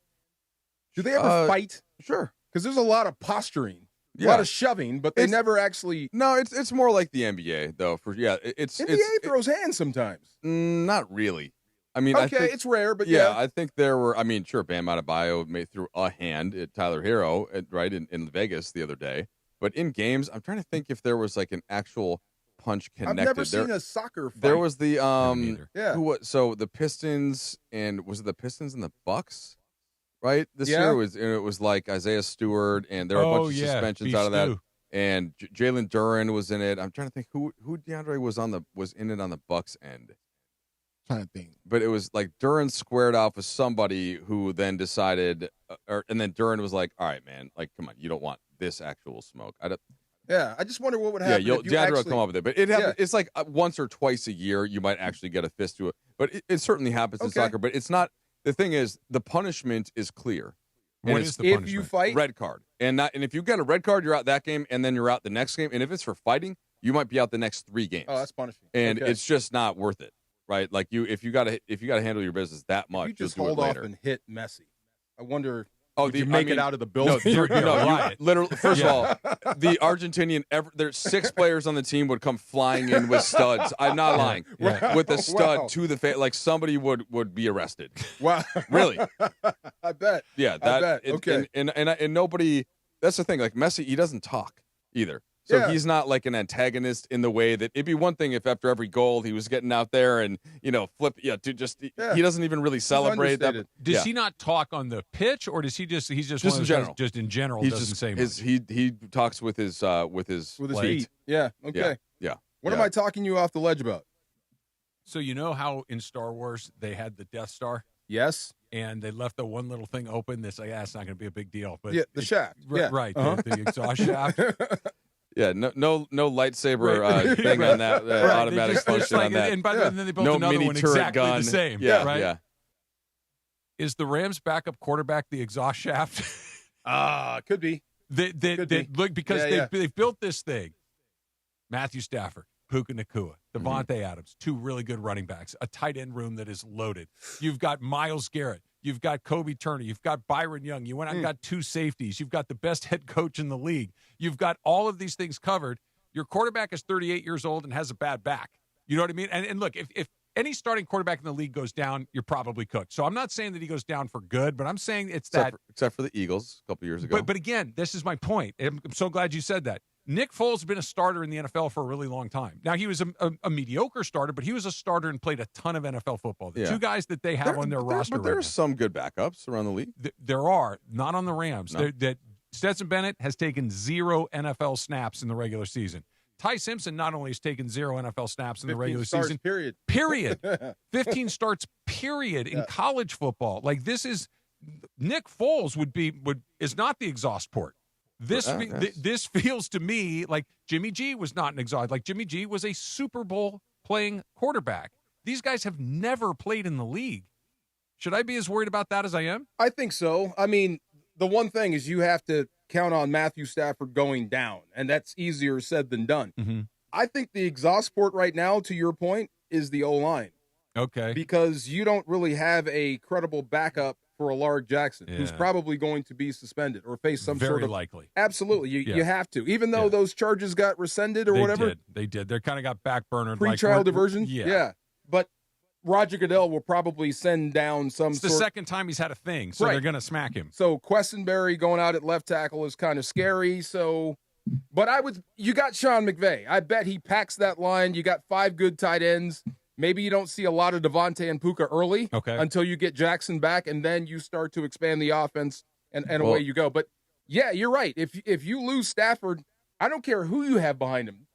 [SPEAKER 1] Do they ever fight?
[SPEAKER 10] Sure.
[SPEAKER 1] Because there's a lot of posturing, a lot of shoving, but they never actually.
[SPEAKER 10] No, it's more like the NBA though.
[SPEAKER 1] NBA throws hands sometimes.
[SPEAKER 10] Not really. I mean,
[SPEAKER 1] okay, it's rare, but yeah.
[SPEAKER 10] I think there were. I mean, sure, Bam Adebayo threw a hand at Tyler Hero, right in Vegas the other day. But in games, I'm trying to think if there was like an actual punch connected.
[SPEAKER 1] I've never seen a soccer fight.
[SPEAKER 10] There was the
[SPEAKER 1] yeah.
[SPEAKER 10] So the Pistons and was it the Pistons and the Bucks? Right, this year it was like Isaiah Stewart, and there were a bunch of suspensions out of that. And Jalen Duren was in it. I'm trying to think who DeAndre was in it on the Bucks end.
[SPEAKER 6] Trying to think,
[SPEAKER 10] but it was like Duren squared off with somebody who then decided, and then Duren was like, "All right, man, like, come on, you don't want this actual smoke." I
[SPEAKER 1] just wonder what would happen.
[SPEAKER 10] Yeah, DeAndre will come up with it, but it's like once or twice a year you might actually get a fist to it, but it certainly happens in soccer. But it's not. The thing is, the punishment is clear.
[SPEAKER 9] What is the punishment?
[SPEAKER 1] If you fight?
[SPEAKER 10] Red card. And if you get a red card, you're out that game, and then you're out the next game. And if it's for fighting, you might be out the next 3 games.
[SPEAKER 1] Oh, that's punishment.
[SPEAKER 10] And it's just not worth it, right? Like if you gotta handle your business that much,
[SPEAKER 1] you just
[SPEAKER 10] do
[SPEAKER 1] hold
[SPEAKER 10] it
[SPEAKER 1] off
[SPEAKER 10] later.
[SPEAKER 1] and hit Messi. I wonder.
[SPEAKER 10] Oh,
[SPEAKER 1] you make it out of the building?
[SPEAKER 10] Literally. First of all, the Argentinian. There's 6 players on the team would come flying in with studs. I'm not lying. With a stud to the face, like somebody would be arrested.
[SPEAKER 1] Wow,
[SPEAKER 10] really?
[SPEAKER 1] I bet.
[SPEAKER 10] Yeah,
[SPEAKER 1] I bet. Okay,
[SPEAKER 10] and nobody. That's the thing. Like Messi, he doesn't talk either. So he's not like an antagonist in the way that it'd be one thing if after every goal he was getting out there and flip. He doesn't even really celebrate that.
[SPEAKER 9] Does he not talk on the pitch, or does he's just
[SPEAKER 10] in general?
[SPEAKER 9] Just in general,
[SPEAKER 10] he
[SPEAKER 9] doesn't say much.
[SPEAKER 10] He talks with his
[SPEAKER 1] feet. Yeah. Okay.
[SPEAKER 10] Yeah.
[SPEAKER 1] What am I talking you off the ledge about?
[SPEAKER 9] So you know how in Star Wars they had the Death Star?
[SPEAKER 1] Yes.
[SPEAKER 9] And they left the one little thing open. That's like, it's not going to be a big deal. But
[SPEAKER 1] the shaft.
[SPEAKER 9] Right. The exhaust shaft.
[SPEAKER 10] Yeah, no lightsaber thing on that automatic function on that.
[SPEAKER 9] And then they built another one exactly the same.
[SPEAKER 10] Yeah,
[SPEAKER 9] right?
[SPEAKER 10] Yeah.
[SPEAKER 9] Is the Rams' backup quarterback the exhaust shaft?
[SPEAKER 1] Could be.
[SPEAKER 9] Look, because they've built this thing. Matthew Stafford, Puka Nacua, Devontae Adams, 2 really good running backs, a tight end room that is loaded. You've got Myles Garrett. You've got Kobe Turner. You've got Byron Young. You went out and got 2 safeties. You've got the best head coach in the league. You've got all of these things covered. Your quarterback is 38 years old and has a bad back. You know what I mean? And look, if any starting quarterback in the league goes down, you're probably cooked. So I'm not saying that he goes down for good, but I'm saying
[SPEAKER 10] except for the Eagles a couple years ago.
[SPEAKER 9] But again, this is my point. I'm so glad you said that. Nick Foles has been a starter in the NFL for a really long time. Now, he was a mediocre starter, but he was a starter and played a ton of NFL football. The 2 guys that they have on their roster
[SPEAKER 10] but there's some good backups around the league.
[SPEAKER 9] There are, not on the Rams.
[SPEAKER 10] No.
[SPEAKER 9] Stetson Bennett has taken 0 NFL snaps in the regular season. Ty Simpson not only has taken 0 NFL snaps in the regular season.
[SPEAKER 1] Period.
[SPEAKER 9] 15 starts, period, in college football. Like, this is – Nick Foles is not the exhaust port. This feels to me like Jimmy G was not an exhaust. Like Jimmy G was a Super Bowl playing quarterback. These guys have never played in the league. Should I be as worried about that as I am?
[SPEAKER 1] I think so. I mean, the one thing is you have to count on Matthew Stafford going down, and that's easier said than done.
[SPEAKER 9] Mm-hmm.
[SPEAKER 1] I think the exhaust port right now, to your point, is the O-line.
[SPEAKER 9] Okay.
[SPEAKER 1] Because you don't really have a credible backup for a Lamar Jackson, who's probably going to be suspended or face some sort of...
[SPEAKER 9] Very likely.
[SPEAKER 1] Absolutely. You have to. Even though those charges got rescinded or whatever.
[SPEAKER 9] They did. They kind of got backburnered.
[SPEAKER 1] Pre-trial diversion? Yeah. But Roger Goodell will probably send down some
[SPEAKER 9] It's the second time he's had a thing, so they're going to smack him.
[SPEAKER 1] So Quessenberry going out at left tackle is kind of scary, so... But you got Sean McVay. I bet he packs that line. You got 5 good tight ends. Maybe you don't see a lot of Devontae and Puka early until you get Jackson back, and then you start to expand the offense, and away you go. But, yeah, you're right. If you lose Stafford, I don't care who you have behind him.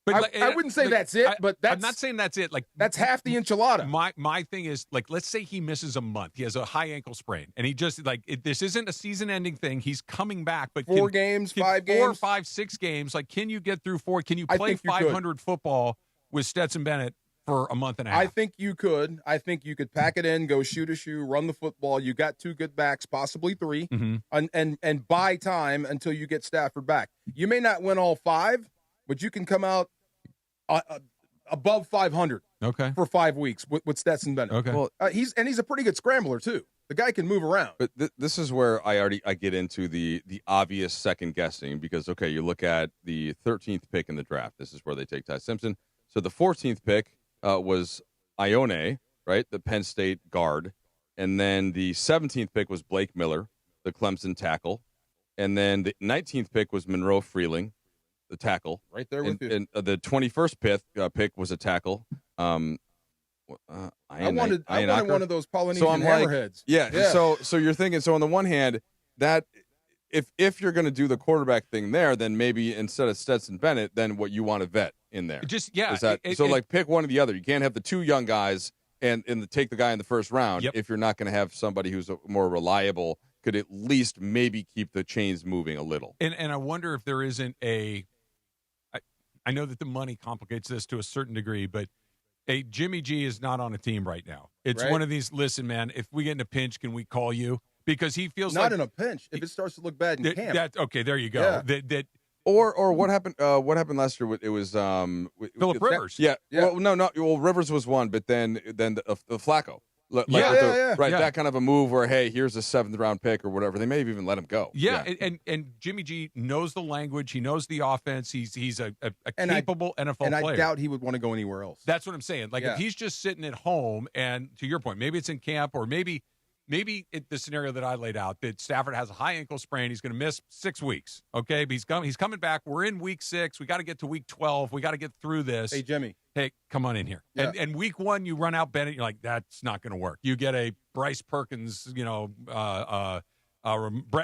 [SPEAKER 1] But I wouldn't say that's it, but I'm
[SPEAKER 9] not saying that's it. Like
[SPEAKER 1] that's half the enchilada.
[SPEAKER 9] My thing is, like, let's say he misses a month. He has a high ankle sprain, and he just this isn't a season-ending thing. He's coming back, but
[SPEAKER 1] 4 games, 5 games,
[SPEAKER 9] 4, 5, 6 games. Like, can you get through 4? Can you play 500 football with Stetson Bennett for a month and a half?
[SPEAKER 1] I think you could. I think you could pack it in, go shoot a shoe, run the football. You got 2 good backs, possibly 3, and buy time until you get Stafford back. You may not win all 5, but you can come out above 500
[SPEAKER 9] Okay.
[SPEAKER 1] For 5 weeks with Stetson Bennett.
[SPEAKER 9] Okay.
[SPEAKER 1] Well, he's a pretty good scrambler too. The guy can move around.
[SPEAKER 10] But this is where I get into the obvious second guessing because, okay, you look at the 13th pick in the draft. This is where they take Ty Simpson. So the 14th pick was Ione, right, the Penn State guard. And then the 17th pick was Blake Miller, the Clemson tackle. And then the 19th pick was Monroe Freeling, the tackle.
[SPEAKER 1] Right there with you.
[SPEAKER 10] And the 21st pick was a tackle.
[SPEAKER 1] I wanted one of those Polynesian hammerheads.
[SPEAKER 10] Yeah. So you're thinking. So on the one hand, that if you're going to do the quarterback thing there, then maybe instead of Stetson Bennett, then what you want to vet in there.
[SPEAKER 9] Just yeah.
[SPEAKER 10] Is that, pick one or the other. You can't have the two young guys and take the guy in the first round if you're not going to have somebody who's more reliable. Could at least maybe keep the chains moving a little.
[SPEAKER 9] And I wonder if there isn't I know that the money complicates this to a certain degree, but Jimmy G is not on a team right now. It's one of these, listen, man, if we get in a pinch, can we call you? Because he feels
[SPEAKER 1] not in a pinch. If it starts to look bad in camp.
[SPEAKER 9] Okay, there you go.
[SPEAKER 10] Yeah. Or what happened? What happened last year? It was
[SPEAKER 9] Phillip Rivers.
[SPEAKER 10] Yeah. Well, no. Well, Rivers was one, but then the Flacco. Right.
[SPEAKER 9] Yeah.
[SPEAKER 10] That kind of a move where, hey, here's a 7th round pick or whatever. They may have even let him go.
[SPEAKER 9] Yeah. And Jimmy G knows the language. He knows the offense. He's a capable NFL player.
[SPEAKER 1] And I doubt he would want to go anywhere else.
[SPEAKER 9] That's what I'm saying. Like if he's just sitting at home, and to your point, maybe it's in camp, or maybe the scenario that I laid out, that Stafford has a high ankle sprain. He's going to miss 6 weeks. Okay, but he's coming back. We're in week 6. We got to get to week 12. We got to get through this.
[SPEAKER 1] Hey, Jimmy.
[SPEAKER 9] Hey, come on in here.
[SPEAKER 1] Yeah.
[SPEAKER 9] And week 1, you run out Bennett. You're like, that's not going to work. You get a Bryce Perkins, Brett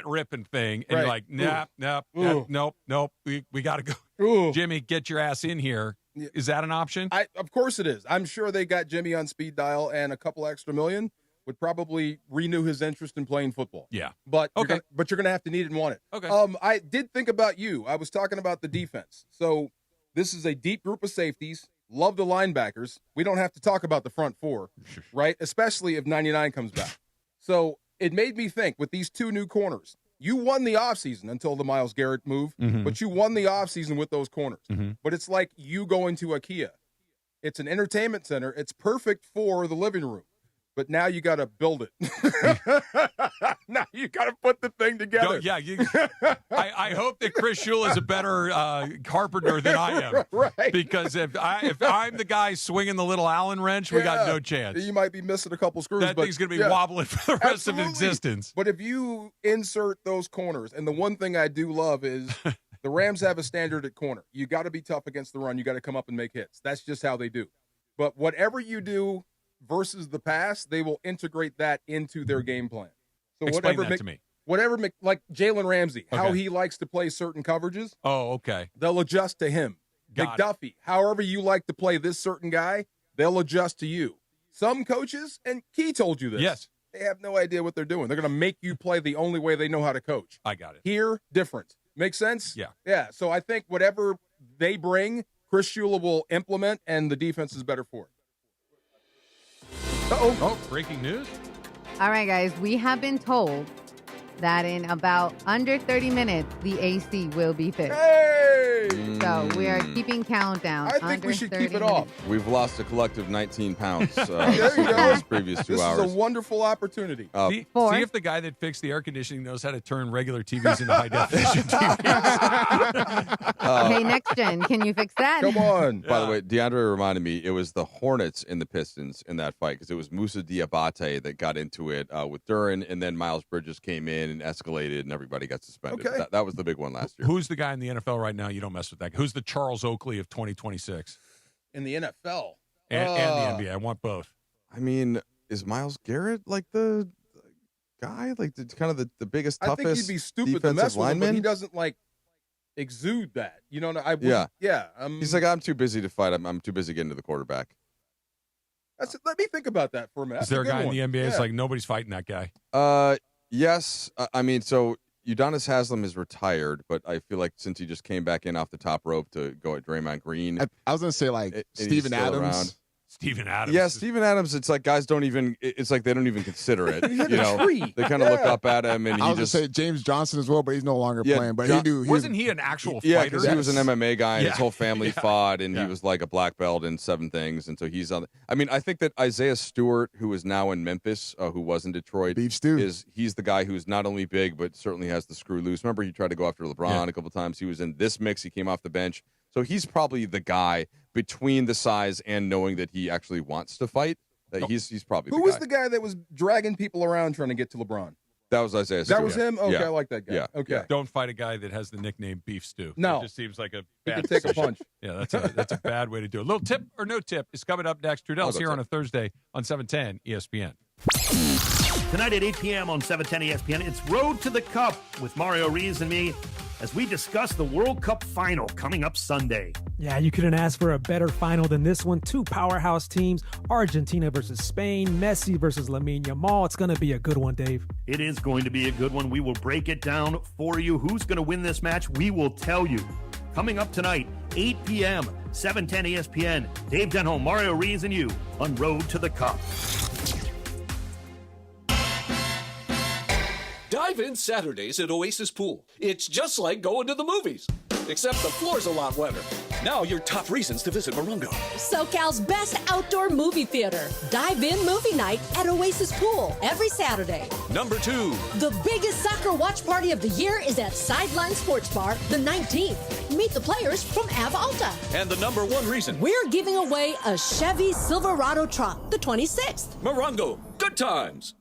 [SPEAKER 9] Rippon thing, and you're like, nope. We got to go.
[SPEAKER 1] Ooh.
[SPEAKER 9] Jimmy, get your ass in here. Is that an option?
[SPEAKER 1] Of course it is. I'm sure they got Jimmy on speed dial, and a couple extra million would probably renew his interest in playing football.
[SPEAKER 9] Yeah.
[SPEAKER 1] But you're going to have to need it and want it.
[SPEAKER 9] Okay.
[SPEAKER 1] I did think about you. I was talking about the defense. So this is a deep group of safeties. Love the linebackers. We don't have to talk about the front four, right? Especially if 99 comes back. So it made me think with these two new corners, you won the offseason until the Myles Garrett move, but you won the offseason with those corners. But it's like you going to IKEA. It's an entertainment center. It's perfect for the living room. But now you got to build it. Now you got to put the thing together.
[SPEAKER 9] I hope that Chris Shula is a better carpenter than I am.
[SPEAKER 1] Right.
[SPEAKER 9] Because if I'm the guy swinging the little Allen wrench, we got no chance.
[SPEAKER 1] You might be missing a couple screws.
[SPEAKER 9] That thing's going to be wobbling for the rest of existence.
[SPEAKER 1] But if you insert those corners, and the one thing I do love is the Rams have a standard at corner. You got to be tough against the run. You got to come up and make hits. That's just how they do. But whatever you do versus the pass, they will integrate that into their game plan. So
[SPEAKER 9] Explain that to me.
[SPEAKER 1] Whatever, like Jalen Ramsey, how he likes to play certain coverages.
[SPEAKER 9] Oh, okay.
[SPEAKER 1] They'll adjust to him. McDuffie, however you like to play this certain guy, they'll adjust to you. Some coaches, and Key told you this.
[SPEAKER 9] Yes.
[SPEAKER 1] They have no idea what they're doing. They're going to make you play the only way they know how to coach.
[SPEAKER 9] I got it.
[SPEAKER 1] Here, different. Make sense?
[SPEAKER 9] Yeah.
[SPEAKER 1] Yeah. So I think whatever they bring, Chris Shula will implement, and the defense is better for it.
[SPEAKER 9] Oh, breaking news.
[SPEAKER 5] All right, guys. We have been told that in about under 30 minutes, the AC will be fixed.
[SPEAKER 1] Hey!
[SPEAKER 5] So we are keeping countdown.
[SPEAKER 1] I think we should keep it off.
[SPEAKER 10] We've lost a collective 19 pounds
[SPEAKER 1] There you
[SPEAKER 10] in
[SPEAKER 1] go.
[SPEAKER 10] these previous 2
[SPEAKER 1] This
[SPEAKER 10] hours.
[SPEAKER 1] is a wonderful opportunity.
[SPEAKER 9] See if the guy that fixed the air conditioning knows how to turn regular TVs into high definition TVs.
[SPEAKER 5] Hey, next gen, can you fix that?
[SPEAKER 1] Come on.
[SPEAKER 10] By the way, DeAndre reminded me it was the Hornets and the Pistons in that fight because it was Moussa Diabate that got into it with Duran, and then Miles Bridges came in and escalated, and everybody got suspended.
[SPEAKER 1] Okay.
[SPEAKER 10] That was the big one last year.
[SPEAKER 9] Who's the guy in the NFL right now? You don't mess with that. Who's the Charles Oakley of 2026?
[SPEAKER 1] In the NFL.
[SPEAKER 9] And the NBA. I want both.
[SPEAKER 10] I mean, is Myles Garrett like the guy? Like kind of the biggest, toughest
[SPEAKER 1] I think he'd be stupid to
[SPEAKER 10] defensive
[SPEAKER 1] mess with him,
[SPEAKER 10] lineman?
[SPEAKER 1] but he doesn't exude that. You know,
[SPEAKER 10] He's like, I'm too busy to fight. I'm too busy getting to the quarterback.
[SPEAKER 1] Let me think about that for a minute.
[SPEAKER 9] Is there a guy in the NBA that's like, nobody's fighting that guy?
[SPEAKER 10] Yes. I mean, so Udonis Haslem is retired, but I feel like since he just came back in off the top rope to go at Draymond Green.
[SPEAKER 6] I was going to say,
[SPEAKER 10] and he's
[SPEAKER 6] Steven
[SPEAKER 10] still
[SPEAKER 6] Adams.
[SPEAKER 10] around.
[SPEAKER 9] Steven Adams.
[SPEAKER 10] Yeah, Steven Adams. It's like guys don't even. It's like they don't even consider it.
[SPEAKER 1] He hit a tree.
[SPEAKER 10] They kind of look up at him, and
[SPEAKER 6] I
[SPEAKER 10] he
[SPEAKER 6] was
[SPEAKER 10] just
[SPEAKER 6] gonna say James Johnson as well, but he's no longer playing. But he knew.
[SPEAKER 9] Wasn't he an actual
[SPEAKER 10] Yeah,
[SPEAKER 9] fighter?
[SPEAKER 10] because he was an MMA guy, and his whole family
[SPEAKER 9] Yeah.
[SPEAKER 10] fought, and he was like a black belt in 7 things, and so he's on. I mean, I think that Isaiah Stewart, who is now in Memphis, who was in Detroit,
[SPEAKER 6] Beef stew.
[SPEAKER 10] he's the guy who's not only big but certainly has the screw loose. Remember, he tried to go after LeBron a couple times. He was in this mix. He came off the bench, so he's probably the guy between the size and knowing that he actually wants to fight. That he's probably
[SPEAKER 1] Who was the guy that was dragging people around trying to get to LeBron?
[SPEAKER 10] That was Isaiah Stewart.
[SPEAKER 1] That was him? Okay,
[SPEAKER 10] Yeah.
[SPEAKER 1] I like that guy.
[SPEAKER 10] Yeah.
[SPEAKER 1] Okay.
[SPEAKER 9] Don't fight a guy that has the nickname Beef Stew.
[SPEAKER 1] No.
[SPEAKER 9] It just seems like a
[SPEAKER 1] He
[SPEAKER 9] bad
[SPEAKER 1] could take a
[SPEAKER 9] decision.
[SPEAKER 1] punch.
[SPEAKER 9] Yeah, that's a bad way to do it. Little tip or no tip is coming up next.
[SPEAKER 10] I'll
[SPEAKER 9] Trudell's
[SPEAKER 10] go
[SPEAKER 9] here
[SPEAKER 10] tip.
[SPEAKER 9] on a Thursday on 710 ESPN.
[SPEAKER 11] Tonight at 8 p.m. on 710 ESPN, it's Road to the Cup with Mario Rees and me as we discuss the World Cup Final coming up Sunday.
[SPEAKER 12] Yeah, you couldn't ask for a better final than this one. 2 powerhouse teams, Argentina versus Spain, Messi versus Lamine Yamal. It's going to be a good one, Dave.
[SPEAKER 11] It is going to be a good one. We will break it down for you. Who's going to win this match? We will tell you. Coming up tonight, 8 p.m., 710 ESPN. Dave Denholm, Mario Rees, and you on Road to the Cup.
[SPEAKER 13] Dive in Saturdays at Oasis Pool. It's just like going to the movies, except the floor's a lot wetter. Now your top reasons to visit Morongo.
[SPEAKER 15] SoCal's best outdoor movie theater. Dive in movie night at Oasis Pool every Saturday.
[SPEAKER 13] Number 2.
[SPEAKER 15] The biggest soccer watch party of the year is at Sideline Sports Bar the 19th. Meet the players from Ava Alta.
[SPEAKER 13] And the number 1 reason.
[SPEAKER 15] We're giving away a Chevy Silverado truck the 26th.
[SPEAKER 13] Morongo. Good times.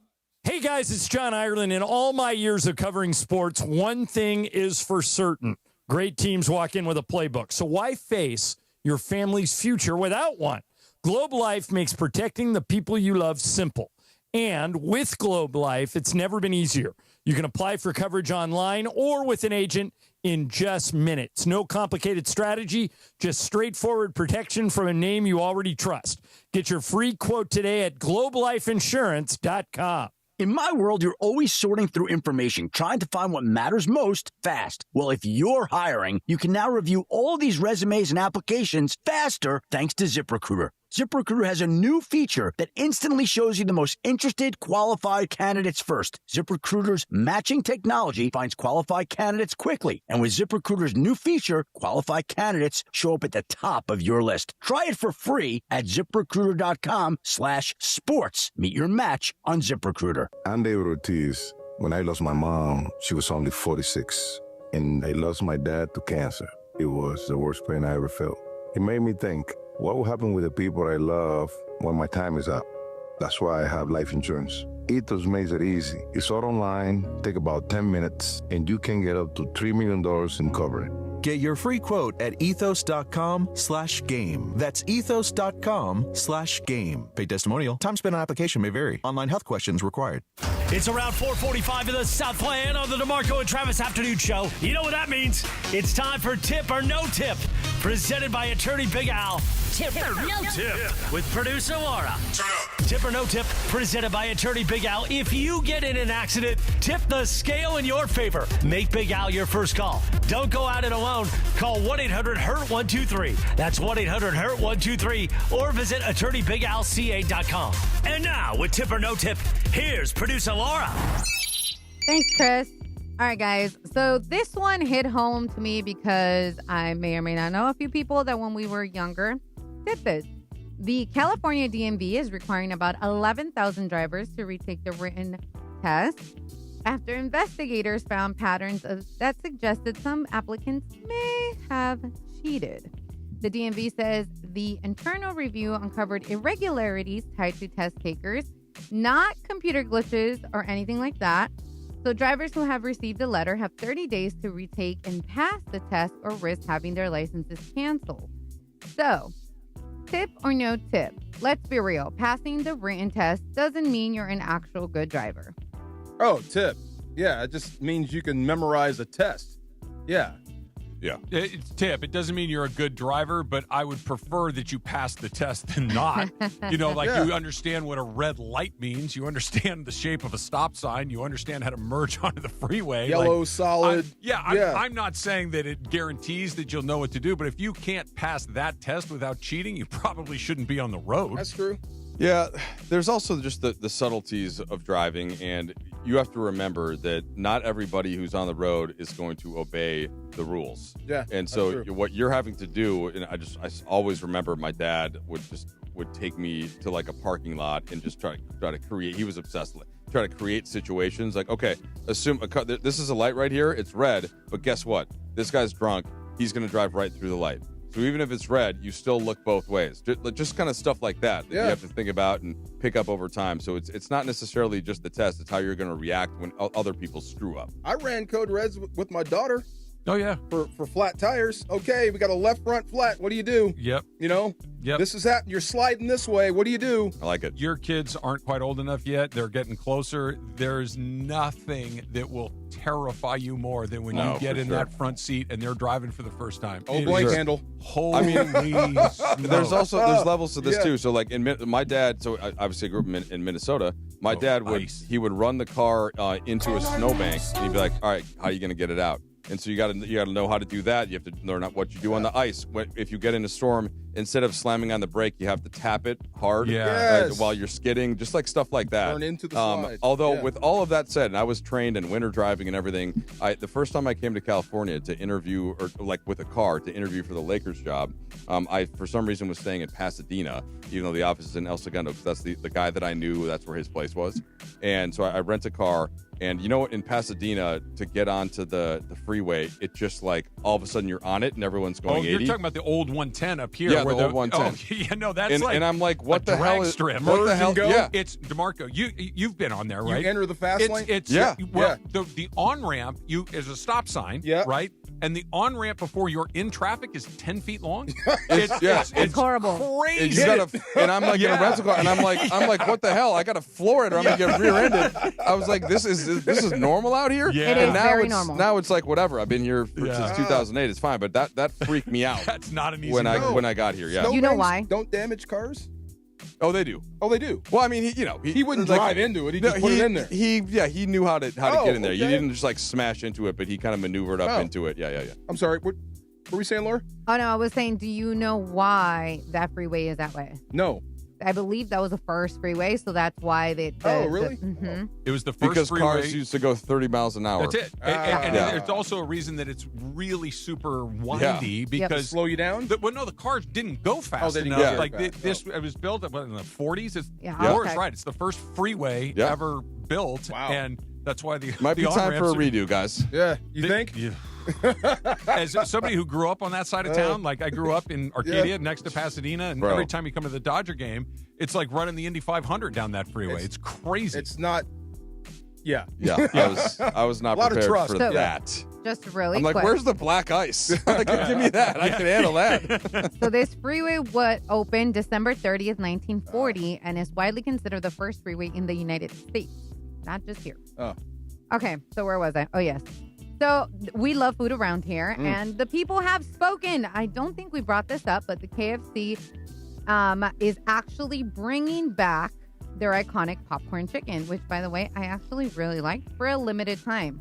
[SPEAKER 8] Hey guys, it's John Ireland. In all my years of covering sports, one thing is for certain. Great teams walk in with a playbook. So why face your family's future without one? Globe Life makes protecting the people you love simple. And with Globe Life, it's never been easier. You can apply for coverage online or with an agent in just minutes. No complicated strategy, just straightforward protection from a name you already trust. Get your free quote today at globelifeinsurance.com.
[SPEAKER 19] In my world, you're always sorting through information, trying to find what matters most fast. Well, if you're hiring, you can now review all these resumes and applications faster thanks to ZipRecruiter. ZipRecruiter has a new feature that instantly shows you the most interested, qualified candidates first. ZipRecruiter's matching technology finds qualified candidates quickly. And with ZipRecruiter's new feature, qualified candidates show up at the top of your list. Try it for free at ZipRecruiter.com/sports. Meet your match on ZipRecruiter.
[SPEAKER 26] I'm David Ortiz. When I lost my mom, she was only 46. And I lost my dad to cancer. It was the worst pain I ever felt. It made me think, what will happen with the people I love when my time is up? That's why I have life insurance. Ethos makes it easy. It's all online, take about 10 minutes, and you can get up to $3 million in coverage.
[SPEAKER 22] Get your free quote at ethos.com/game. That's ethos.com/game. Paid testimonial. Time spent on application may vary. Online health questions required.
[SPEAKER 4] It's around 4:45 in the Southland on the DeMarco and Travis Afternoon Show. You know what that means? It's time for Tip or No Tip, presented by attorney Big Al. Tip or No Tip with producer Laura. Tip or No Tip, presented by attorney Big Al. If you get in an accident, tip the scale in your favor. Make Big Al your first call. Don't go at it alone. Call 1-800-HURT-123. That's 1-800-HURT-123. Or visit attorneybigalca.com. And now, with Tip or No Tip, here's producer Laura.
[SPEAKER 5] Thanks, Chris. All right, guys. So this one hit home to me because I may or may not know a few people that when we were younger did this. The California DMV is requiring about 11,000 drivers to retake the written test after investigators found patterns that suggested some applicants may have cheated. The DMV says the internal review uncovered irregularities tied to test takers, not computer glitches or anything like that. So drivers who have received a letter have 30 days to retake and pass the test or risk having their licenses canceled. So, tip or no tip? Let's be real. Passing the written test doesn't mean you're an actual good driver.
[SPEAKER 1] Oh, tip. Yeah, it just means you can memorize a test. Yeah.
[SPEAKER 10] Yeah.
[SPEAKER 9] It's tip. It doesn't mean you're a good driver, but I would prefer that you pass the test than not. You understand what a red light means. You understand the shape of a stop sign. You understand how to merge onto the freeway.
[SPEAKER 1] Yellow, solid.
[SPEAKER 9] I'm not saying that it guarantees that you'll know what to do, but if you can't pass that test without cheating, you probably shouldn't be on the road.
[SPEAKER 1] That's true.
[SPEAKER 10] Yeah, there's also just the subtleties of driving, and you have to remember that not everybody who's on the road is going to obey the rules.
[SPEAKER 1] Yeah,
[SPEAKER 10] and so what you're having to do, and I always remember my dad would take me to like a parking lot and just try to create. He was obsessed with it. Try to create situations like, okay, assume this is a light right here, it's red, but guess what? This guy's drunk. He's going to drive right through the light. So even if it's red, you still look both ways. Just kind of stuff like that you have to think about and pick up over time. So it's not necessarily just the test. It's how you're going to react when other people screw up.
[SPEAKER 1] I ran code reds with my daughter.
[SPEAKER 9] Oh, yeah.
[SPEAKER 1] For flat tires. Okay, we got a left front flat. What do you do?
[SPEAKER 9] Yep.
[SPEAKER 1] Yep. This is that. You're sliding this way. What do you do?
[SPEAKER 10] I like it.
[SPEAKER 9] Your kids aren't quite old enough yet. They're getting closer. There's nothing that will terrify you more than when you get in that front seat and they're driving for the first time.
[SPEAKER 1] Oh, blank handle.
[SPEAKER 9] Holy
[SPEAKER 10] there's levels to this too. So like my dad, so I obviously grew up in Minnesota. My dad would run the car into a snowbank and he'd be like, all right, how are you going to get it out? And so you got to know how to do that. You have to learn what you do on the ice. If you get in a storm, instead of slamming on the brake, you have to tap it hard while you're skidding, just like stuff like that.
[SPEAKER 1] Turn into the slide.
[SPEAKER 10] Although with all of that said, and I was trained in winter driving and everything, the first time I came to California to interview, or like with a car to interview for the Lakers job, I for some reason was staying in Pasadena, even though the office is in El Segundo, because that's the guy that I knew, that's where his place was. And so I rent a car. And in Pasadena, to get onto the freeway, it just like all of a sudden you're on it and everyone's going 80.
[SPEAKER 9] You're talking about the old 110 up here.
[SPEAKER 10] Yeah, the old 110.
[SPEAKER 9] That's
[SPEAKER 10] and I'm like, what the hell is
[SPEAKER 9] strip?
[SPEAKER 10] What the hell? Yeah,
[SPEAKER 9] it's DeMarco. You've been on there, right?
[SPEAKER 1] You enter the fast lane.
[SPEAKER 9] The on ramp is a stop sign, right? And the on ramp before you're in traffic is 10 feet long.
[SPEAKER 5] It's horrible.
[SPEAKER 9] Crazy.
[SPEAKER 10] And I'm like in a rental car, and I'm like, what the hell? I got to floor it, or I'm gonna get rear-ended. I was like, this is normal out here.
[SPEAKER 9] Yeah,
[SPEAKER 5] it
[SPEAKER 10] and
[SPEAKER 5] is
[SPEAKER 10] now
[SPEAKER 5] very normal.
[SPEAKER 10] Now it's like whatever. I've been here since 2008. It's fine, but that freaked me out.
[SPEAKER 9] That's not an easy
[SPEAKER 10] when I got here. Yeah,
[SPEAKER 5] you know why?
[SPEAKER 1] Don't damage cars.
[SPEAKER 10] Oh, they do.
[SPEAKER 1] Oh, they do.
[SPEAKER 10] Well, I mean,
[SPEAKER 1] he wouldn't drive into it. He just put it in there.
[SPEAKER 10] He knew how to get in there. You didn't just like smash into it, but he kind of maneuvered up into it. Yeah.
[SPEAKER 1] I'm sorry. What were we saying, Laura?
[SPEAKER 5] Oh, no, I was saying, do you know why that freeway is that way?
[SPEAKER 1] No.
[SPEAKER 5] I believe that was the first freeway, so that's why they.
[SPEAKER 1] Really?
[SPEAKER 9] It was the first
[SPEAKER 10] because
[SPEAKER 9] freeway.
[SPEAKER 10] Cars used to go 30 miles an hour.
[SPEAKER 9] That's it. And it's also a reason that it's really super windy because
[SPEAKER 1] slow you down.
[SPEAKER 9] The cars didn't go fast enough.
[SPEAKER 10] Yeah.
[SPEAKER 9] Like it was built in the 40s. It's right. It's the first freeway ever built, and that's why
[SPEAKER 10] might be time for a redo, guys.
[SPEAKER 1] Yeah, you think?
[SPEAKER 9] Yeah. As somebody who grew up on that side of town, like I grew up in Arcadia next to Pasadena, and every time you come to the Dodger game, it's like running the Indy 500 down that freeway. It's crazy.
[SPEAKER 1] It's not. Yeah.
[SPEAKER 10] I was not prepared for that.
[SPEAKER 5] Just really
[SPEAKER 10] I'm like,
[SPEAKER 5] quick.
[SPEAKER 10] where's the black ice? Like, give me that. I can handle that.
[SPEAKER 5] So this freeway opened December 30th, 1940, and is widely considered the first freeway in the United States, not just here.
[SPEAKER 1] Oh.
[SPEAKER 5] Okay, so where was I? Oh, yes. So we love food around here, and the people have spoken. I don't think we brought this up, but the KFC is actually bringing back their iconic popcorn chicken, which, by the way, I actually really liked for a limited time.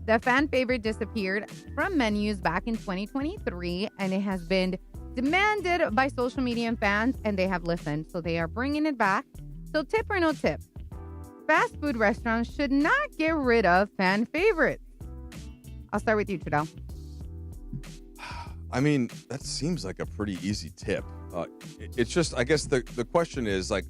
[SPEAKER 5] The fan favorite disappeared from menus back in 2023, and it has been demanded by social media and fans, and they have listened. So they are bringing it back. So tip or no tip, fast food restaurants should not get rid of fan favorites. I'll start with you, Trudell.
[SPEAKER 10] I mean, that seems like a pretty easy tip. It's just, I guess the question is like,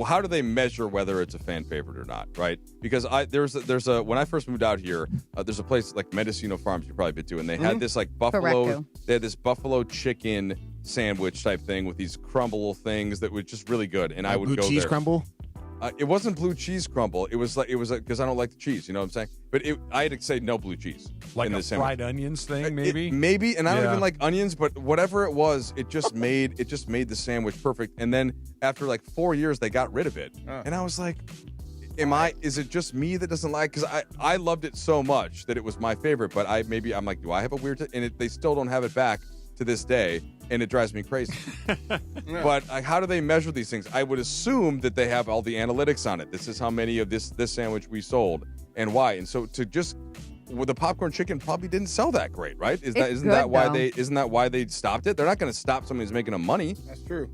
[SPEAKER 10] how do they measure whether it's a fan favorite or not, right? Because there's a when I first moved out here, there's a place like Mendocino Farms you've probably been to, and they had this like they had this buffalo chicken sandwich type thing with these crumble things that were just really good, and I would go
[SPEAKER 6] cheese
[SPEAKER 10] there.
[SPEAKER 6] Crumble?
[SPEAKER 10] It wasn't blue cheese crumble. It was because I don't like the cheese. You know what I'm saying? But I had to say no blue cheese.
[SPEAKER 9] Like
[SPEAKER 10] in
[SPEAKER 9] a
[SPEAKER 10] the sandwich.
[SPEAKER 9] fried onions thing, maybe.
[SPEAKER 10] And I don't even like onions, but whatever it was, it just made the sandwich perfect. And then after like 4 years, they got rid of it, and I was like, Is it just me that doesn't like? Because I loved it so much that it was my favorite, but I'm like, do I have a weird? They still don't have it back to this day, and it drives me crazy. But how do they measure these things? I would assume that they have all the analytics on it. This is how many of this sandwich we sold and why. And so the popcorn chicken probably didn't sell that great, right? Isn't that why they stopped it? They're not going to stop somebody who's making them money.
[SPEAKER 1] That's true.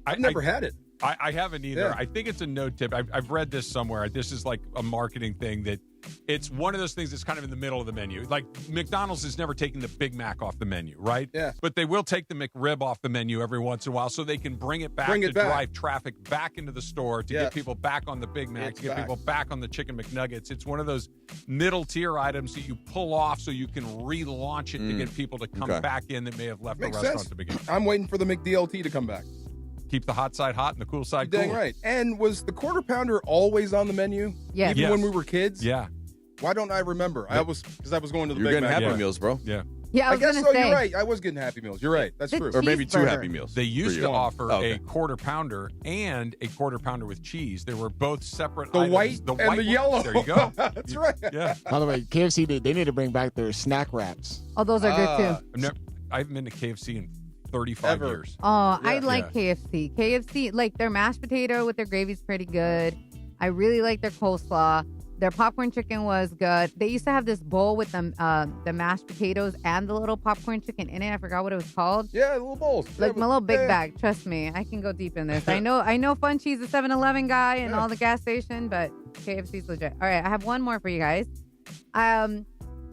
[SPEAKER 1] I've never had it.
[SPEAKER 9] I haven't either.
[SPEAKER 1] Yeah.
[SPEAKER 9] I think it's a no tip. I've read this somewhere. This is like a marketing thing that it's one of those things that's kind of in the middle of the menu. Like McDonald's is never taking the Big Mac off the menu, right?
[SPEAKER 1] Yeah.
[SPEAKER 9] But they will take the McRib off the menu every once in a while so they can bring it back to drive traffic back into the store to get people back on the Big Mac, to get people back on the Chicken McNuggets. It's one of those middle tier items that you pull off so you can relaunch it to get people to come back in that may have left the restaurant to begin.
[SPEAKER 1] I'm waiting for the McDLT to come back.
[SPEAKER 9] Keep the hot side hot and the cool side cool.
[SPEAKER 1] Dang right. And was the Quarter Pounder always on the menu?
[SPEAKER 5] Yeah.
[SPEAKER 1] Even when we were kids?
[SPEAKER 9] Yeah.
[SPEAKER 1] Why don't I remember? Because I was going to the
[SPEAKER 10] You're
[SPEAKER 1] Big
[SPEAKER 10] getting
[SPEAKER 1] Mac.
[SPEAKER 10] Happy Meals, bro.
[SPEAKER 9] Yeah.
[SPEAKER 5] Yeah, I
[SPEAKER 1] guess
[SPEAKER 5] gonna
[SPEAKER 1] so.
[SPEAKER 5] say.
[SPEAKER 1] You're right. I was getting Happy Meals. You're right. That's true.
[SPEAKER 10] Or maybe 2 Happy Meals.
[SPEAKER 9] They used to offer
[SPEAKER 10] a
[SPEAKER 9] Quarter Pounder and a Quarter Pounder with cheese. They were both separate
[SPEAKER 1] The
[SPEAKER 9] items.
[SPEAKER 1] white and the yellow.
[SPEAKER 9] There you go.
[SPEAKER 1] That's right.
[SPEAKER 9] Yeah.
[SPEAKER 6] By the way, KFC, they need to bring back their snack wraps.
[SPEAKER 5] Oh, those are good too.
[SPEAKER 9] I haven't been to KFC in 35 years.
[SPEAKER 5] Oh, I like KFC. KFC, like their mashed potato with their gravy is pretty good. I really like their coleslaw. Their popcorn chicken was good. They used to have this bowl with the mashed potatoes and the little popcorn chicken in it. I forgot what it was called.
[SPEAKER 1] Yeah, little bowls.
[SPEAKER 5] Like my little big bag. Trust me, I can go deep in this. I know Fun Cheese, the 7-Eleven guy, and all the gas station, but KFC's legit. All right, I have one more for you guys.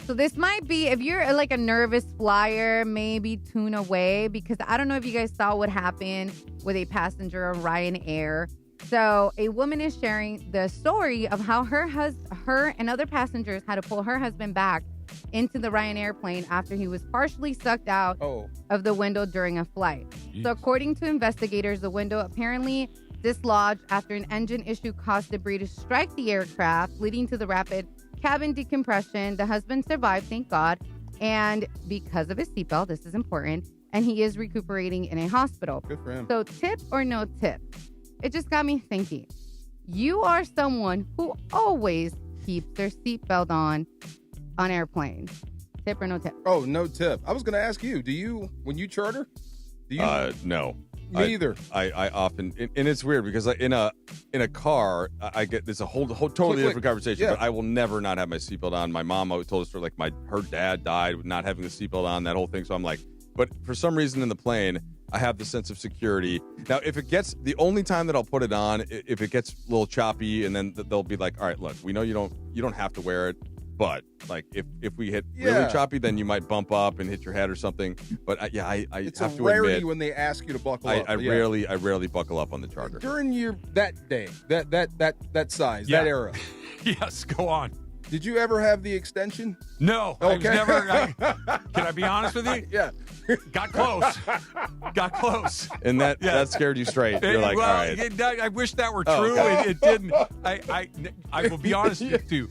[SPEAKER 5] So this might be, if you're like a nervous flyer, maybe tune away, because I don't know if you guys saw what happened with a passenger of Ryanair. So a woman is sharing the story of how her and other passengers had to pull her husband back into the Ryanair plane after he was partially sucked out of the window during a flight. Jeez. So according to investigators, the window apparently dislodged after an engine issue caused debris to strike the aircraft, leading to the rapid cabin decompression. The husband survived, thank God, and because of his seatbelt, this is important, and he is recuperating in a hospital.
[SPEAKER 1] Good for him.
[SPEAKER 5] So tip or no tip? It just got me thinking. You are someone who always keeps their seatbelt on airplanes. Tip or no tip?
[SPEAKER 1] Oh, no tip. I was going to ask you, do you, when you charter, do you?
[SPEAKER 10] No.
[SPEAKER 1] Me either.
[SPEAKER 10] I often, and it's weird because in a car, I get this a whole totally different conversation.
[SPEAKER 1] Yeah.
[SPEAKER 10] But I will never not have my seatbelt on. My mom always told us like her dad died with not having the seatbelt on, that whole thing. So I'm like, but for some reason in the plane, I have the sense of security. Now, if it gets, the only time that I'll put it on, if it gets a little choppy, and then they'll be like, all right, look, we know you don't have to wear it, but like if we hit really choppy, then you might bump up and hit your head or something. But I
[SPEAKER 1] it's
[SPEAKER 10] have
[SPEAKER 1] a
[SPEAKER 10] to
[SPEAKER 1] rarity
[SPEAKER 10] admit,
[SPEAKER 1] when they ask you to buckle up.
[SPEAKER 10] I rarely buckle up on the charter.
[SPEAKER 1] During that day, that size, that era.
[SPEAKER 9] Yes, go on.
[SPEAKER 1] Did you ever have the extension?
[SPEAKER 9] No.
[SPEAKER 1] Okay.
[SPEAKER 9] Can I be honest with you?
[SPEAKER 1] Yeah.
[SPEAKER 9] Got close.
[SPEAKER 10] And that scared you straight. You're like,
[SPEAKER 9] well,
[SPEAKER 10] all right.
[SPEAKER 9] I wish that were true.
[SPEAKER 10] Okay.
[SPEAKER 9] It didn't. I will be honest with you.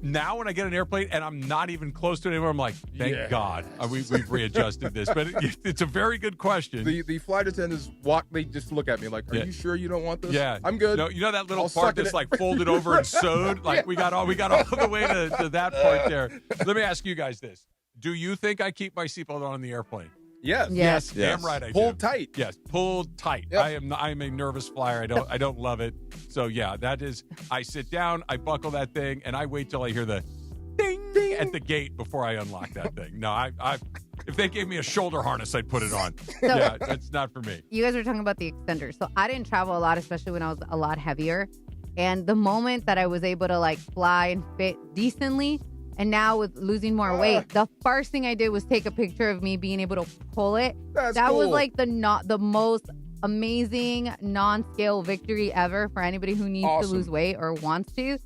[SPEAKER 9] Now when I get an airplane and I'm not even close to it anymore, I'm like, thank God we've readjusted this. But it's a very good question.
[SPEAKER 1] The flight attendants they just look at me like, are you sure you don't want this?
[SPEAKER 9] Yeah.
[SPEAKER 1] I'm good.
[SPEAKER 9] No, you know that little part that's like folded over and sewed? Like we got all the way to that part there. Let me ask you guys this. Do you think I keep my seatbelt on in the airplane?
[SPEAKER 1] Yes.
[SPEAKER 9] Damn right I do.
[SPEAKER 1] Pulled tight.
[SPEAKER 9] Yes, pulled tight.
[SPEAKER 1] Yep.
[SPEAKER 9] I'm a nervous flyer. I don't love it. So yeah, that is. I sit down, I buckle that thing, and I wait till I hear the ding ding at the gate before I unlock that thing. No, I if they gave me a shoulder harness, I'd put it on. Yeah, that's not for me.
[SPEAKER 5] You guys were talking about the extenders. So I didn't travel a lot, especially when I was a lot heavier. And the moment that I was able to like fly and fit decently, and now with losing more weight, the first thing I did was take a picture of me being able to pull it. That was like the most amazing non-scale victory ever for anybody who needs to lose weight or wants to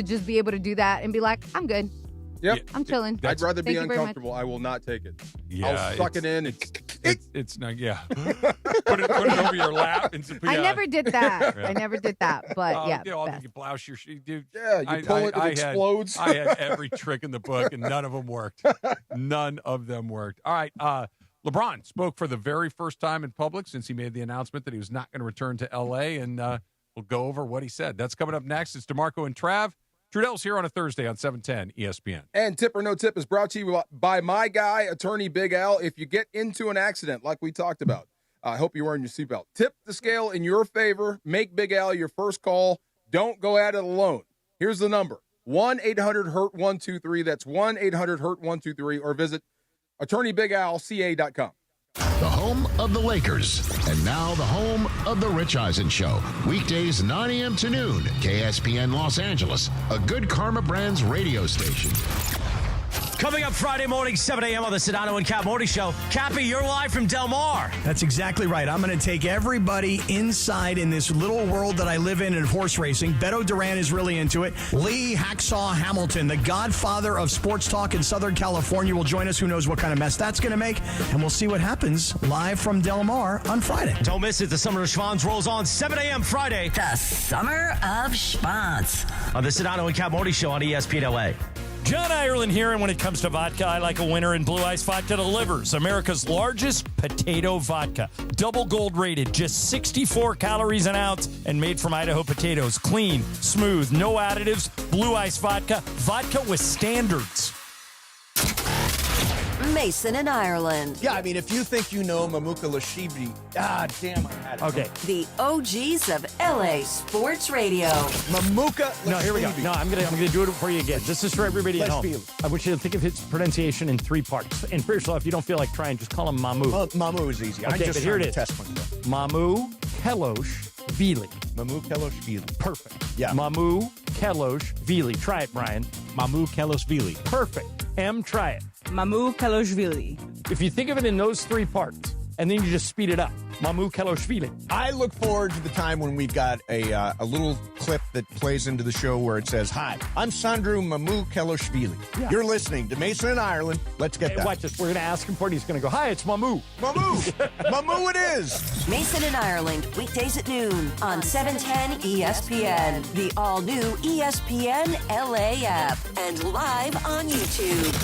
[SPEAKER 5] just be able to do that and be like, I'm good.
[SPEAKER 1] Yep.
[SPEAKER 5] I'm chilling.
[SPEAKER 1] I'd rather be uncomfortable. I will not take it.
[SPEAKER 10] Yeah,
[SPEAKER 1] I'll suck it in.
[SPEAKER 9] It's not. Yeah. put it over your lap. And
[SPEAKER 5] I never did that. I never did that. But yeah.
[SPEAKER 9] You blouse your shit. Dude,
[SPEAKER 1] yeah, you pull it explodes.
[SPEAKER 9] I had every trick in the book, and none of them worked. None of them worked. All right. LeBron spoke for the very first time in public since he made the announcement that he was not going to return to L.A., and We'll go over what he said. That's coming up next. It's DeMarco and Trav. Trudell's here on a Thursday on 710 ESPN.
[SPEAKER 1] And Tip or No Tip is brought to you by my guy, attorney Big Al. If you get into an accident like we talked about, I hope you're wearing your seatbelt. Tip the scale in your favor. Make Big Al your first call. Don't go at it alone. Here's the number, 1-800-HURT-123. That's 1-800-HURT-123, or visit attorneybigalca.com.
[SPEAKER 2] The home of the Lakers, and now the home of the Rich Eisen Show. Weekdays 9 a.m. to noon, KSPN Los Angeles, a Good Karma Brands radio station.
[SPEAKER 4] Coming up Friday morning, 7 a.m. on the Sedano and Cap Morning Show. Cappy, you're live from Del Mar.
[SPEAKER 14] That's exactly right. I'm going to take everybody inside in this little world that I live in horse racing. Beto Duran is really into it. Lee Hacksaw Hamilton, the godfather of sports talk in Southern California, will join us. Who knows what kind of mess that's going to make. And we'll see what happens live from Del Mar on Friday.
[SPEAKER 4] Don't miss it. The Summer of Schwans rolls on 7 a.m. Friday.
[SPEAKER 16] The Summer of Schwans.
[SPEAKER 4] On the Sedano and Cap Morning Show on ESPN LA.
[SPEAKER 8] John Ireland here, and when it comes to vodka, I like a winner, and Blue Ice Vodka delivers. America's largest potato vodka. Double gold rated, just 64 calories an ounce, and made from Idaho potatoes. Clean, smooth, no additives. Blue Ice Vodka. Vodka with standards.
[SPEAKER 16] Mason in Ireland.
[SPEAKER 17] Yeah, I mean, if you think you know Mamuka Lashibi, damn, I had it.
[SPEAKER 8] Okay.
[SPEAKER 16] The OGs of LA Sports Radio.
[SPEAKER 17] Mamuka Lashibi.
[SPEAKER 8] No, here we go. No, I'm gonna do it for you again. This is for everybody at home. I want you to think of his pronunciation in 3 parts. And first off, if you don't feel like trying, just call him Mamu.
[SPEAKER 17] Mamu is easy.
[SPEAKER 8] Okay, but here it is.
[SPEAKER 17] Test myself.
[SPEAKER 8] Mamu Kelosh Vili.
[SPEAKER 17] Mamu Kelosh Vili.
[SPEAKER 8] Perfect.
[SPEAKER 17] Yeah.
[SPEAKER 8] Mamu Kelosh Vili. Try it, Brian.
[SPEAKER 17] Mamu Kelosh Vili.
[SPEAKER 8] Perfect. Try it.
[SPEAKER 18] Mamu Keloshvili.
[SPEAKER 8] If you think of it in those 3 parts, and then you just speed it up. Mamu Keloshvili.
[SPEAKER 17] I look forward to the time when we got a little clip that plays into the show where it says, "Hi, I'm Sandro Mamu Keloshvili.
[SPEAKER 8] Yeah.
[SPEAKER 17] You're listening to Mason in Ireland. Let's get that."
[SPEAKER 8] Watch this. We're going to ask him for it. He's going to go, "Hi, it's Mamu."
[SPEAKER 17] Mamu. Mamu it is.
[SPEAKER 16] Mason in Ireland, weekdays at noon on 710 ESPN. The all-new ESPN LA app. And live on YouTube.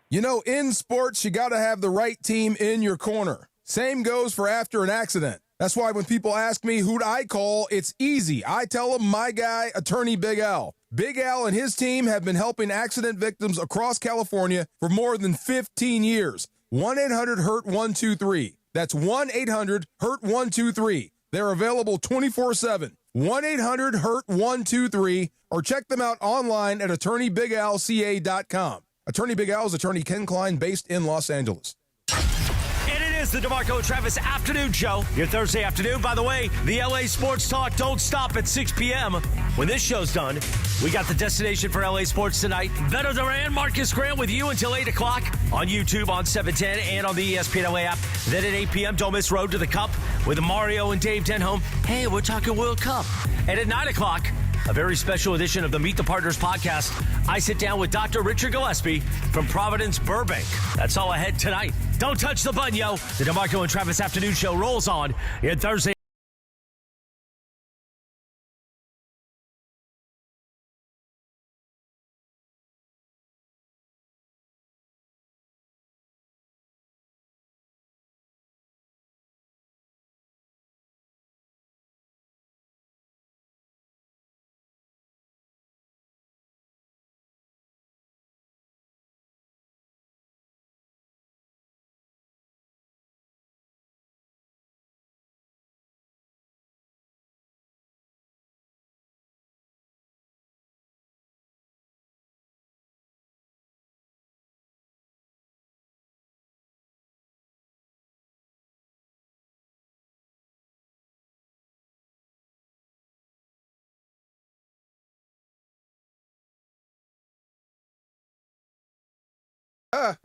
[SPEAKER 7] You know, in sports, you got to have the right team in your corner. Same goes for after an accident. That's why when people ask me who'd I call, it's easy. I tell them my guy, attorney Big Al. Big Al and his team have been helping accident victims across California for more than 15 years. 1-800-HURT-123. That's 1-800-HURT-123. They're available 24/7. 1-800-HURT-123, or check them out online at attorneybigalca.com. Attorney Big Al is attorney Ken Klein, based in Los Angeles.
[SPEAKER 4] And it is the DeMarco and Travis Afternoon Show, your Thursday afternoon. By the way, the LA Sports Talk don't stop at 6 p.m. When this show's done, we got the destination for LA Sports tonight. Beto Duran, Marcus Grant with you until 8 o'clock on YouTube, on 710, and on the ESPN LA app. Then at 8 p.m., don't miss Road to the Cup with Mario and Dave Denholm. Hey, we're talking World Cup. And at 9 o'clock, a very special edition of the Meet the Partners podcast. I sit down with Dr. Richard Gillespie from Providence, Burbank. That's all ahead tonight. Don't touch the button, yo. The DeMarco and Travis Afternoon Show rolls on in Thursday.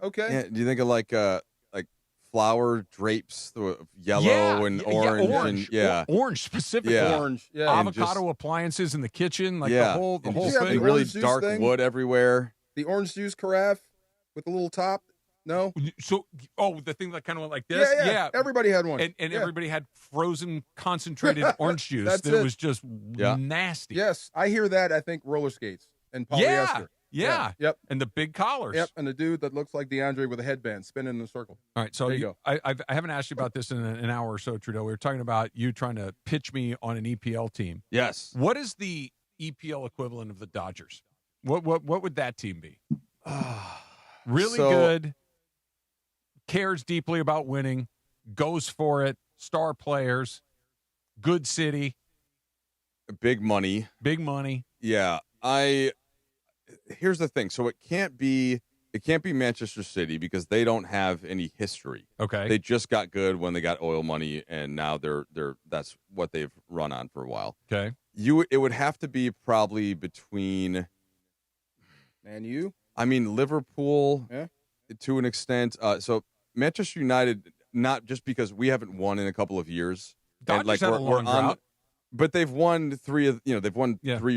[SPEAKER 1] Okay.
[SPEAKER 10] Yeah, do you think of like flower drapes, yellow and orange?
[SPEAKER 9] Orange specifically.
[SPEAKER 10] Yeah.
[SPEAKER 1] Orange. Yeah.
[SPEAKER 9] Avocado appliances in the kitchen, like the whole
[SPEAKER 10] and
[SPEAKER 9] thing.
[SPEAKER 10] Really dark wood everywhere.
[SPEAKER 1] The orange juice carafe with a little top. No.
[SPEAKER 9] So, the thing that kind of went like this.
[SPEAKER 1] Yeah. Everybody had one,
[SPEAKER 9] and everybody had frozen concentrated orange juice that was just nasty.
[SPEAKER 1] Yes, I hear that. I think roller skates and polyester.
[SPEAKER 9] Yeah.
[SPEAKER 1] Yep.
[SPEAKER 9] And the big collars.
[SPEAKER 1] Yep. And the dude that looks like DeAndre with a headband spinning in a circle.
[SPEAKER 9] All right. So
[SPEAKER 1] there you go.
[SPEAKER 9] I haven't asked you about this in an hour or so, Trudeau. We were talking about you trying to pitch me on an EPL team.
[SPEAKER 10] Yes.
[SPEAKER 9] What is the EPL equivalent of the Dodgers? What would that team be? Really good, cares deeply about winning, goes for it, star players, good city.
[SPEAKER 10] Big money.
[SPEAKER 9] Big money.
[SPEAKER 10] Yeah. Here's the thing. So it can't be Manchester City because they don't have any history.
[SPEAKER 9] Okay.
[SPEAKER 10] They just got good when they got oil money, and now they're that's what they've run on for a while.
[SPEAKER 9] Okay.
[SPEAKER 10] It would have to be probably between
[SPEAKER 1] Man U.
[SPEAKER 10] I mean Liverpool
[SPEAKER 1] Yeah.
[SPEAKER 10] to an extent. So Manchester United, not just because we haven't won in a couple of years.
[SPEAKER 9] Dodgers had a long drought.
[SPEAKER 10] But they've won three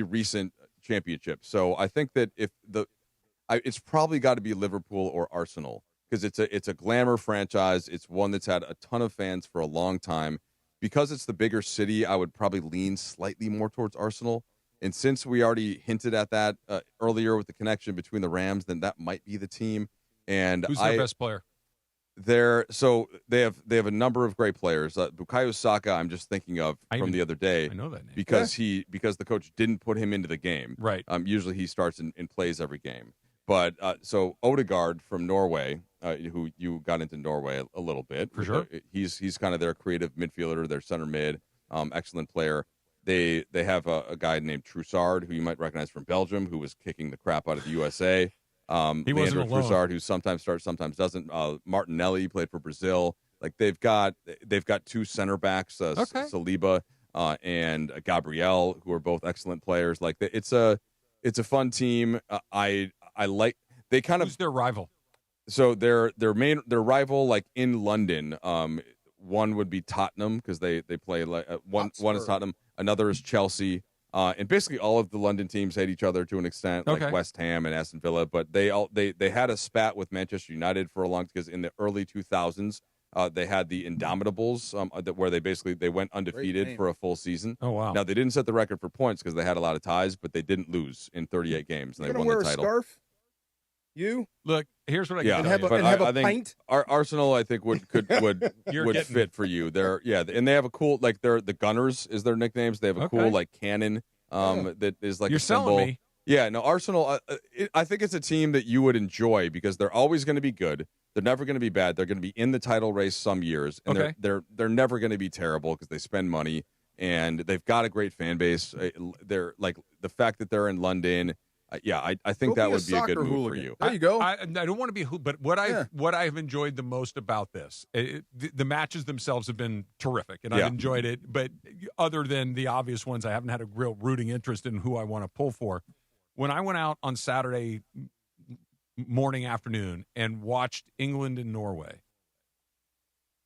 [SPEAKER 10] recent championships. So I think that it's probably got to be Liverpool or Arsenal because it's a glamour franchise. It's one that's had a ton of fans for a long time. Because it's the bigger city, I would probably lean slightly more towards Arsenal. And since we already hinted at that earlier with the connection between the Rams, then that might be the team. And
[SPEAKER 9] who's their best player?
[SPEAKER 10] They have a number of great players. Bukayo Saka, I'm just thinking of from the other day.
[SPEAKER 9] I know that name
[SPEAKER 10] because the coach didn't put him into the game.
[SPEAKER 9] Right.
[SPEAKER 10] Usually he starts and plays every game. But so Odegaard from Norway, who you got into Norway a little bit
[SPEAKER 9] for sure.
[SPEAKER 10] He's kind of their creative midfielder, their center mid, excellent player. They have a guy named Trossard, who you might recognize from Belgium, who was kicking the crap out of the USA.
[SPEAKER 9] He wasn't alone.
[SPEAKER 10] Trossard, who sometimes starts, sometimes doesn't. Martinelli played for Brazil. Like they've got two center backs, Saliba and Gabriel, who are both excellent players. Like it's a fun team. I like they kind of.
[SPEAKER 9] Who's their rival?
[SPEAKER 10] So their rival, like in London, one would be Tottenham because they play like one is Tottenham, another is Chelsea. And basically all of the London teams hate each other to an extent, like West Ham and Aston Villa. But they had a spat with Manchester United for a long time because in the early 2000s they had the Indomitables where they went undefeated for a full season.
[SPEAKER 9] Oh wow!
[SPEAKER 10] Now they didn't set the record for points because they had a lot of ties, but they didn't lose in 38 games and they won the title.
[SPEAKER 1] A scarf? You
[SPEAKER 9] look. Here's what I
[SPEAKER 1] can tell you. Have a pint.
[SPEAKER 10] Arsenal, I think would fit for you. And they have a cool the Gunners is their nicknames. They have a cool like cannon that is like
[SPEAKER 9] You're
[SPEAKER 10] a symbol.
[SPEAKER 9] selling me.
[SPEAKER 10] Yeah, no, Arsenal. I think it's a team that you would enjoy because they're always going to be good. They're never going to be bad. They're going to be in the title race some years, and they're never going to be terrible because they spend money and they've got a great fan base. They're like the fact that they're in London. I think that would be a good move for you.
[SPEAKER 1] There you go.
[SPEAKER 9] I don't want to be but what I've enjoyed the most about this, the matches themselves have been terrific, and I've enjoyed it. But other than the obvious ones, I haven't had a real rooting interest in who I want to pull for. When I went out on Saturday morning, afternoon, and watched England and Norway,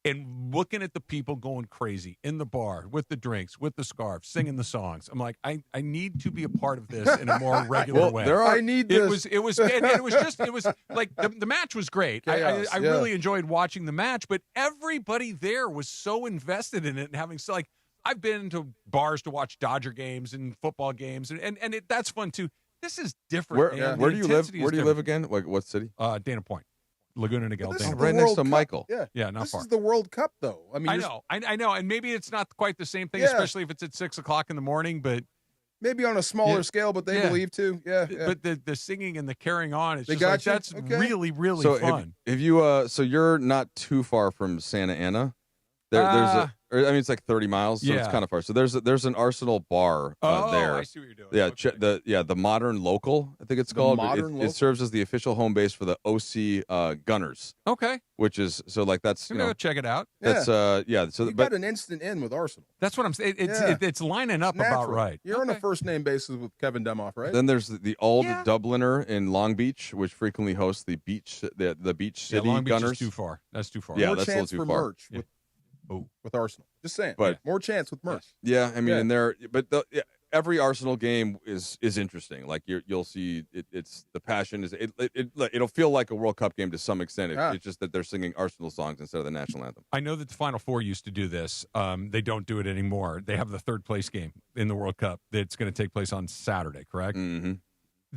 [SPEAKER 9] and looking at the people going crazy in the bar with the drinks, with the scarves, singing the songs, I'm like, I need to be a part of this in a more regular way.
[SPEAKER 1] I need this.
[SPEAKER 9] It was like the match was great. I really enjoyed watching the match, but everybody there was so invested in it and having so like I've been to bars to watch Dodger games and football games, and that's fun too. This is different.
[SPEAKER 10] Where do you live? Where do you live again? Like what city?
[SPEAKER 9] Dana Point. Laguna Niguel.
[SPEAKER 10] Right next to Michael.
[SPEAKER 1] Yeah,
[SPEAKER 9] not far.
[SPEAKER 1] This is the World Cup, though. I mean,
[SPEAKER 9] I know, and maybe it's not quite the same thing, especially if it's at 6:00 in the morning. But
[SPEAKER 1] maybe on a smaller scale, but they believe too. Yeah.
[SPEAKER 9] But the singing and the carrying on is
[SPEAKER 1] that's
[SPEAKER 9] really
[SPEAKER 10] so
[SPEAKER 9] fun.
[SPEAKER 10] If you so you're not too far from Santa Ana. It's like 30 miles, so it's kind of far. So there's an Arsenal bar there.
[SPEAKER 9] I see what you're doing.
[SPEAKER 10] Yeah, the Modern Local, I think it's called. It serves as the official home base for the OC Gunners.
[SPEAKER 9] Okay.
[SPEAKER 10] Which is that's
[SPEAKER 9] go check it out.
[SPEAKER 10] That's So
[SPEAKER 1] you got an instant in with Arsenal.
[SPEAKER 9] That's what I'm saying. It's lining up about right.
[SPEAKER 1] You're on a first name basis with Kevin Demoff, right?
[SPEAKER 10] Then there's the old Dubliner in Long Beach, which frequently hosts the beach city
[SPEAKER 9] Long Beach
[SPEAKER 10] Gunners.
[SPEAKER 9] is too far. That's too far.
[SPEAKER 10] Yeah,
[SPEAKER 1] more
[SPEAKER 10] that's
[SPEAKER 1] chance
[SPEAKER 10] a little too
[SPEAKER 1] for
[SPEAKER 10] far.
[SPEAKER 1] merch with Arsenal. Just saying,
[SPEAKER 10] but
[SPEAKER 1] more chance with merch.
[SPEAKER 10] Yeah, I mean, every Arsenal game is interesting. Like you'll see, it's the passion is it'll feel like a World Cup game to some extent. It's just that they're singing Arsenal songs instead of the national anthem.
[SPEAKER 9] I know that the Final Four used to do this. They don't do it anymore. They have the third place game in the World Cup that's going to take place on Saturday. Correct?
[SPEAKER 10] Mm-hmm.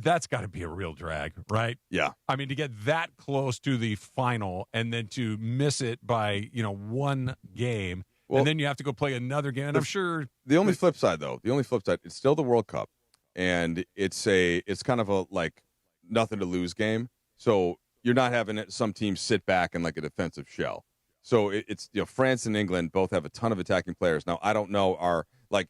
[SPEAKER 9] That's got to be a real drag, right?
[SPEAKER 10] Yeah.
[SPEAKER 9] I mean, to get that close to the final and then to miss it by, one game, and then you have to go play another game. And I'm sure
[SPEAKER 10] the only flip side, it's still the World Cup, and it's kind of a like nothing to lose game. So you're not having some teams sit back in like a defensive shell. So it's France and England both have a ton of attacking players. Now I don't know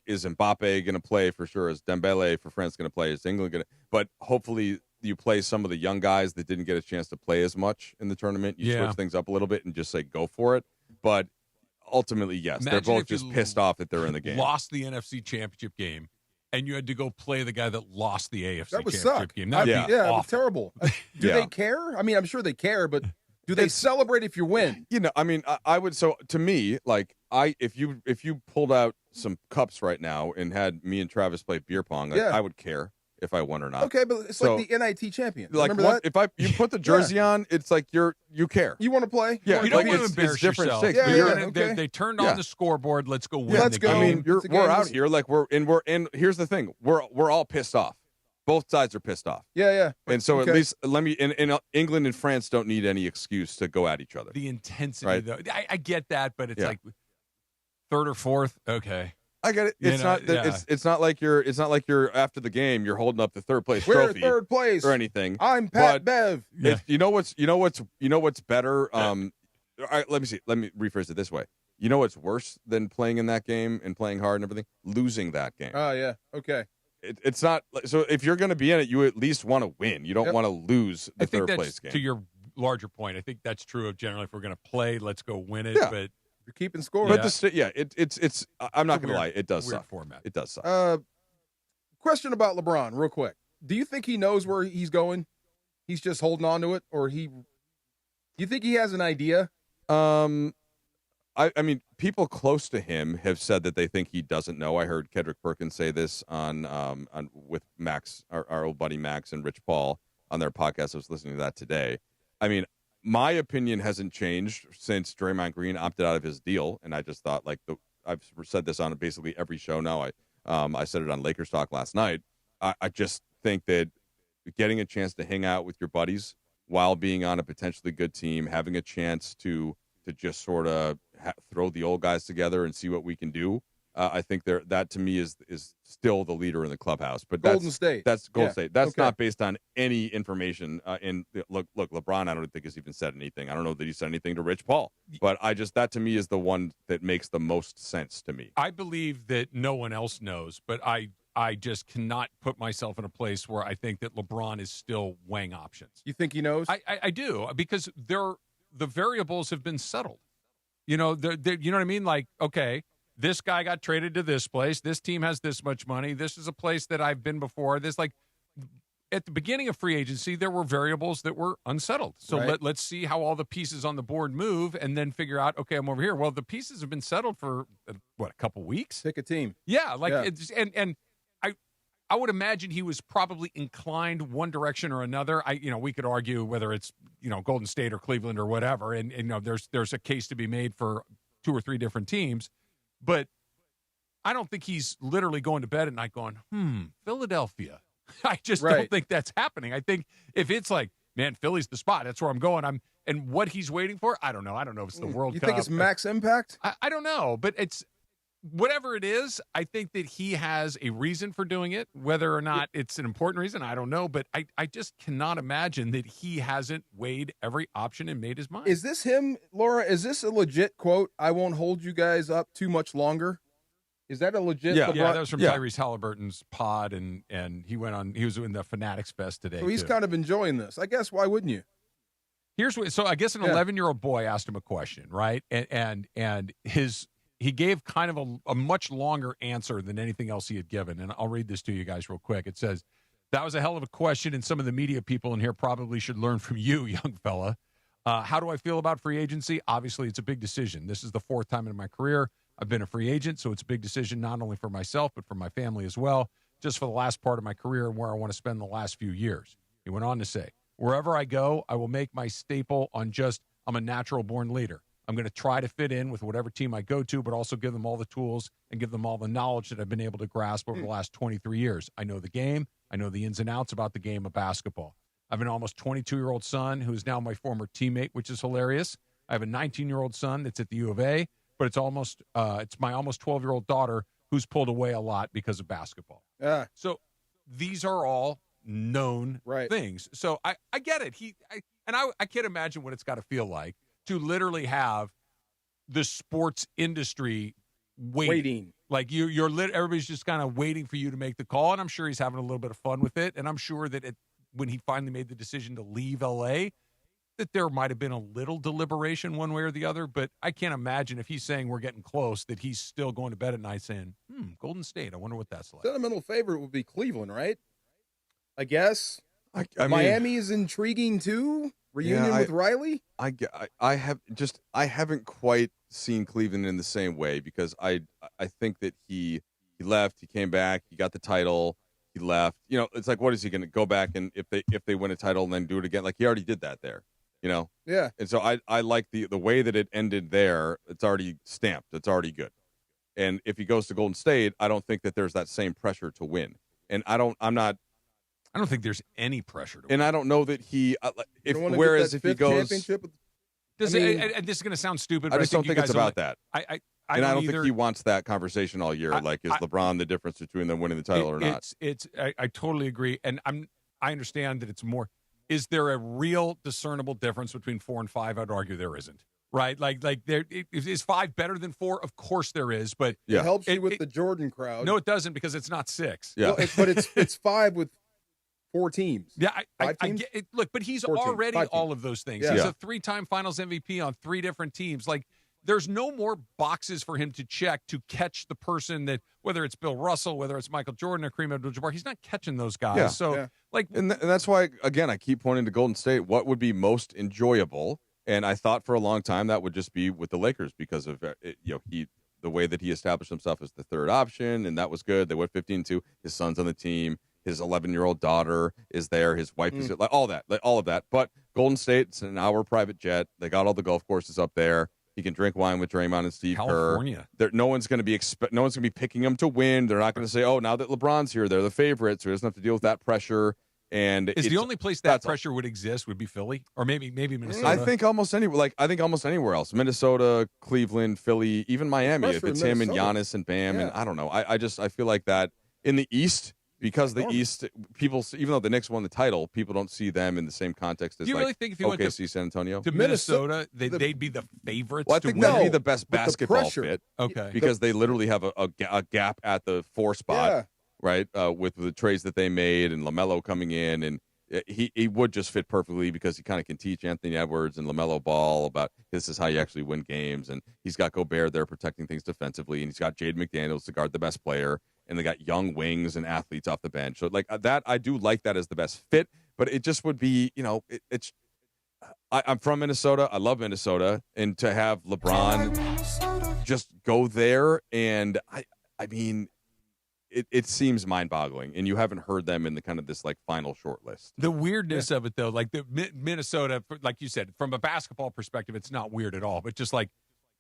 [SPEAKER 10] is Mbappe going to play for sure? Is Dembele for France going to play? Is England going to? But hopefully you play some of the young guys that didn't get a chance to play as much in the tournament. You switch things up a little bit and just say go for it. But ultimately, yes, they're both just pissed off that they're in the game.
[SPEAKER 9] Lost the NFC Championship game, and you had to go play the guy that lost the AFC
[SPEAKER 1] That would
[SPEAKER 9] Championship
[SPEAKER 1] suck.
[SPEAKER 9] game. That would be
[SPEAKER 1] It would
[SPEAKER 9] awful.
[SPEAKER 1] be terrible. Do they care? I mean, I'm sure they care, but do they celebrate if you win?
[SPEAKER 10] I mean, I would. So to me, like if you pulled out some cups right now and had me and Travis play beer pong, I would care if I won or not.
[SPEAKER 1] Okay, but it's like the NIT champion.
[SPEAKER 10] Like
[SPEAKER 1] Remember that?
[SPEAKER 10] If you put the jersey on, it's like you care.
[SPEAKER 1] You want to play?
[SPEAKER 10] Yeah,
[SPEAKER 9] You don't want to embarrass yourself. They turned on the scoreboard. Let's go win.
[SPEAKER 1] Let's
[SPEAKER 9] the
[SPEAKER 1] go.
[SPEAKER 9] game.
[SPEAKER 10] I mean, we're out here. Like we're in. Here's the thing. We're all pissed off. Both sides are pissed off.
[SPEAKER 1] Yeah.
[SPEAKER 10] And so at least let me. In England and France don't need any excuse to go at each other.
[SPEAKER 9] The intensity,
[SPEAKER 10] right?
[SPEAKER 9] though. I get that, but it's like third or fourth. Okay.
[SPEAKER 10] I get it. It's not like you're after the game. You're holding up the third place trophy.
[SPEAKER 1] We're third place
[SPEAKER 10] or anything.
[SPEAKER 1] I'm Pat Bev.
[SPEAKER 10] You know what's better. All right, let me rephrase it this way. You know what's worse than playing in that game and playing hard and everything? Losing that game.
[SPEAKER 1] Oh yeah. Okay.
[SPEAKER 10] It's not so. If you're going to be in it, you at least want to win. You don't want to lose the third place game.
[SPEAKER 9] To your larger point, I think that's true of generally. If we're going to play, let's go win it.
[SPEAKER 10] Yeah.
[SPEAKER 9] But
[SPEAKER 1] you're keeping score.
[SPEAKER 10] But it's. I'm not going to lie. It does suck.
[SPEAKER 9] Format.
[SPEAKER 10] It does suck.
[SPEAKER 1] Question about LeBron, real quick. Do you think he knows where he's going? He's just holding on to it, or do you think he has an idea?
[SPEAKER 10] I mean, people close to him have said that they think he doesn't know. I heard Kedrick Perkins say this on with Max, our old buddy Max and Rich Paul on their podcast. I was listening to that today. I mean, my opinion hasn't changed since Draymond Green opted out of his deal, and I just thought I've said this on basically every show now. I said it on Lakers Talk last night. I just think that getting a chance to hang out with your buddies while being on a potentially good team, having a chance to just sort of throw the old guys together and see what we can do. I think that to me is still the leader in the clubhouse. But
[SPEAKER 1] Golden State.
[SPEAKER 10] That's Golden State. That's not based on any information. Look, LeBron, I don't think has even said anything. I don't know that he said anything to Rich Paul. But that to me is the one that makes the most sense to me.
[SPEAKER 9] I believe that no one else knows, but I just cannot put myself in a place where I think that LeBron is still weighing options.
[SPEAKER 1] You think he knows?
[SPEAKER 9] I do, because the variables have been settled. You know what I mean? Like, okay, this guy got traded to this place. This team has this much money. This is a place that I've been before. At the beginning of free agency, there were variables that were unsettled. So let's see how all the pieces on the board move and then figure out, okay, I'm over here. Well, the pieces have been settled for, a couple weeks?
[SPEAKER 1] Pick a team.
[SPEAKER 9] Yeah, and I would imagine he was probably inclined one direction or another. We could argue whether it's, Golden State or Cleveland or whatever. And there's a case to be made for 2 or 3 different teams. But I don't think he's literally going to bed at night going, Philadelphia. I just don't think that's happening. I think if it's like, man, Philly's the spot, that's where I'm going. And what he's waiting for, I don't know. I don't know if it's the World Cup.
[SPEAKER 1] You think it's max impact?
[SPEAKER 9] I don't know, but it's whatever it is. I think that he has a reason for doing it. Whether or not it's an important reason, I don't know. But I just cannot imagine that he hasn't weighed every option and made his mind.
[SPEAKER 1] Is this him, Laura? Is this a legit quote? I won't hold you guys up too much longer. Is that a legit?
[SPEAKER 9] Yeah, that was from Tyrese Halliburton's pod, and he was in the Fanatics Fest today.
[SPEAKER 1] So he's kind of enjoying this. I guess, why wouldn't you?
[SPEAKER 9] So I guess an 11-year-old boy asked him a question, right? And he gave kind of a much longer answer than anything else he had given. And I'll read this to you guys real quick. It says, "That was a hell of a question, and some of the media people in here probably should learn from you, young fella. How do I feel about free agency? Obviously, it's a big decision. This is the 4th time in my career I've been a free agent, so it's a big decision not only for myself, but for my family as well, just for the last part of my career and where I want to spend the last few years." He went on to say, "Wherever I go, I will make my staple on I'm a natural-born leader. I'm going to try to fit in with whatever team I go to, but also give them all the tools and give them all the knowledge that I've been able to grasp over the last 23 years. I know the game. I know the ins and outs about the game of basketball. I have an almost 22-year-old son who is now my former teammate, which is hilarious. I have a 19-year-old son that's at the U of A, but it's my almost 12-year-old daughter who's pulled away a lot because of basketball.
[SPEAKER 1] Yeah.
[SPEAKER 9] So these are all known things. So I get it. I can't imagine what it's got to feel like to literally have the sports industry waiting. Like everybody's just kind of waiting for you to make the call, and I'm sure he's having a little bit of fun with it. And I'm sure that when he finally made the decision to leave LA, that there might have been a little deliberation one way or the other. But I can't imagine if he's saying we're getting close that he's still going to bed at night saying, Golden State, I wonder what that's like.
[SPEAKER 1] Sentimental favorite would be Cleveland, right? I guess.
[SPEAKER 10] I mean,
[SPEAKER 1] Miami is intriguing too. Reunion with Riley.
[SPEAKER 10] I haven't quite seen Cleveland in the same way because I think that he left, he came back, he got the title, he left. You know, it's like, what is he going to go back and if they win a title and then do it again? Like he already did that there. You know.
[SPEAKER 1] Yeah.
[SPEAKER 10] And so I like the way that it ended there. It's already stamped. It's already good. And if he goes to Golden State, I don't think that there's that same pressure to win. And I don't
[SPEAKER 9] think there's any pressure to win.
[SPEAKER 10] And I don't know that whereas if he goes,
[SPEAKER 9] and this is going to sound stupid, but
[SPEAKER 10] I just don't think it's about that.
[SPEAKER 9] I
[SPEAKER 10] don't think he wants that conversation all year. Is LeBron the difference between them winning the title or not?
[SPEAKER 9] I totally agree, and I understand that it's more. Is there a real discernible difference between 4 and 5? I'd argue there isn't. Right? Like there is 5 better than 4? Of course there is, but
[SPEAKER 1] it helps you with the Jordan crowd.
[SPEAKER 9] No, it doesn't because it's not 6.
[SPEAKER 10] Yeah,
[SPEAKER 1] well, but it's 5 with 4 teams.
[SPEAKER 9] Yeah, I get it. Look, but he's already all of those things.
[SPEAKER 1] Yeah.
[SPEAKER 9] He's a 3-time Finals MVP on 3 different teams. Like, there's no more boxes for him to check to catch the person that, whether it's Bill Russell, whether it's Michael Jordan or Kareem Abdul-Jabbar, he's not catching those guys.
[SPEAKER 10] Yeah.
[SPEAKER 9] So,
[SPEAKER 10] and that's why, again, I keep pointing to Golden State. What would be most enjoyable? And I thought for a long time that would just be with the Lakers because of the way that he established himself as the third option, and that was good. They went 15-2. His son's on the team. His 11-year-old daughter is there. His wife is like all of that. But Golden State, it's an hour private jet. They got all the golf courses up there. He can drink wine with Draymond and Steve
[SPEAKER 9] Kerr.
[SPEAKER 10] No one's going to be picking him to win. They're not going to say, "Oh, now that LeBron's here, they're the favorite," so he doesn't have to deal with that pressure. And
[SPEAKER 9] the only place that pressure would exist would be Philly, or maybe Minnesota.
[SPEAKER 10] I think almost anywhere else. Minnesota, Cleveland, Philly, even Miami. If it's him and Giannis and Bam, and I don't know. I feel like that in the East. Because the East, people, even though the Knicks won the title, people don't see them in the see context as
[SPEAKER 9] Do you really think if you went
[SPEAKER 10] OKC, San Antonio?
[SPEAKER 9] To Minnesota, they'd be the favorites?
[SPEAKER 10] Well, I think that'd be the best basketball fit.
[SPEAKER 9] Okay.
[SPEAKER 10] Because they literally have a gap at the 4 spot, right, with the trades that they made and LaMelo coming in. And he would just fit perfectly because he kind of can teach Anthony Edwards and LaMelo Ball about this is how you actually win games. And he's got Gobert there protecting things defensively. And he's got Jaden McDaniels to guard the best player. And they got young wings and athletes off the bench. So, like that, I do like that as the best fit. But it just would be, I'm from Minnesota. I love Minnesota. And to have LeBron just go there, and I mean, it seems mind-boggling. And you haven't heard them in the kind of this, like, final short list.
[SPEAKER 9] The weirdness of it, though, like the Minnesota, like you said, from a basketball perspective, it's not weird at all. But just like,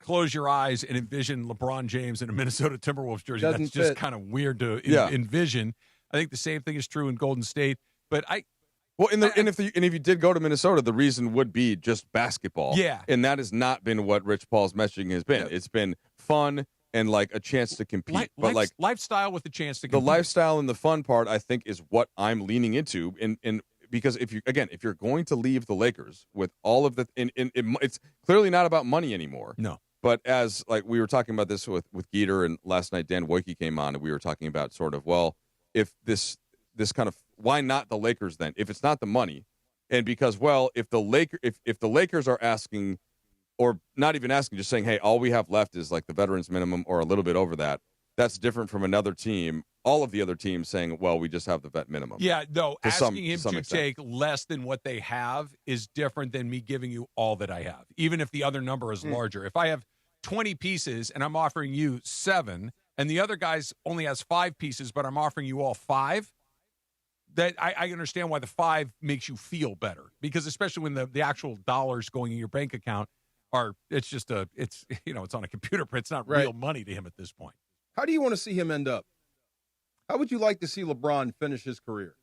[SPEAKER 9] close your eyes and envision LeBron James in a Minnesota Timberwolves jersey. That's just kind of weird to envision. I think the same thing is true in Golden State. But
[SPEAKER 10] if you did go to Minnesota, the reason would be just basketball.
[SPEAKER 9] Yeah.
[SPEAKER 10] And that has not been what Rich Paul's messaging has been. Yeah. It's been fun and like a chance to compete. But like
[SPEAKER 9] lifestyle with a chance to compete.
[SPEAKER 10] The lifestyle and the fun part, I think, is what I'm leaning into. And because if you're going to leave the Lakers with all of it's clearly not about money anymore.
[SPEAKER 9] No.
[SPEAKER 10] But as like we were talking about this with Geeter, and last night Dan Wojcicki came on and we were talking about sort of, well, if this kind of, why not the Lakers then? If it's not the money, and because, well, if the Lakers are asking, or not even asking, just saying, hey, all we have left is like the veterans minimum or a little bit over that, that's different from another team. All of the other teams saying, well, we just have the vet minimum.
[SPEAKER 9] Yeah, no, asking him to take less than what they have is different than me giving you all that I have, even if the other number is larger. If I have 20 pieces and I'm offering you 7, and the other guy's only has 5 pieces, but I'm offering you all 5, that I understand why the 5 makes you feel better. Because especially when the actual dollars going in your bank account it's on a computer, but it's not real money to him at this point.
[SPEAKER 1] How do you want to see him end up? How would you like to see LeBron finish his career?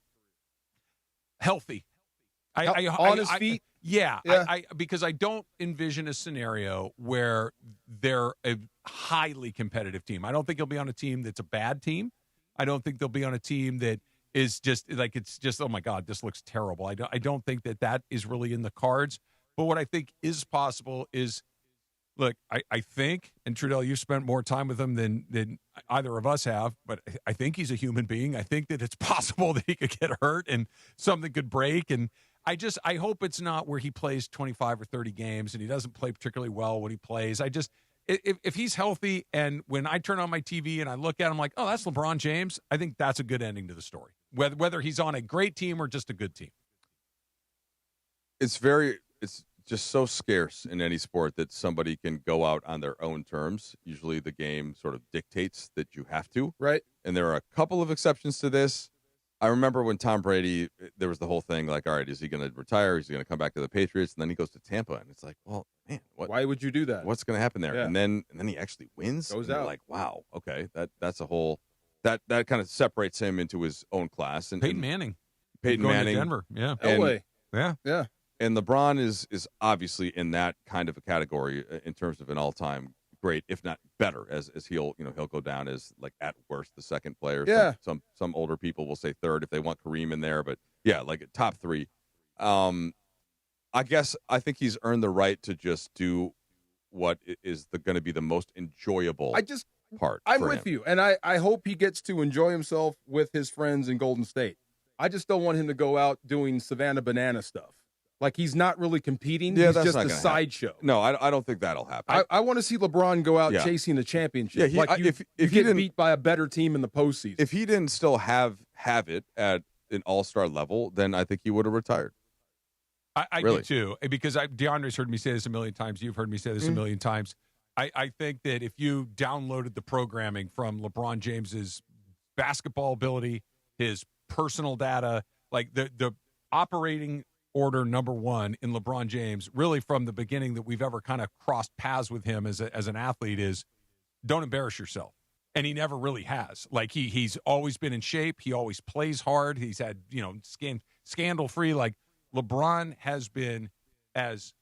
[SPEAKER 9] Healthy.
[SPEAKER 1] On his feet?
[SPEAKER 9] Yeah. Because I don't envision a scenario where they're a highly competitive team. I don't think he'll be on a team that's a bad team. I don't think they'll be on a team that is just like, it's just, oh my God, this looks terrible. I don't think that is really in the cards. But what I think is possible is, look, I think, and Trudell, you've spent more time with him than either of us have, but I think he's a human being. I think that it's possible that he could get hurt and something could break. And I hope it's not where he plays 25 or 30 games and he doesn't play particularly well when he plays. If he's healthy and when I turn on my TV and I look at him like, oh, that's LeBron James, I think that's a good ending to the story, whether he's on a great team or just a good team.
[SPEAKER 10] It's just so scarce in any sport that somebody can go out on their own terms. Usually the game sort of dictates that you have to.
[SPEAKER 1] Right.
[SPEAKER 10] And there are a couple of exceptions to this. I remember when Tom Brady, there was the whole thing like, all right, is he going to retire? Is he going to come back to the Patriots? And then he goes to Tampa. And it's like, well, man,
[SPEAKER 1] why would you do that?
[SPEAKER 10] What's going to happen there?
[SPEAKER 1] Yeah.
[SPEAKER 10] And then he actually wins.
[SPEAKER 1] Goes
[SPEAKER 10] and
[SPEAKER 1] out.
[SPEAKER 10] Like, wow, okay, that's a whole that kind of separates him into his own class. And
[SPEAKER 9] Peyton Manning.
[SPEAKER 10] Peyton
[SPEAKER 9] going
[SPEAKER 10] Manning.
[SPEAKER 9] to Denver. Yeah.
[SPEAKER 1] Elway.
[SPEAKER 9] Yeah.
[SPEAKER 10] And LeBron is obviously in that kind of a category in terms of an all-time great, if not better, as he'll go down as like at worst the second player.
[SPEAKER 1] Yeah.
[SPEAKER 10] Some older people will say third if they want Kareem in there, but yeah, like top three. I think he's earned the right to just do what is going to be the most enjoyable part.
[SPEAKER 1] I'm
[SPEAKER 10] for
[SPEAKER 1] with
[SPEAKER 10] him.
[SPEAKER 1] you, and I hope he gets to enjoy himself with his friends in Golden State. I just don't want him to go out doing Savannah Banana stuff. Like he's not really competing.
[SPEAKER 10] Yeah,
[SPEAKER 1] he's
[SPEAKER 10] that's
[SPEAKER 1] just
[SPEAKER 10] not
[SPEAKER 1] a
[SPEAKER 10] gonna
[SPEAKER 1] sideshow.
[SPEAKER 10] No, I don't think that'll happen.
[SPEAKER 1] I want to see LeBron go out
[SPEAKER 10] Yeah.
[SPEAKER 1] chasing the championship.
[SPEAKER 10] Yeah,
[SPEAKER 1] if
[SPEAKER 10] he
[SPEAKER 1] you get
[SPEAKER 10] didn't-
[SPEAKER 1] beat by a better team in the postseason.
[SPEAKER 10] If he didn't still have it at an all-star level, then I think he would have retired.
[SPEAKER 9] I
[SPEAKER 10] Really?
[SPEAKER 9] do too, because DeAndre's heard me say this a million times. You've heard me say this a million times. I think that if you downloaded the programming from LeBron James's basketball ability, his personal data, like the operating order number one in LeBron James, really from the beginning that we've ever kind of crossed paths with him as an athlete, is don't embarrass yourself. And he never really has. Like he's always been in shape. He always plays hard. He's had, scandal free. Like LeBron has been as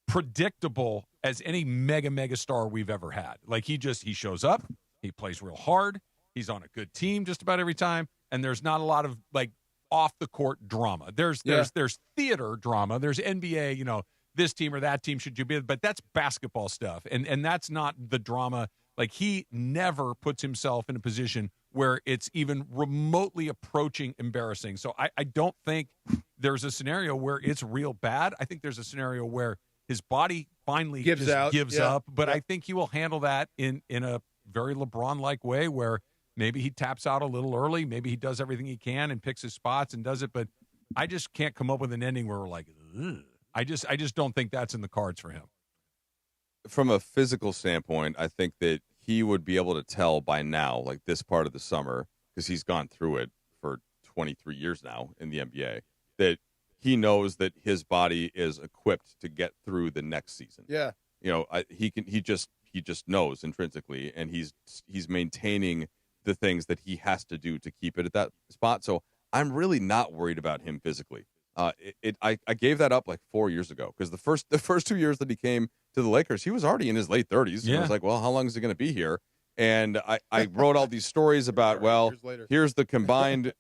[SPEAKER 9] predictable as any mega star we've ever had. Like he shows up, he plays real hard. He's on a good team just about every time. And there's not a lot of like off the court drama. There's theater drama. There's NBA, this team or that team should you be, but that's basketball stuff. And that's not the drama. Like he never puts himself in a position where it's even remotely approaching embarrassing. So I don't think there's a scenario where it's real bad. I think there's a scenario where his body finally gives up. But I think he will handle that in a very LeBron-like way where maybe he taps out a little early. Maybe he does everything he can and picks his spots and does it. But I just can't come up with an ending where we're like, ugh. I just don't think that's in the cards for him.
[SPEAKER 10] From a physical standpoint, I think that he would be able to tell by now, like this part of the summer, because he's gone through it for 23 years now in the NBA, that he knows that his body is equipped to get through the next season.
[SPEAKER 1] Yeah.
[SPEAKER 10] He just knows intrinsically, and he's maintaining the things that he has to do to keep it at that spot. So I'm really not worried about him physically. I gave that up like 4 years ago because the first 2 years that he came to the Lakers, he was already in his late 30s. Yeah. I was like, well, how long is he going to be here? And I wrote all these stories about, well, here's the combined,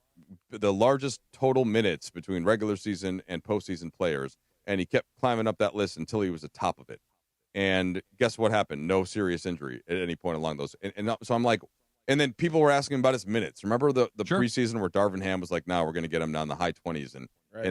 [SPEAKER 10] the largest total minutes between regular season and postseason players. And he kept climbing up that list until he was at the top of it. And guess what happened? No serious injury at any point along those. And so I'm like, and then people were asking about his minutes. Remember the preseason where Darvin Ham was like, no, we're going to get him down the high 20s. And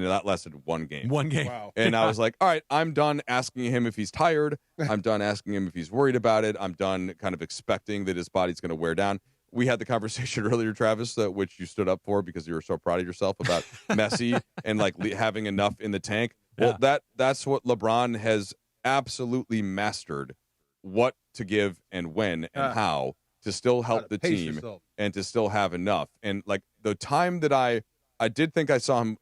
[SPEAKER 10] that lasted one game.
[SPEAKER 1] Wow.
[SPEAKER 10] And I was like, all right, I'm done asking him if he's tired. I'm done asking him if he's worried about it. I'm done kind of expecting that his body's going to wear down. We had the conversation earlier, Travis, which you stood up for because you were so proud of yourself about Messi and like having enough in the tank.
[SPEAKER 9] Yeah.
[SPEAKER 10] Well, that's what LeBron has absolutely mastered, what to give and when and how to still help the team and to still have enough. And like the time that I did think I saw him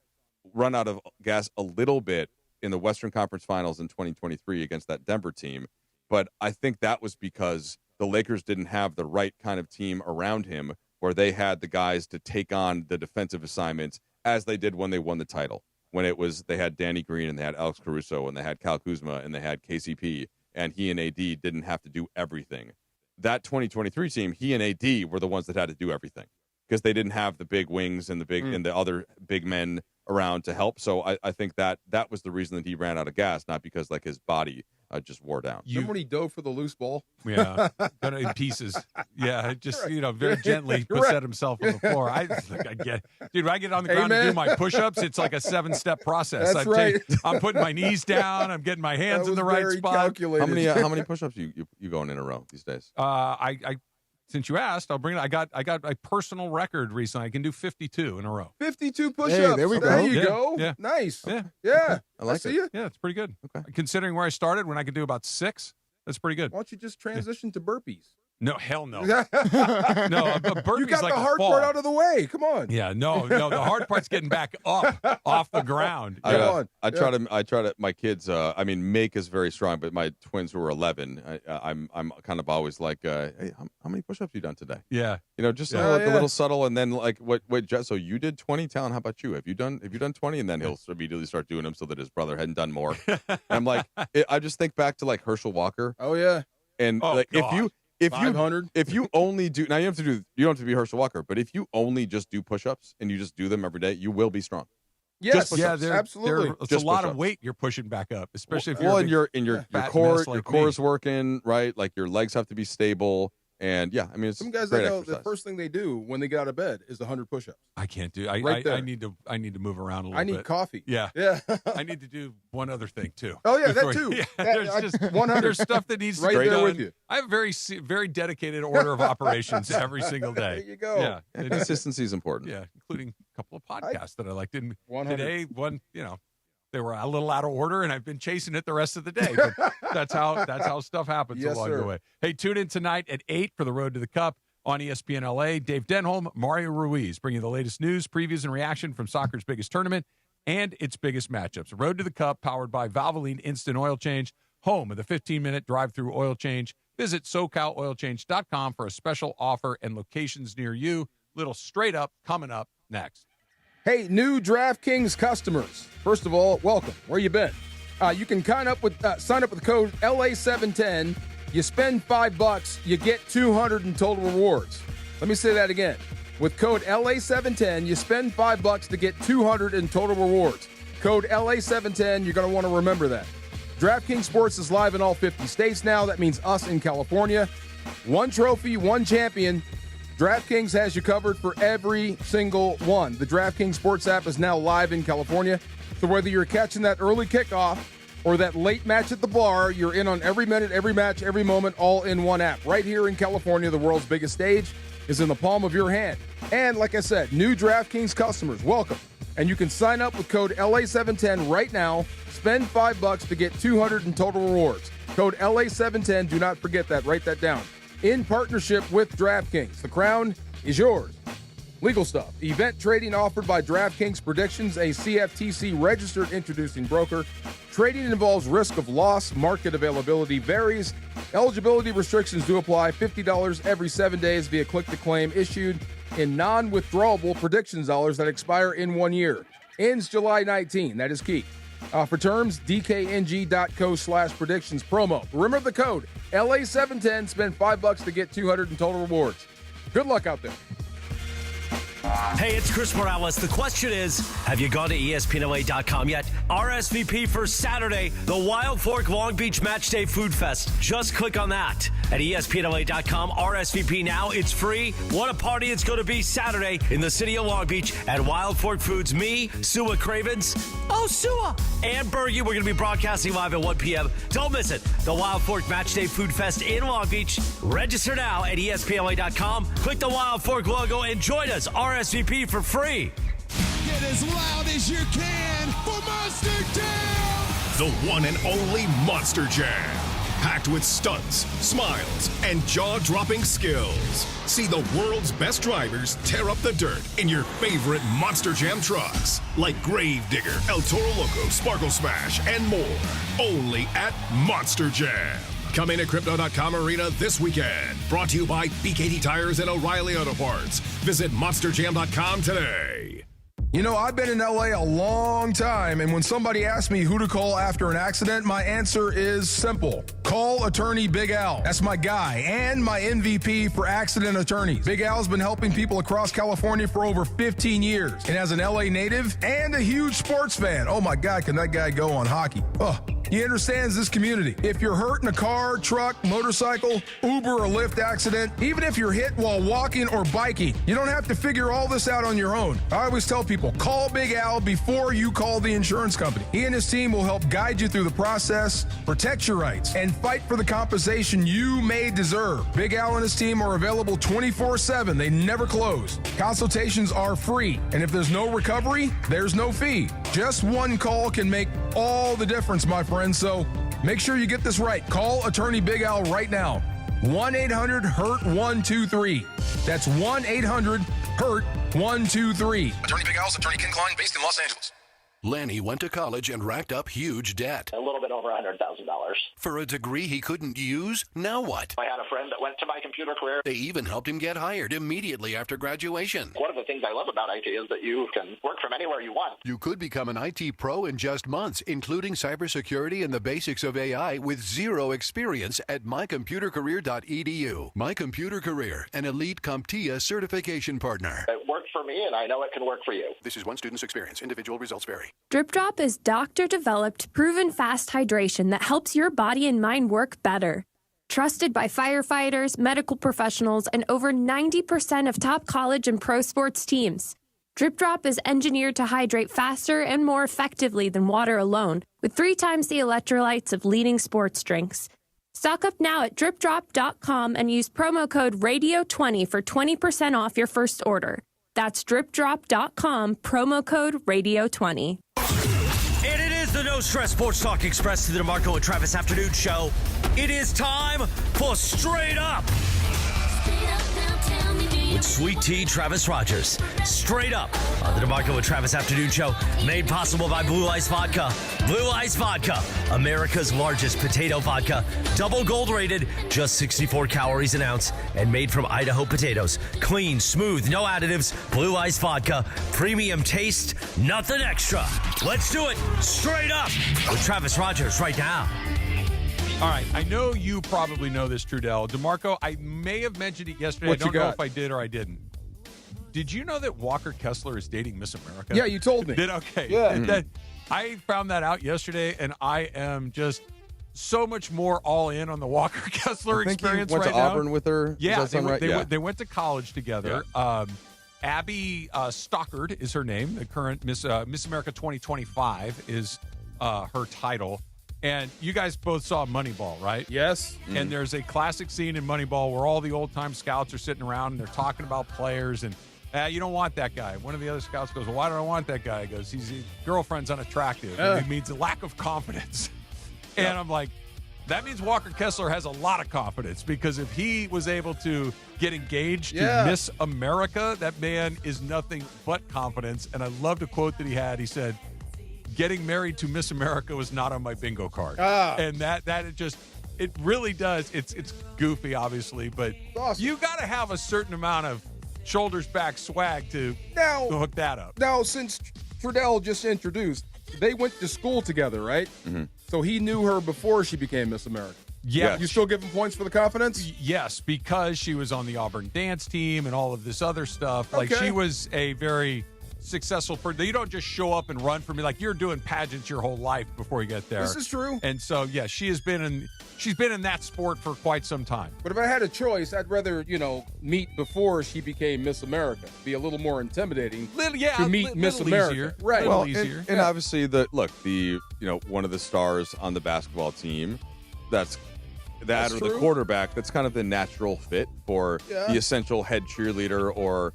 [SPEAKER 10] run out of gas a little bit in the Western Conference Finals in 2023 against that Denver team, but I think that was because the Lakers didn't have the right kind of team around him where they had the guys to take on the defensive assignments as they did when they won the title. When they had Danny Green and they had Alex Caruso and they had Kyle Kuzma and they had KCP, and he and AD didn't have to do everything. That 2023 team, he and AD were the ones that had to do everything because they didn't have the big wings and the other big men around to help. So I think that was the reason that he ran out of gas, not because like his body just wore down.
[SPEAKER 1] Remember when he dove for the loose ball?
[SPEAKER 9] Yeah, in pieces. Yeah, just very gently set himself on the floor. I get, dude. When I get on the ground to do my push-ups, it's like a 7-step process.
[SPEAKER 1] That's right.
[SPEAKER 9] I'm putting my knees down. I'm getting my hands in the right spot.
[SPEAKER 10] How many push-ups you going in a row these days?
[SPEAKER 9] Since you asked, I'll bring it. I got a personal record recently. I can do 52 in a row.
[SPEAKER 1] 52 push-ups.
[SPEAKER 6] Hey, there we go.
[SPEAKER 1] There you go.
[SPEAKER 9] Yeah.
[SPEAKER 1] Nice.
[SPEAKER 9] Yeah.
[SPEAKER 1] Yeah.
[SPEAKER 10] I like
[SPEAKER 1] see
[SPEAKER 10] it.
[SPEAKER 1] you.
[SPEAKER 9] Yeah, it's pretty good.
[SPEAKER 10] Okay.
[SPEAKER 9] Considering where I started, when I could do about 6, that's pretty good.
[SPEAKER 1] Why don't you just transition to burpees?
[SPEAKER 9] No, hell no. No, a burpee's
[SPEAKER 1] You got
[SPEAKER 9] like
[SPEAKER 1] the
[SPEAKER 9] a
[SPEAKER 1] hard
[SPEAKER 9] fall.
[SPEAKER 1] part out of the way. Come on.
[SPEAKER 9] Yeah, no. The hard part's getting back up off the ground.
[SPEAKER 10] I try to. My kids. Make is very strong, but my twins who are 11, I'm kind of always like, hey, how many push-ups you done today?
[SPEAKER 9] Yeah,
[SPEAKER 10] just a little subtle, and then like, wait, Jess, so you did 20? Talon, how about you? Have you done 20? And then he'll immediately start doing them so that his brother hadn't done more. And I'm like, I just think back to like Herschel Walker.
[SPEAKER 1] Oh yeah,
[SPEAKER 10] and like if
[SPEAKER 1] 500.
[SPEAKER 10] if you only do now, you don't have to be Herschel Walker, but if you only just do push-ups and you just do them every day, you will be strong.
[SPEAKER 1] Yes,
[SPEAKER 9] absolutely. It's
[SPEAKER 10] Just
[SPEAKER 9] a lot
[SPEAKER 10] push-ups.
[SPEAKER 9] of weight you're pushing back up, especially if
[SPEAKER 10] your
[SPEAKER 9] fat
[SPEAKER 10] core
[SPEAKER 9] mess like
[SPEAKER 10] your core is
[SPEAKER 9] me.
[SPEAKER 10] working right. Like your legs have to be stable, and it's
[SPEAKER 1] some guys
[SPEAKER 10] great
[SPEAKER 1] I know
[SPEAKER 10] exercise.
[SPEAKER 1] the first thing they do when they get out of bed is 100 push-ups.
[SPEAKER 9] I can't do.
[SPEAKER 1] Right there.
[SPEAKER 9] I need to move around a little bit.
[SPEAKER 1] I need coffee.
[SPEAKER 9] Yeah. I need to do one other thing too.
[SPEAKER 1] Oh yeah,
[SPEAKER 9] Before-
[SPEAKER 1] that too.
[SPEAKER 9] Yeah,
[SPEAKER 1] That-
[SPEAKER 9] there's
[SPEAKER 1] 100.
[SPEAKER 9] There's stuff that needs
[SPEAKER 1] Right
[SPEAKER 9] to be
[SPEAKER 1] there
[SPEAKER 9] done.
[SPEAKER 1] with you.
[SPEAKER 9] I have a very dedicated order of operations every single day.
[SPEAKER 1] There you go.
[SPEAKER 9] Yeah,
[SPEAKER 10] And consistency is important.
[SPEAKER 9] yeah, including a couple of podcasts that I liked. And
[SPEAKER 1] 100.
[SPEAKER 9] today, one, they were a little out of order, and I've been chasing it the rest of the day. But that's how stuff happens
[SPEAKER 1] Yes,
[SPEAKER 9] along
[SPEAKER 1] sir.
[SPEAKER 9] the way. Hey, tune in tonight at 8 for the Road to the Cup on ESPN LA. Dave Denholm, Mario Ruiz, bringing you the latest news, previews, and reaction from soccer's biggest tournament and its biggest matchups. Road to the Cup, powered by Valvoline Instant Oil Change, home of the 15-minute drive-through oil change. Visit SoCalOilChange.com for a special offer and locations near you. Little straight up coming up next.
[SPEAKER 1] Hey, new DraftKings customers. First of all, welcome. Where you been? You can sign up with code LA710. You spend $5, you get $200 in total rewards. Let me say that again. With code LA710, you spend $5 to get $200 in total rewards. Code LA710. You're going to want to remember that. DraftKings Sports is live in all 50 states now. That means us in California. One trophy, one champion. DraftKings has you covered for every single one. The DraftKings Sports app is now live in California. So whether you're catching that early kickoff or that late match at the bar, you're in on every minute, every match, every moment, all in one app. Right here in California, the world's biggest stage is in the palm of your hand. And like I said, new DraftKings customers, welcome. And you can sign up with code LA710 right now. Spend $5 to get $200 in total rewards. Code LA710. Do not forget that. Write that down. In partnership with DraftKings. The crown is yours. Legal stuff. Event trading offered by DraftKings Predictions, a CFTC registered introducing broker. Trading involves risk of loss. Market availability varies. Eligibility restrictions do apply. $50 every 7 days via click-to-claim issued in non-withdrawable predictions dollars that expire in 1 year. Ends July 19. That is key. For terms, dkng.co/predictions promo. Remember the code LA710. Spend $5 to get $200 in total rewards. Good luck out there.
[SPEAKER 4] Hey, it's Chris Morales. The question is, have you gone to ESPNLA.com yet? RSVP for Saturday, the Wild Fork Long Beach Match Day Food Fest. Just click on that at ESPNLA.com. RSVP now. It's free. What a party it's going to be Saturday in the city of Long Beach at Wild Fork Foods. Me, Sua Cravens. Oh, Sua! And Bergie. We're going to be broadcasting live at 1 p.m. Don't miss it. The Wild Fork Match Day Food Fest in Long Beach. Register now at ESPNLA.com. Click the Wild Fork logo and join us. RSVP for free.
[SPEAKER 3] Get as loud as you can for Monster Jam!
[SPEAKER 20] The one and only Monster Jam. Packed with stunts, smiles, and jaw-dropping skills. See the world's best drivers tear up the dirt in your favorite Monster Jam trucks. Like Gravedigger, El Toro Loco, Sparkle Smash, and more. Only at Monster Jam. Coming to Crypto.com Arena this weekend. Brought to you by BKT Tires and O'Reilly Auto Parts. Visit MonsterJam.com today.
[SPEAKER 7] You know, I've been in LA a long time, and when somebody asks me who to call after an accident, my answer is simple. Call attorney Big Al. That's my guy and my MVP for accident attorneys. Big Al's been helping people across California for over 15 years. And as an LA native and a huge sports fan, oh my God, can that guy go on hockey? Oh, he understands this community. If you're hurt in a car, truck, motorcycle, Uber, or Lyft accident, even if you're hit while walking or biking, you don't have to figure all this out on your own. I always tell people, call Big Al before you call the insurance company. He and his team will help guide you through the process, protect your rights, and fight for the compensation you may deserve. Big Al and his team are available 24/7. They never close. Consultations are free, and if there's no recovery, there's no fee. Just one call can make all the difference, my friend. So make sure you get this right. Call attorney Big Al right now. 1-800-HURT-123. That's 1-800-HURT-123.
[SPEAKER 11] Attorney Big Al's attorney Ken Klein, based in Los Angeles.
[SPEAKER 20] Lanny went to college and racked up huge debt.
[SPEAKER 12] A little bit over $100,000.
[SPEAKER 20] For a degree he couldn't use? Now what?
[SPEAKER 12] I had a friend that went to my computer career.
[SPEAKER 20] They even helped him get hired immediately after graduation.
[SPEAKER 12] One of the things I love about IT is that you can work from anywhere you want.
[SPEAKER 20] You could become an IT pro in just months, including cybersecurity and the basics of AI with zero experience at mycomputercareer.edu. My Computer Career, an elite CompTIA certification partner.
[SPEAKER 12] It worked for me, and I know it can work for you.
[SPEAKER 20] This is one student's experience. Individual results vary.
[SPEAKER 21] Drip Drop is doctor-developed, proven fast hydration that helps your body and mind work better. Trusted by firefighters, medical professionals, and over 90% of top college and pro sports teams. Drip Drop is engineered to hydrate faster and more effectively than water alone, with 3 times the electrolytes of leading sports drinks. Stock up now at dripdrop.com and use promo code RADIO20 for 20% off your first order. That's dripdrop.com, promo code RADIO20.
[SPEAKER 4] And it is the No Stress Sports Talk Express to the DeMarco and Travis Afternoon Show. It is time for Straight Up with Sweet Tea Travis Rodgers. Straight Up on the DeMarco and Travis Afternoon Show, made possible by Blue Ice Vodka. Blue Ice Vodka, America's largest potato vodka. Double gold rated, just 64 calories an ounce, and made from Idaho potatoes. Clean, smooth, no additives. Blue Ice Vodka, premium taste, nothing extra. Let's do it. Straight Up with Travis Rodgers right now.
[SPEAKER 9] All right, I know you probably know this, Trudell. DeMarco, I may have mentioned it yesterday.
[SPEAKER 1] What
[SPEAKER 9] I don't
[SPEAKER 1] you
[SPEAKER 9] know
[SPEAKER 1] got?
[SPEAKER 9] if I did or I didn't. Did you know that Walker Kessler is dating Miss America?
[SPEAKER 1] Yeah, you told me.
[SPEAKER 9] Okay.
[SPEAKER 1] Yeah.
[SPEAKER 9] I found that out yesterday, and I am just so much more all in on the Walker Kessler
[SPEAKER 10] I think
[SPEAKER 9] experience
[SPEAKER 10] he went
[SPEAKER 9] right
[SPEAKER 10] to
[SPEAKER 9] now.
[SPEAKER 10] Auburn with her.
[SPEAKER 9] Yeah,
[SPEAKER 10] Does that sound right?
[SPEAKER 9] they went to college together.
[SPEAKER 10] Yeah.
[SPEAKER 9] Abby Stockard is her name. The current Miss America 2025 is her title. And you guys both saw Moneyball, right?
[SPEAKER 1] Yes.
[SPEAKER 9] And there's a classic scene in Moneyball where all the old-time scouts are sitting around and they're talking about players and you don't want that guy. One of the other scouts goes, well, why don't I want that guy? He goes, his girlfriend's unattractive. And it means a lack of confidence. And I'm like, that means Walker Kessler has a lot of confidence, because if he was able to get engaged to Miss America, that man is nothing but confidence. And I loved a quote that he had. He said, getting married to Miss America was not on my bingo card. And that it really does. It's goofy, obviously, but you got to have a certain amount of shoulders back swag to hook that up.
[SPEAKER 1] Now, since Trudell just introduced, they went to school together, right?
[SPEAKER 10] Mm-hmm.
[SPEAKER 1] So he knew her before she became Miss America.
[SPEAKER 9] Yeah.
[SPEAKER 1] You still give him points for the confidence?
[SPEAKER 9] Yes, because she was on the Auburn dance team and all of this other stuff. Like, she was a very successful person. You don't just show up and run for me. Like, you're doing pageants your whole life before you get there.
[SPEAKER 1] This is true.
[SPEAKER 9] And so, yeah, she's been in that sport for quite some time.
[SPEAKER 1] But if I had a choice, I'd rather, meet before she became Miss America. Be a little more intimidating to meet Miss America.
[SPEAKER 9] Easier.
[SPEAKER 1] Right.
[SPEAKER 10] Well, and obviously one of the stars on the basketball team, that's or
[SPEAKER 1] true.
[SPEAKER 10] the quarterback, that's kind of the natural fit for the essential head cheerleader or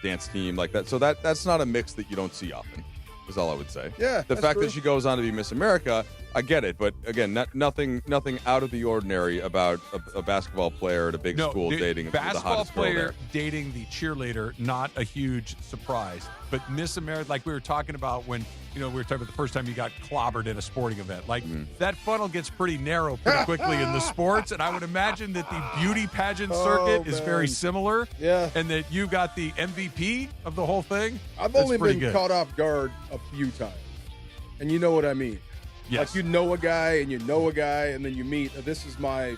[SPEAKER 10] dance team like that. So that's not a mix that you don't see often, is all I would say.
[SPEAKER 1] Yeah,
[SPEAKER 10] the fact that she goes on to be Miss America, I get it, but again, nothing out of the ordinary about a basketball player at a big school dating the
[SPEAKER 9] basketball
[SPEAKER 10] hottest girl
[SPEAKER 9] player
[SPEAKER 10] there.
[SPEAKER 9] dating the cheerleader, not a huge surprise. But Miss America, like we were talking about when we were talking about the first time you got clobbered in a sporting event. Like, that funnel gets pretty narrow pretty quickly in the sports, and I would imagine that the beauty pageant circuit is very similar.
[SPEAKER 1] Yeah.
[SPEAKER 9] And that you got the MVP of the whole thing.
[SPEAKER 1] I've only been caught off guard a few times, and you know what I mean.
[SPEAKER 9] Yes.
[SPEAKER 1] Like, you know a guy, and you know a guy, and then you meet, this is my...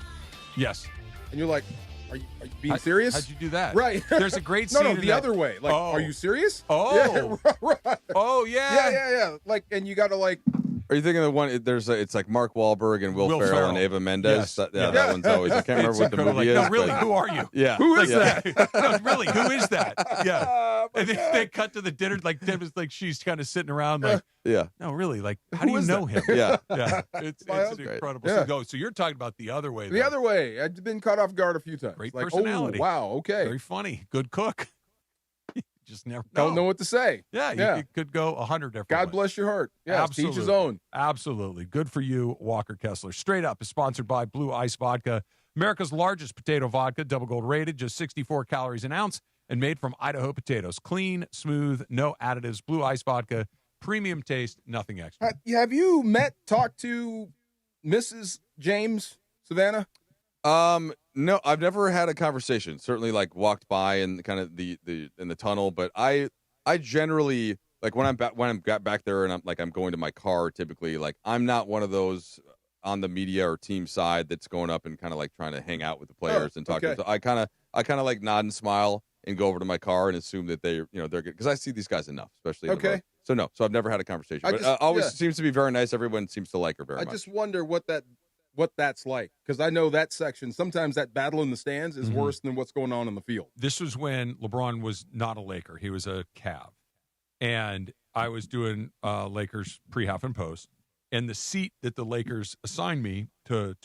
[SPEAKER 9] Yes.
[SPEAKER 1] And you're like... Are you being serious?
[SPEAKER 9] How'd you do that?
[SPEAKER 1] Right.
[SPEAKER 9] There's a great scene.
[SPEAKER 1] No, the other way. Like, are you serious?
[SPEAKER 9] Oh.
[SPEAKER 1] Yeah, right.
[SPEAKER 9] Oh, yeah.
[SPEAKER 1] Yeah. Like, and you got to, like...
[SPEAKER 10] Are you thinking of the one? It's like Mark Wahlberg and Will Ferrell and Ava Mendez.
[SPEAKER 9] Yes.
[SPEAKER 10] That one's always. I can't remember what the movie is.
[SPEAKER 9] No, really, who are you?
[SPEAKER 10] Yeah.
[SPEAKER 1] Who is that?
[SPEAKER 9] No, really, who is that? Yeah. And they cut to the dinner, like Deborah's like she's kind of sitting around like, no, really, like, how do you know him?
[SPEAKER 10] Yeah.
[SPEAKER 9] It's an incredible.
[SPEAKER 1] Yeah.
[SPEAKER 9] So you're talking about the other way.
[SPEAKER 1] The other way. I've been caught off guard a few times.
[SPEAKER 9] Great
[SPEAKER 1] like,
[SPEAKER 9] personality.
[SPEAKER 1] Oh, wow, okay.
[SPEAKER 9] Very funny. Good cook. Just never
[SPEAKER 1] Don't know what to say.
[SPEAKER 9] Yeah, it could go 100 different
[SPEAKER 1] God
[SPEAKER 9] ways.
[SPEAKER 1] bless your heart. Yeah,
[SPEAKER 9] Absolutely.
[SPEAKER 1] teach his own.
[SPEAKER 9] Absolutely. Good for you, Walker Kessler. Straight Up is sponsored by Blue Ice Vodka, America's largest potato vodka, double gold rated, just 64 calories an ounce, and made from Idaho potatoes. Clean, smooth, no additives. Blue Ice Vodka, premium taste, nothing extra.
[SPEAKER 1] Have you talked to Mrs. James, Savannah?
[SPEAKER 10] No, I've never had a conversation. Certainly, like, walked by and kind of the in the tunnel, but I generally, like, when I'm back there and I'm going to my car, typically, like, I'm not one of those on the media or team side that's going up and kind of like trying to hang out with the players and talk to them. So I kind of like nod and smile and go over to my car and assume that they're good, because I see these guys enough, especially in the road. So I've never had a conversation. But always seems to be very nice. Everyone seems to like her very much.
[SPEAKER 1] I just wonder what that's like, because I know that section, sometimes that battle in the stands is worse than what's going on in the field.
[SPEAKER 9] This was when LeBron was not a Laker. He was a Cav. And I was doing Lakers pre-half and post. And the seat that the Lakers assigned me to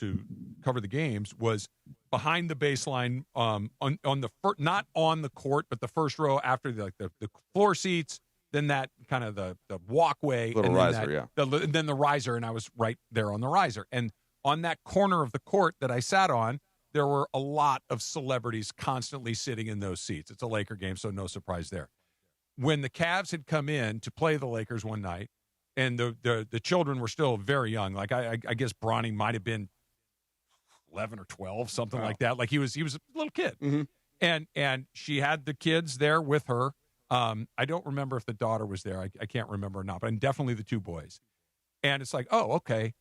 [SPEAKER 9] cover the games was behind the baseline, on the not on the court, but the first row after the floor seats, then that kind of the walkway.
[SPEAKER 10] Little
[SPEAKER 9] and
[SPEAKER 10] riser,
[SPEAKER 9] then the riser, and I was right there on the riser. And on that corner of the court that I sat on, there were a lot of celebrities constantly sitting in those seats. It's a Laker game, so no surprise there. When the Cavs had come in to play the Lakers one night, and the children were still very young, like I guess Bronny might have been 11 or 12, something like that. Like he was a little kid, and she had the kids there with her. I don't remember if the daughter was there. I can't remember or not, but definitely the two boys. And it's like, oh, okay.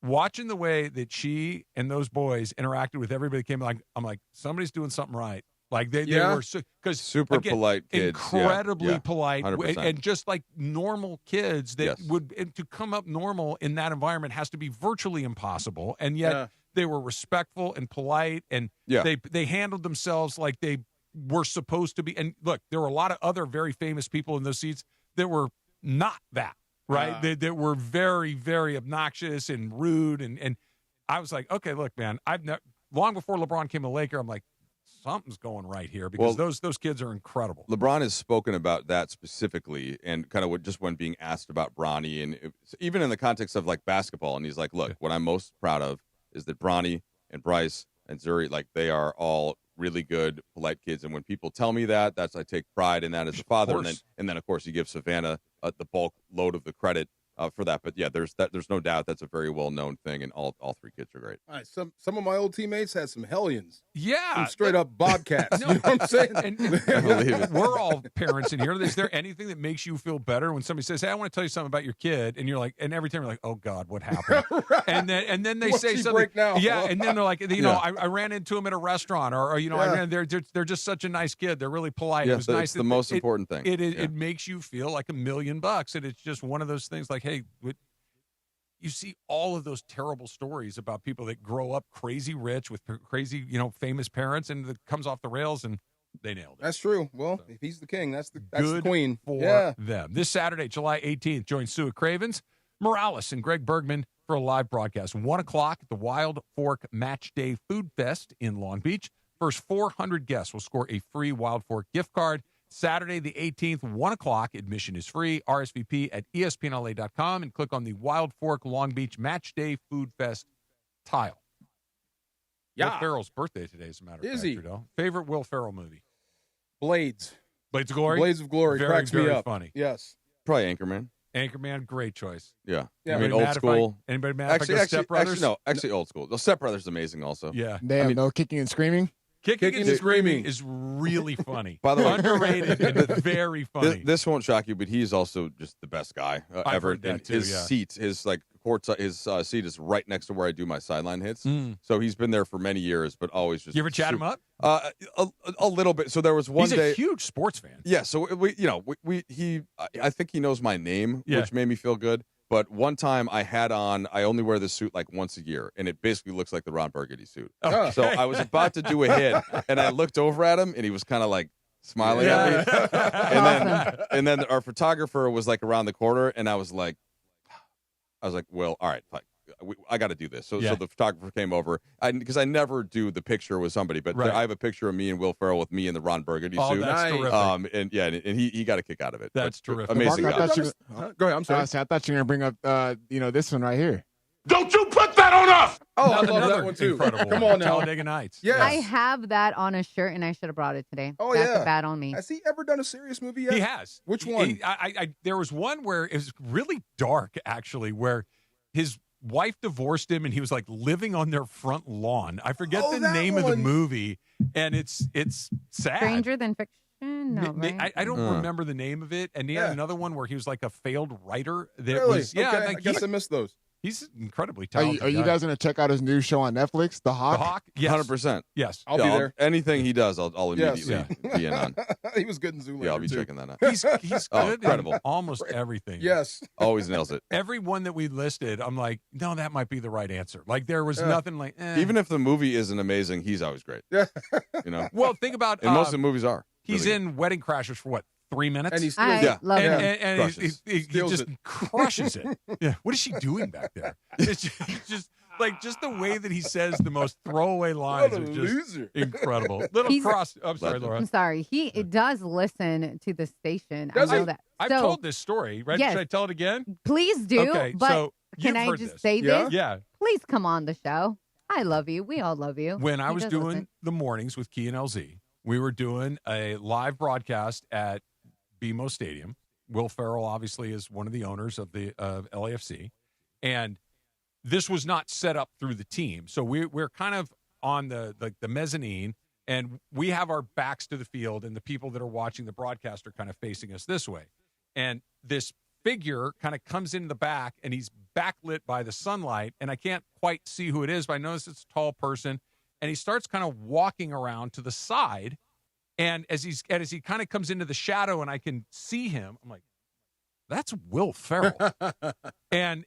[SPEAKER 9] Watching the way that she and those boys interacted with everybody came, like, I'm like, somebody's doing something right. Like they were
[SPEAKER 10] super polite kids,
[SPEAKER 9] incredibly polite,
[SPEAKER 10] 100%.
[SPEAKER 9] and just like normal kids that would to come up normal in that environment has to be virtually impossible. And yet they were respectful and polite, and they handled themselves like they were supposed to be. And look, there were a lot of other very famous people in those seats that were not that. Right, they were very, very obnoxious and rude, and I was like, okay, look, man, long before LeBron came a Laker, I'm like, something's going right here, because those kids are incredible.
[SPEAKER 10] LeBron has spoken about that specifically, and kind of just when being asked about Bronny, and even in the context of like basketball, and he's like, look, what I'm most proud of is that Bronny and Bryce and Zuri, like, they are all really good, polite kids, and when people tell me that, I take pride in that as a father, and then of course he gives Savannah the bulk load of the credit for that. But yeah, there's no doubt that's a very well known thing, and all three kids are great.
[SPEAKER 1] All right, some of my old teammates had some hellions,
[SPEAKER 9] some
[SPEAKER 1] straight up bobcats. You know what I'm saying?
[SPEAKER 10] I believe it.
[SPEAKER 9] We're all parents in here. Is there anything that makes you feel better when somebody says, "Hey, I want to tell you something about your kid," and you're like, and every time you're like, "Oh God, what happened?"
[SPEAKER 1] Right.
[SPEAKER 9] And then they
[SPEAKER 1] What's
[SPEAKER 9] say
[SPEAKER 1] he
[SPEAKER 9] something.
[SPEAKER 1] break now?
[SPEAKER 9] Yeah, and then they're like, I ran into him at a restaurant, or they're just such a nice kid. They're really polite.
[SPEAKER 10] Yeah,
[SPEAKER 9] it was nice.
[SPEAKER 10] It's the most important thing.
[SPEAKER 9] It makes you feel like $1 million, and it's just one of those things. Like, hey. You see all of those terrible stories about people that grow up crazy rich with crazy, famous parents, and it comes off the rails, and they nailed it.
[SPEAKER 1] That's true. Well, if he's the king, that's the
[SPEAKER 9] Good
[SPEAKER 1] queen.
[SPEAKER 9] For them. This Saturday, July 18th, join Sue at Cravens, Morales, and Greg Bergman for a live broadcast. 1 o'clock at the Wild Fork Match Day Food Fest in Long Beach. First 400 guests will score a free Wild Fork gift card. Saturday the 18th, 1 o'clock. Admission is free. RSVP at ESPNLA.com and click on the Wild Fork Long Beach Match Day Food Fest tile.
[SPEAKER 1] Yeah.
[SPEAKER 9] Will Ferrell's birthday today, as a matter of fact.
[SPEAKER 1] Is he?
[SPEAKER 9] Trudeau. Favorite Will Ferrell movie?
[SPEAKER 1] Blades.
[SPEAKER 9] Blades of Glory?
[SPEAKER 1] Blades of Glory
[SPEAKER 9] very,
[SPEAKER 1] cracks me
[SPEAKER 9] very
[SPEAKER 1] up.
[SPEAKER 9] Funny.
[SPEAKER 1] Yes.
[SPEAKER 10] Probably Anchorman.
[SPEAKER 9] Anchorman, great choice.
[SPEAKER 10] Yeah.
[SPEAKER 1] Yeah,
[SPEAKER 10] I mean,
[SPEAKER 9] Anybody
[SPEAKER 10] old
[SPEAKER 9] mad
[SPEAKER 10] school.
[SPEAKER 9] Anybody mad if I go Step Brothers?
[SPEAKER 10] Actually, old school. The Step Brothers is amazing also.
[SPEAKER 9] Yeah.
[SPEAKER 6] They have no kicking and screaming.
[SPEAKER 9] Kicking and Screaming is really funny.
[SPEAKER 10] By the way,
[SPEAKER 9] underrated and very funny.
[SPEAKER 10] This won't shock you, but he's also just the best guy ever.
[SPEAKER 9] heard that
[SPEAKER 10] And
[SPEAKER 9] too,
[SPEAKER 10] his
[SPEAKER 9] yeah.
[SPEAKER 10] seat, his seat is right next to where I do my sideline hits. So he's been there for many years, but always just.
[SPEAKER 9] You ever chat him up?
[SPEAKER 10] A little bit. So there was one
[SPEAKER 9] He's
[SPEAKER 10] day.
[SPEAKER 9] a huge sports fan.
[SPEAKER 10] Yeah. So I think he knows my name,
[SPEAKER 9] Yeah.
[SPEAKER 10] which made me feel good. But one time I only wear this suit like once a year, and it basically looks like the Ron Burgundy suit.
[SPEAKER 9] Okay.
[SPEAKER 10] So I was about to do a hit, and I looked over at him, and he was kind of like smiling at me. and then our photographer was like around the corner, and I was like, well, all right, fine. I got to do this. So the photographer came over because I never do the picture with somebody, but
[SPEAKER 9] Right.
[SPEAKER 10] I have a picture of me and Will Ferrell with me in the Ron Burgundy
[SPEAKER 9] Oh,
[SPEAKER 10] suit.
[SPEAKER 9] that's terrific.
[SPEAKER 10] And he got a kick out of it.
[SPEAKER 9] That's
[SPEAKER 10] But
[SPEAKER 9] terrific.
[SPEAKER 10] Amazing
[SPEAKER 6] Mark,
[SPEAKER 10] guy.
[SPEAKER 6] I thought
[SPEAKER 1] Go ahead. I'm sorry.
[SPEAKER 6] I thought you were going to bring up, this one right here.
[SPEAKER 11] Don't you put that on us!
[SPEAKER 1] Oh, I love
[SPEAKER 9] Another
[SPEAKER 1] that one too.
[SPEAKER 9] incredible
[SPEAKER 1] Come
[SPEAKER 9] one.
[SPEAKER 1] on now.
[SPEAKER 9] Talladega Nights.
[SPEAKER 1] Yes.
[SPEAKER 5] I have that on a shirt, and I should have brought it today.
[SPEAKER 1] Oh,
[SPEAKER 5] That's
[SPEAKER 1] yeah.
[SPEAKER 5] a bad on me.
[SPEAKER 1] Has he ever done a serious movie yet?
[SPEAKER 9] He has.
[SPEAKER 1] Which one?
[SPEAKER 9] There was one where it was really dark, actually, where his wife divorced him and he was like living on their front lawn. I forget the
[SPEAKER 1] that
[SPEAKER 9] name of the
[SPEAKER 1] one.
[SPEAKER 9] movie, and it's sad.
[SPEAKER 5] Stranger Than Fiction? No, right?
[SPEAKER 9] I don't remember the name of it. And he had another one where he was like a failed writer. That
[SPEAKER 1] Really?
[SPEAKER 9] was yeah.
[SPEAKER 1] Okay,
[SPEAKER 9] like
[SPEAKER 1] I guess I missed those.
[SPEAKER 9] he's incredibly
[SPEAKER 6] Are
[SPEAKER 9] talented.
[SPEAKER 6] you guys going to check out his new show on Netflix, The Hawk?
[SPEAKER 9] The Hawk? Yes.
[SPEAKER 10] 100%.
[SPEAKER 9] Yes.
[SPEAKER 1] I'll be there.
[SPEAKER 10] Anything he does, I'll
[SPEAKER 1] Yes.
[SPEAKER 10] immediately be in on.
[SPEAKER 1] He was good in Zoolander.
[SPEAKER 10] Yeah, I'll be
[SPEAKER 1] too.
[SPEAKER 10] checking that out.
[SPEAKER 9] He's
[SPEAKER 10] Oh,
[SPEAKER 9] good
[SPEAKER 10] incredible.
[SPEAKER 9] in almost everything.
[SPEAKER 1] Yes.
[SPEAKER 10] Always nails it.
[SPEAKER 9] Every one that we listed, I'm like, no, that might be the right answer. Like there was nothing like
[SPEAKER 10] Even if the movie isn't amazing, he's always great.
[SPEAKER 1] Yeah.
[SPEAKER 10] You know?
[SPEAKER 9] Well, think about
[SPEAKER 10] And most of the movies are.
[SPEAKER 9] he's
[SPEAKER 10] really
[SPEAKER 9] in Wedding Crashers for what, 3 minutes?
[SPEAKER 1] And he's
[SPEAKER 5] I love him.
[SPEAKER 9] and
[SPEAKER 10] Crushes.
[SPEAKER 9] he
[SPEAKER 1] Steals
[SPEAKER 9] just
[SPEAKER 1] it.
[SPEAKER 9] crushes it. Yeah. What is she doing back there? It's just just the way that he says the most throwaway lines
[SPEAKER 1] What
[SPEAKER 9] are
[SPEAKER 1] a
[SPEAKER 9] just
[SPEAKER 1] loser.
[SPEAKER 9] incredible. Little
[SPEAKER 5] He's-
[SPEAKER 9] cross. I'm sorry,
[SPEAKER 10] Legend.
[SPEAKER 9] Laura.
[SPEAKER 5] I'm sorry. He does listen to the station.
[SPEAKER 1] Does
[SPEAKER 5] I know
[SPEAKER 1] he?
[SPEAKER 5] that.
[SPEAKER 9] I've
[SPEAKER 5] So,
[SPEAKER 9] told this story, right?
[SPEAKER 5] Yes.
[SPEAKER 9] Should I tell it again?
[SPEAKER 5] please do.
[SPEAKER 9] Okay,
[SPEAKER 5] but
[SPEAKER 9] so
[SPEAKER 5] can
[SPEAKER 9] you've
[SPEAKER 5] I
[SPEAKER 9] heard
[SPEAKER 5] just
[SPEAKER 9] this.
[SPEAKER 5] say
[SPEAKER 1] Yeah?
[SPEAKER 5] this?
[SPEAKER 9] Yeah.
[SPEAKER 5] Please come on the show. I love you. We all love you.
[SPEAKER 9] When I
[SPEAKER 5] He
[SPEAKER 9] was
[SPEAKER 5] does
[SPEAKER 9] doing
[SPEAKER 5] listen.
[SPEAKER 9] the mornings with Key and LZ, we were doing a live broadcast at BMO Stadium. Will Ferrell obviously is one of the owners of the LAFC, and this was not set up through the team. So we're kind of on the mezzanine, and we have our backs to the field, and the people that are watching the broadcast are kind of facing us this way. And this figure kind of comes in the back, and he's backlit by the sunlight, and I can't quite see who it is, but I notice it's a tall person, and he starts kind of walking around to the side. And as he kind of comes into the shadow and I can see him, I'm like, that's Will Ferrell. and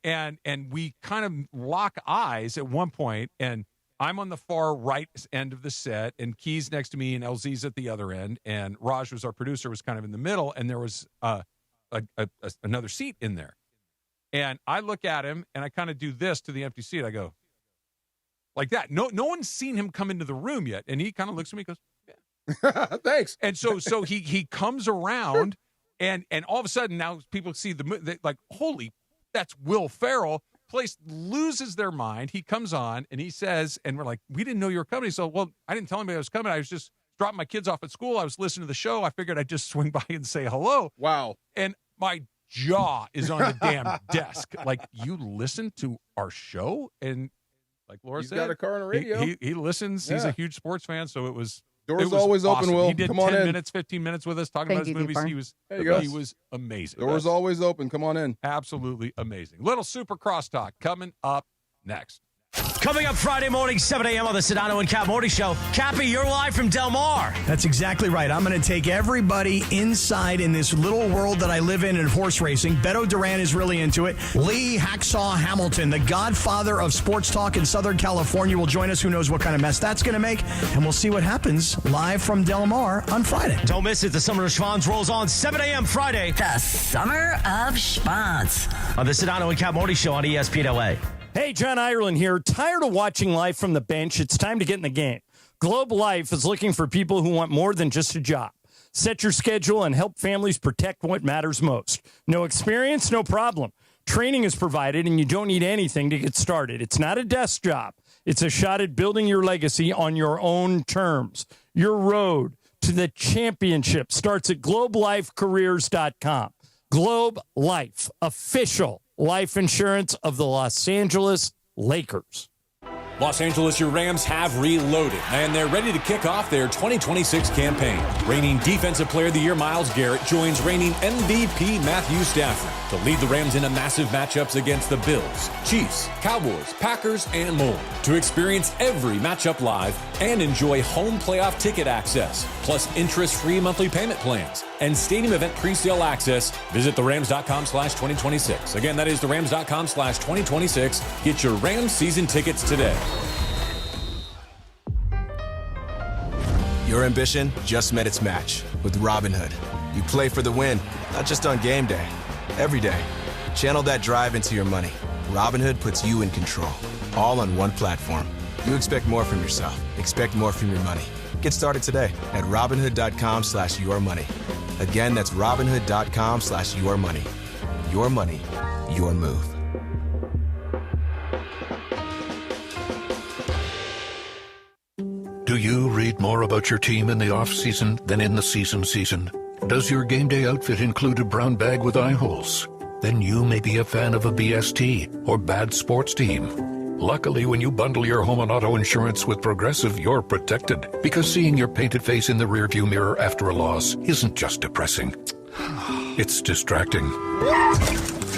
[SPEAKER 9] we kind of lock eyes at one point, and I'm on the far right end of the set, and Key's next to me, and LZ's at the other end, and Raj, was our producer, was kind of in the middle, and there was another seat in there. And I look at him, and I kind of do this to the empty seat. I go, like that. No one's seen him come into the room yet. And he kind of looks at me and goes,
[SPEAKER 1] Thanks.
[SPEAKER 9] and so he comes around, and all of a sudden now people see like, holy, that's Will Ferrell. Place loses their mind. He comes on and he says, and we're like, we didn't know you were coming. So, well, I didn't tell anybody I was coming. I was just dropping my kids off at school. I was listening to the show. I figured I'd just swing by and say hello.
[SPEAKER 1] Wow.
[SPEAKER 9] And my jaw is on the damn desk. Like, you listen to our show? And like Laura
[SPEAKER 1] He's
[SPEAKER 9] said,
[SPEAKER 1] got a car and a radio.
[SPEAKER 9] He listens. He's
[SPEAKER 1] Yeah.
[SPEAKER 9] a huge sports fan. So it was.
[SPEAKER 1] Doors
[SPEAKER 9] It was
[SPEAKER 1] always
[SPEAKER 9] awesome.
[SPEAKER 1] open, Will.
[SPEAKER 9] He did
[SPEAKER 1] Come on
[SPEAKER 9] 10
[SPEAKER 1] in.
[SPEAKER 9] minutes, 15 minutes with us talking about his movies. He was
[SPEAKER 1] There you go.
[SPEAKER 9] he was amazing.
[SPEAKER 1] Doors always open. Come on in.
[SPEAKER 9] Absolutely amazing. Little super crosstalk coming up next.
[SPEAKER 4] Coming up Friday morning, 7 a.m. on the Sedano and Cap Morning Show. Cappy, you're live from Del Mar.
[SPEAKER 14] That's exactly right. I'm going to take everybody inside in this little world that I live in horse racing. Beto Duran is really into it. Lee Hacksaw Hamilton, the godfather of sports talk in Southern California, will join us. Who knows what kind of mess that's going to make. And we'll see what happens live from Del Mar on Friday.
[SPEAKER 4] Don't miss it. The Summer of Schwanz rolls on 7 a.m. Friday.
[SPEAKER 16] The Summer of Schwanz.
[SPEAKER 4] On the Sedano and Cap Morning Show on ESPN LA.
[SPEAKER 8] Hey, John Ireland here. Tired of watching life from the bench? It's time to get in the game. Globe Life is looking for people who want more than just a job. Set your schedule and help families protect what matters most. No experience? No problem. Training is provided, and you don't need anything to get started. It's not a desk job. It's a shot at building your legacy on your own terms. Your road to the championship starts at globelifecareers.com. Globe Life, official life insurance of the Los Angeles Lakers.
[SPEAKER 13] Los Angeles, your Rams have reloaded, and they're ready to kick off their 2026 campaign. Reigning Defensive Player of the Year Myles Garrett joins reigning MVP Matthew Stafford to lead the Rams into massive matchups against the Bills, Chiefs, Cowboys, Packers, and more. To experience every matchup live and enjoy home playoff ticket access, plus interest-free monthly payment plans and stadium event pre-sale access, visit therams.com/2026. Again, that is therams.com/2026. Get your Rams season tickets today.
[SPEAKER 15] Your ambition just met its match with Robinhood. You play for the win, not just on game day, every day. Channel that drive into your money. Robinhood puts you in control, all on one platform. You expect more from yourself. Expect more from your money. Get started today at Robinhood.com/yourmoney. Again, that's Robinhood.com/yourmoney. Your money, your move.
[SPEAKER 2] Do you read more about your team in the off-season than in the season? Does your game day outfit include a brown bag with eye holes? Then you may be a fan of a BST or bad sports team. Luckily, when you bundle your home and auto insurance with Progressive, you're protected. Because seeing your painted face in the rearview mirror after a loss isn't just depressing. It's distracting.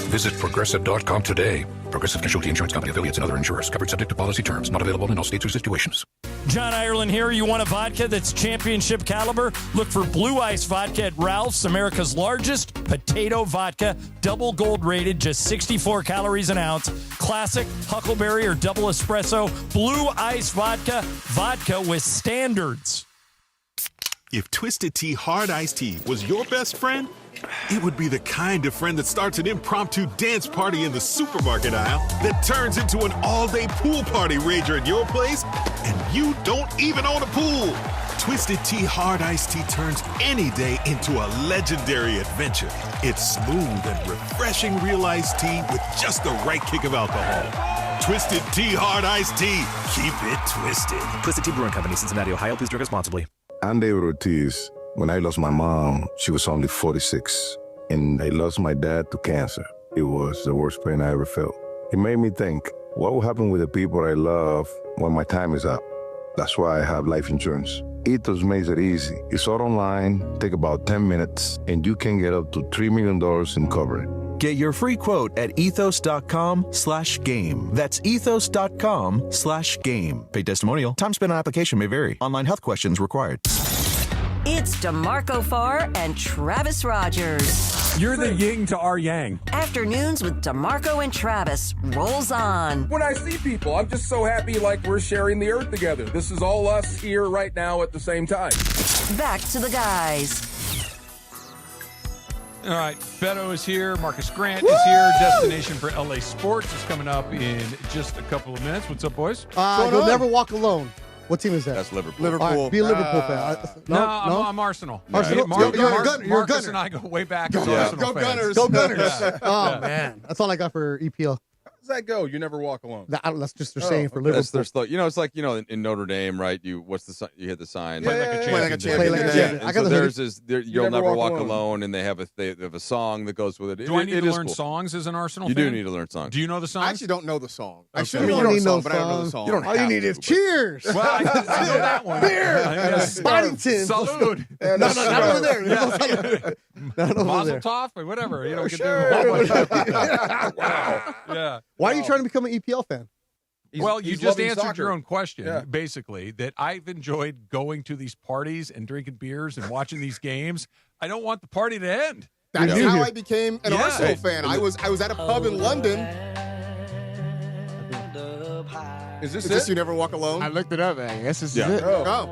[SPEAKER 2] Visit Progressive.com today. Progressive Casualty Insurance Company, affiliates, and other insurers. Covered subject to policy terms. Not available in all states or situations.
[SPEAKER 8] John Ireland here. You want a vodka that's championship caliber? Look for Blue Ice Vodka at Ralph's, America's largest potato vodka. Double gold rated, just 64 calories an ounce. Classic, huckleberry, or double espresso. Blue Ice Vodka. Vodka with standards.
[SPEAKER 19] If Twisted Tea Hard Iced Tea was your best friend, it would be the kind of friend that starts an impromptu dance party in the supermarket aisle that turns into an all-day pool party rager at your place, and you don't even own a pool. Twisted Tea Hard Iced Tea turns any day into a legendary adventure. It's smooth and refreshing real iced tea with just the right kick of alcohol. Twisted Tea Hard Iced Tea. Keep it twisted.
[SPEAKER 23] Twisted Tea Brewing Company, Cincinnati, Ohio. Please drink responsibly.
[SPEAKER 26] I'm David Ortiz. When I lost my mom, she was only 46, and I lost my dad to cancer. It was the worst pain I ever felt. It made me think, what will happen with the people I love when my time is up? That's why I have life insurance. Ethos makes it easy. It's all online, take about 10 minutes, and you can get up to $3 million in coverage.
[SPEAKER 22] Get your free quote at ethos.com/game. That's ethos.com/game. Paid testimonial. Time spent on application may vary. Online health questions required.
[SPEAKER 16] It's DeMarco Farr and Travis Rodgers.
[SPEAKER 9] You're the yin to our yang.
[SPEAKER 16] Afternoons with DeMarco and Travis rolls on.
[SPEAKER 1] When I see people, I'm just so happy like we're sharing the earth together. This is all us here right now at the same time.
[SPEAKER 16] Back to the guys.
[SPEAKER 9] All right, Beto is here. Marcus Grant is here. Destination for LA Sports is coming up in just a couple of minutes. What's up, boys?
[SPEAKER 24] You'll never walk alone. What team is that?
[SPEAKER 10] That's Liverpool.
[SPEAKER 24] All right, be a Liverpool fan.
[SPEAKER 9] No, I'm Arsenal.
[SPEAKER 24] Arsenal?
[SPEAKER 9] You're
[SPEAKER 24] a gunner.
[SPEAKER 9] Marcus and I go way back as Arsenal fans.
[SPEAKER 24] Gunners. Go Gunners. Oh, man. That's all I got for EPL.
[SPEAKER 1] How does that go? You never walk alone.
[SPEAKER 24] That's just their saying for Liverpool.
[SPEAKER 10] That's their it's like, in Notre Dame, right? You hit the sign.
[SPEAKER 24] Play like a champion.
[SPEAKER 10] And so theirs is you'll never walk alone, and they have a song that goes with it.
[SPEAKER 9] Do I need to learn
[SPEAKER 10] cool.
[SPEAKER 9] songs as an Arsenal
[SPEAKER 10] fan?
[SPEAKER 9] fan?
[SPEAKER 10] You do need to learn songs.
[SPEAKER 9] Do you know the song?
[SPEAKER 24] I actually don't know the song.
[SPEAKER 9] Okay.
[SPEAKER 24] I should know the song, but I don't know the song. All you need is cheers.
[SPEAKER 9] Well, I know that one.
[SPEAKER 24] Beer. Boddington.
[SPEAKER 9] Salute.
[SPEAKER 24] No, not over there.
[SPEAKER 9] Mazel tov or whatever.
[SPEAKER 24] Sure.
[SPEAKER 9] Wow. Yeah.
[SPEAKER 24] Why are you trying to become an EPL fan?
[SPEAKER 9] Well, you just answered your own question, basically, that I've enjoyed going to these parties and drinking beers and watching these games. I don't want the party to end.
[SPEAKER 24] That's how I became an Arsenal fan. I was at a pub in London.
[SPEAKER 1] Is this
[SPEAKER 24] it? You never walk alone?
[SPEAKER 6] I looked it up. I guess this is it.
[SPEAKER 24] Oh,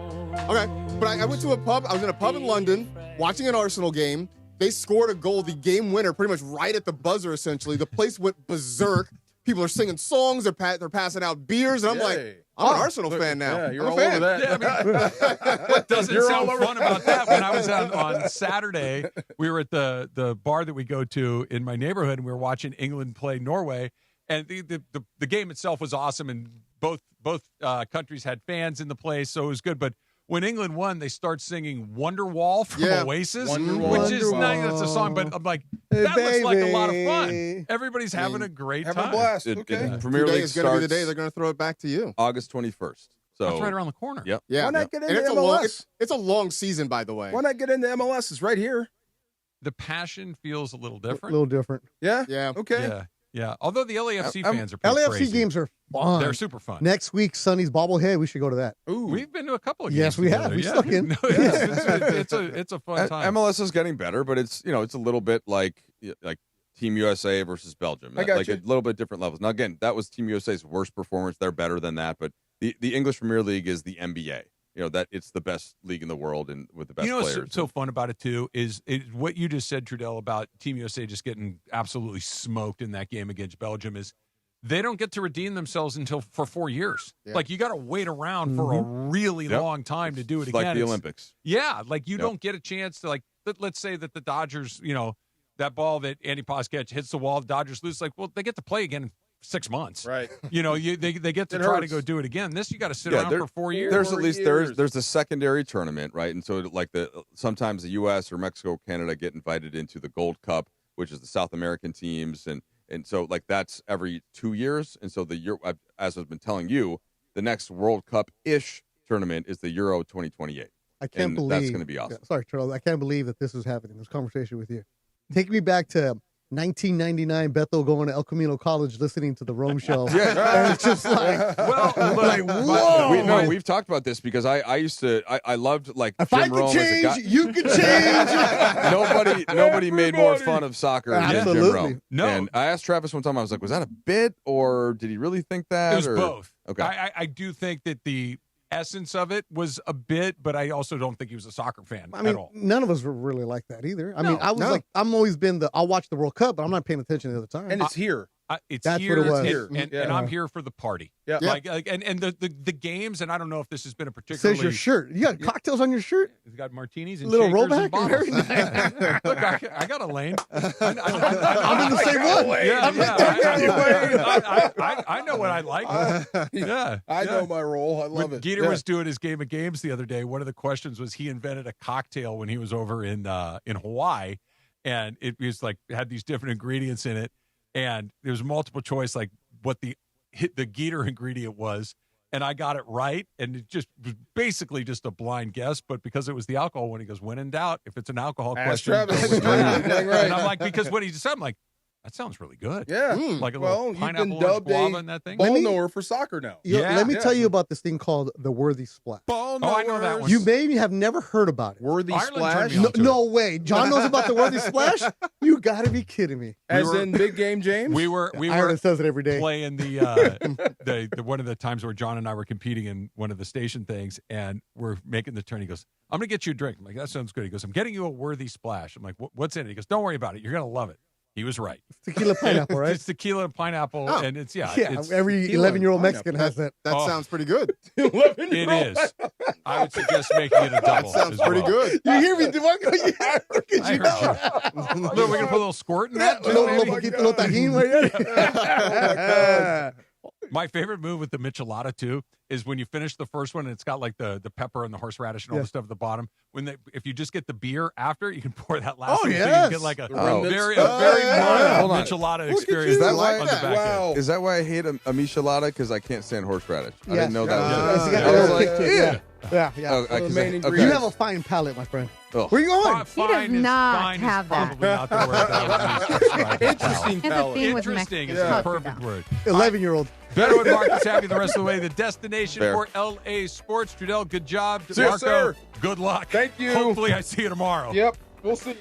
[SPEAKER 24] okay. But I went to a pub. I was in a pub in London watching an Arsenal game. They scored a goal, the game winner, pretty much right at the buzzer, essentially. The place went berserk. People are singing songs. They're passing out beers. And I'm like, I'm an Arsenal fan now.
[SPEAKER 1] Yeah, you're
[SPEAKER 24] I'm
[SPEAKER 1] all
[SPEAKER 24] a fan.
[SPEAKER 1] over that.
[SPEAKER 9] What doesn't sound fun about that? When I was out on Saturday, we were at the bar that we go to in my neighborhood, and we were watching England play Norway. And the game itself was awesome, and both countries had fans in the place, so it was good. But when England won, they start singing Wonderwall from Oasis,
[SPEAKER 1] Wonderwall.
[SPEAKER 9] which is not that's a song, but I'm like, that looks like a lot of fun. Everybody's having a great time.
[SPEAKER 1] Have a blast.
[SPEAKER 10] Premier League
[SPEAKER 24] is going to be the day they're going to throw it back to you.
[SPEAKER 10] August 21st. So
[SPEAKER 9] that's right around the corner.
[SPEAKER 10] Yep.
[SPEAKER 24] Yeah.
[SPEAKER 1] Why not get into
[SPEAKER 24] it's
[SPEAKER 1] MLS?
[SPEAKER 24] It's a long season, by the way.
[SPEAKER 1] Why not get into MLS? It's right here.
[SPEAKER 9] The passion feels a little different.
[SPEAKER 3] A little different.
[SPEAKER 1] Yeah?
[SPEAKER 24] Yeah.
[SPEAKER 1] Okay.
[SPEAKER 9] Yeah. Although the LAFC fans are pretty
[SPEAKER 3] LAFC
[SPEAKER 9] crazy.
[SPEAKER 3] games are fun.
[SPEAKER 9] They're super fun.
[SPEAKER 3] Next week, Sonny's bobblehead. We should go to that.
[SPEAKER 1] Ooh.
[SPEAKER 9] We've been to a couple of games.
[SPEAKER 3] Yes, we have.
[SPEAKER 9] together.
[SPEAKER 3] We stuck in.
[SPEAKER 9] No, it's a fun time.
[SPEAKER 10] MLS is getting better, but it's it's a little bit like Team USA versus Belgium.
[SPEAKER 1] I got
[SPEAKER 10] like
[SPEAKER 1] you.
[SPEAKER 10] a little bit different levels. Now again, that was Team USA's worst performance. They're better than that, but the English Premier League is the NBA. That it's the best league in the world and with the best players.
[SPEAKER 9] What's so fun about it too is what you just said, Trudell, about Team USA just getting absolutely smoked in that game against Belgium is they don't get to redeem themselves until for 4 years.
[SPEAKER 24] Yeah.
[SPEAKER 9] Like you got to wait around for a really long time to do it again.
[SPEAKER 10] Like the Olympics.
[SPEAKER 9] Yeah, like you don't get a chance to let's say that the Dodgers, that ball that Andy Posketch hits the wall, the Dodgers lose. Like, well, they get to play again in 6 months.
[SPEAKER 1] Right.
[SPEAKER 9] They get to try to go do it again. This you got to sit around for 4 years.
[SPEAKER 10] There's at least there's a secondary tournament, right? And so sometimes the U.S. or Mexico, Canada get invited into the Gold Cup, which is the South American teams, and so that's every 2 years. And so as I've been telling you, the next World Cup-ish tournament is the Euro 2028.
[SPEAKER 3] I can't believe
[SPEAKER 10] that's going to be awesome.
[SPEAKER 3] Sorry, Charles. I can't believe that this is happening. This conversation with you. Take me back to 1999, Bethel going to El Camino College, listening to the Rome show.
[SPEAKER 10] Yeah,
[SPEAKER 3] and it's just like,
[SPEAKER 10] whoa. We've talked about this because I used to I loved
[SPEAKER 3] if
[SPEAKER 10] Jim
[SPEAKER 3] I could
[SPEAKER 10] Rome
[SPEAKER 3] change,
[SPEAKER 10] as a guy.
[SPEAKER 3] you could change.
[SPEAKER 10] Nobody made more fun of soccer than Jim
[SPEAKER 3] Absolutely.
[SPEAKER 10] Rome.
[SPEAKER 9] No.
[SPEAKER 10] And I asked Travis one time, I was like, was that a bit or did he really think that?
[SPEAKER 9] It was
[SPEAKER 10] or?
[SPEAKER 9] both.
[SPEAKER 10] Okay.
[SPEAKER 9] I do think that the essence of it was a bit, but I also don't think he was a soccer fan
[SPEAKER 3] I mean,
[SPEAKER 9] at all.
[SPEAKER 3] none of us were really like that either. I
[SPEAKER 9] No,
[SPEAKER 3] mean, I was like, I'm always been I'll watch the World Cup, but I'm not paying attention the other time.
[SPEAKER 1] And it's here.
[SPEAKER 9] It's
[SPEAKER 3] That's
[SPEAKER 9] here,
[SPEAKER 3] what it was.
[SPEAKER 9] and I'm here for the party.
[SPEAKER 1] Yeah.
[SPEAKER 9] And the games, and I don't know if this has been a
[SPEAKER 3] It
[SPEAKER 9] particularly.
[SPEAKER 3] says your shirt. You got cocktails on your shirt?
[SPEAKER 9] It's got martinis and
[SPEAKER 3] Little
[SPEAKER 9] shakers
[SPEAKER 3] rollback?
[SPEAKER 9] and bottles.
[SPEAKER 3] Very nice.
[SPEAKER 9] Look, I got a lane.
[SPEAKER 3] I'm in the same one.
[SPEAKER 9] I know what I like.
[SPEAKER 1] I know my role. I love
[SPEAKER 9] when
[SPEAKER 1] it.
[SPEAKER 9] Geeter was doing his game of games the other day, one of the questions was he invented a cocktail when he was over in Hawaii, and it was had these different ingredients in it, and there was multiple choice what the Geeter ingredient was, and I got it right, and it just was basically just a blind guess, but because it was the alcohol one, he goes, when in doubt, if it's an alcohol
[SPEAKER 1] Ask
[SPEAKER 9] question,
[SPEAKER 1] Travis.
[SPEAKER 9] go with Geeter.
[SPEAKER 1] Dang right.
[SPEAKER 9] And I'm like, because what he just said, I'm like, that sounds really good.
[SPEAKER 1] Yeah.
[SPEAKER 9] Like a
[SPEAKER 1] Well,
[SPEAKER 9] little
[SPEAKER 1] you've
[SPEAKER 9] pineapple
[SPEAKER 1] been
[SPEAKER 9] orange
[SPEAKER 1] dubbed
[SPEAKER 9] guava
[SPEAKER 1] a
[SPEAKER 9] in that thing.
[SPEAKER 1] ball knower for soccer now.
[SPEAKER 3] Let me tell you about this thing called the Worthy Splash.
[SPEAKER 1] Ball
[SPEAKER 9] Oh, I know that one.
[SPEAKER 3] You maybe have never heard about it.
[SPEAKER 1] Worthy
[SPEAKER 9] Ireland
[SPEAKER 1] Splash.
[SPEAKER 9] turned me on to it.
[SPEAKER 3] No way. John knows about the Worthy Splash? You got to be kidding me.
[SPEAKER 1] As in Big Game James?
[SPEAKER 9] We were
[SPEAKER 3] Ireland says it every day.
[SPEAKER 9] playing the one of the times where John and I were competing in one of the station things, and we're making the turn. He goes, I'm going to get you a drink. I'm like, that sounds good. He goes, I'm getting you a Worthy Splash. I'm like, what's in it? He goes, don't worry about it. You're going to love it. He was right.
[SPEAKER 3] Tequila pineapple, right?
[SPEAKER 9] It's tequila and pineapple, and it's it's
[SPEAKER 3] every
[SPEAKER 1] tequila
[SPEAKER 3] 11-year-old
[SPEAKER 1] and
[SPEAKER 3] Mexican has that.
[SPEAKER 24] That sounds pretty good.
[SPEAKER 9] It is. I would suggest making it a double.
[SPEAKER 24] That sounds pretty good.
[SPEAKER 3] You hear me, DeMarco? Yeah, look at you.
[SPEAKER 9] Look, we're going to put a little squirt in that, too,
[SPEAKER 3] Little
[SPEAKER 9] maybe?
[SPEAKER 3] poquito tajin right there.
[SPEAKER 9] My favorite move with the michelada too is when you finish the first one and it's got the pepper and the horseradish and all the stuff at the bottom. If you just get the beer after, you can pour that last one. So you can get a very modern michelada experience on the back end.
[SPEAKER 1] Wow.
[SPEAKER 10] Is that why I hate a michelada? Because I can't stand horseradish. I didn't know that was
[SPEAKER 3] Yeah.
[SPEAKER 10] I was like,
[SPEAKER 3] Yeah.
[SPEAKER 10] Oh,
[SPEAKER 1] main
[SPEAKER 3] You
[SPEAKER 1] ingredient.
[SPEAKER 3] have a fine palate, my friend.
[SPEAKER 10] Oh.
[SPEAKER 3] Where you going?
[SPEAKER 5] He does not have that.
[SPEAKER 9] Probably not the word that would be described.
[SPEAKER 1] Interesting
[SPEAKER 5] It's a
[SPEAKER 1] palate.
[SPEAKER 5] thing with
[SPEAKER 9] Interesting is
[SPEAKER 5] Mexico.
[SPEAKER 9] the perfect word.
[SPEAKER 3] 11-year-old.
[SPEAKER 9] Beto and Marcus happy the rest of the way. The destination
[SPEAKER 10] Fair.
[SPEAKER 9] for LA Sports. Trudell, good job.
[SPEAKER 1] Yes,
[SPEAKER 9] Marco,
[SPEAKER 1] sir.
[SPEAKER 9] good luck.
[SPEAKER 1] Thank you.
[SPEAKER 9] Hopefully I see you tomorrow.
[SPEAKER 1] Yep. We'll see.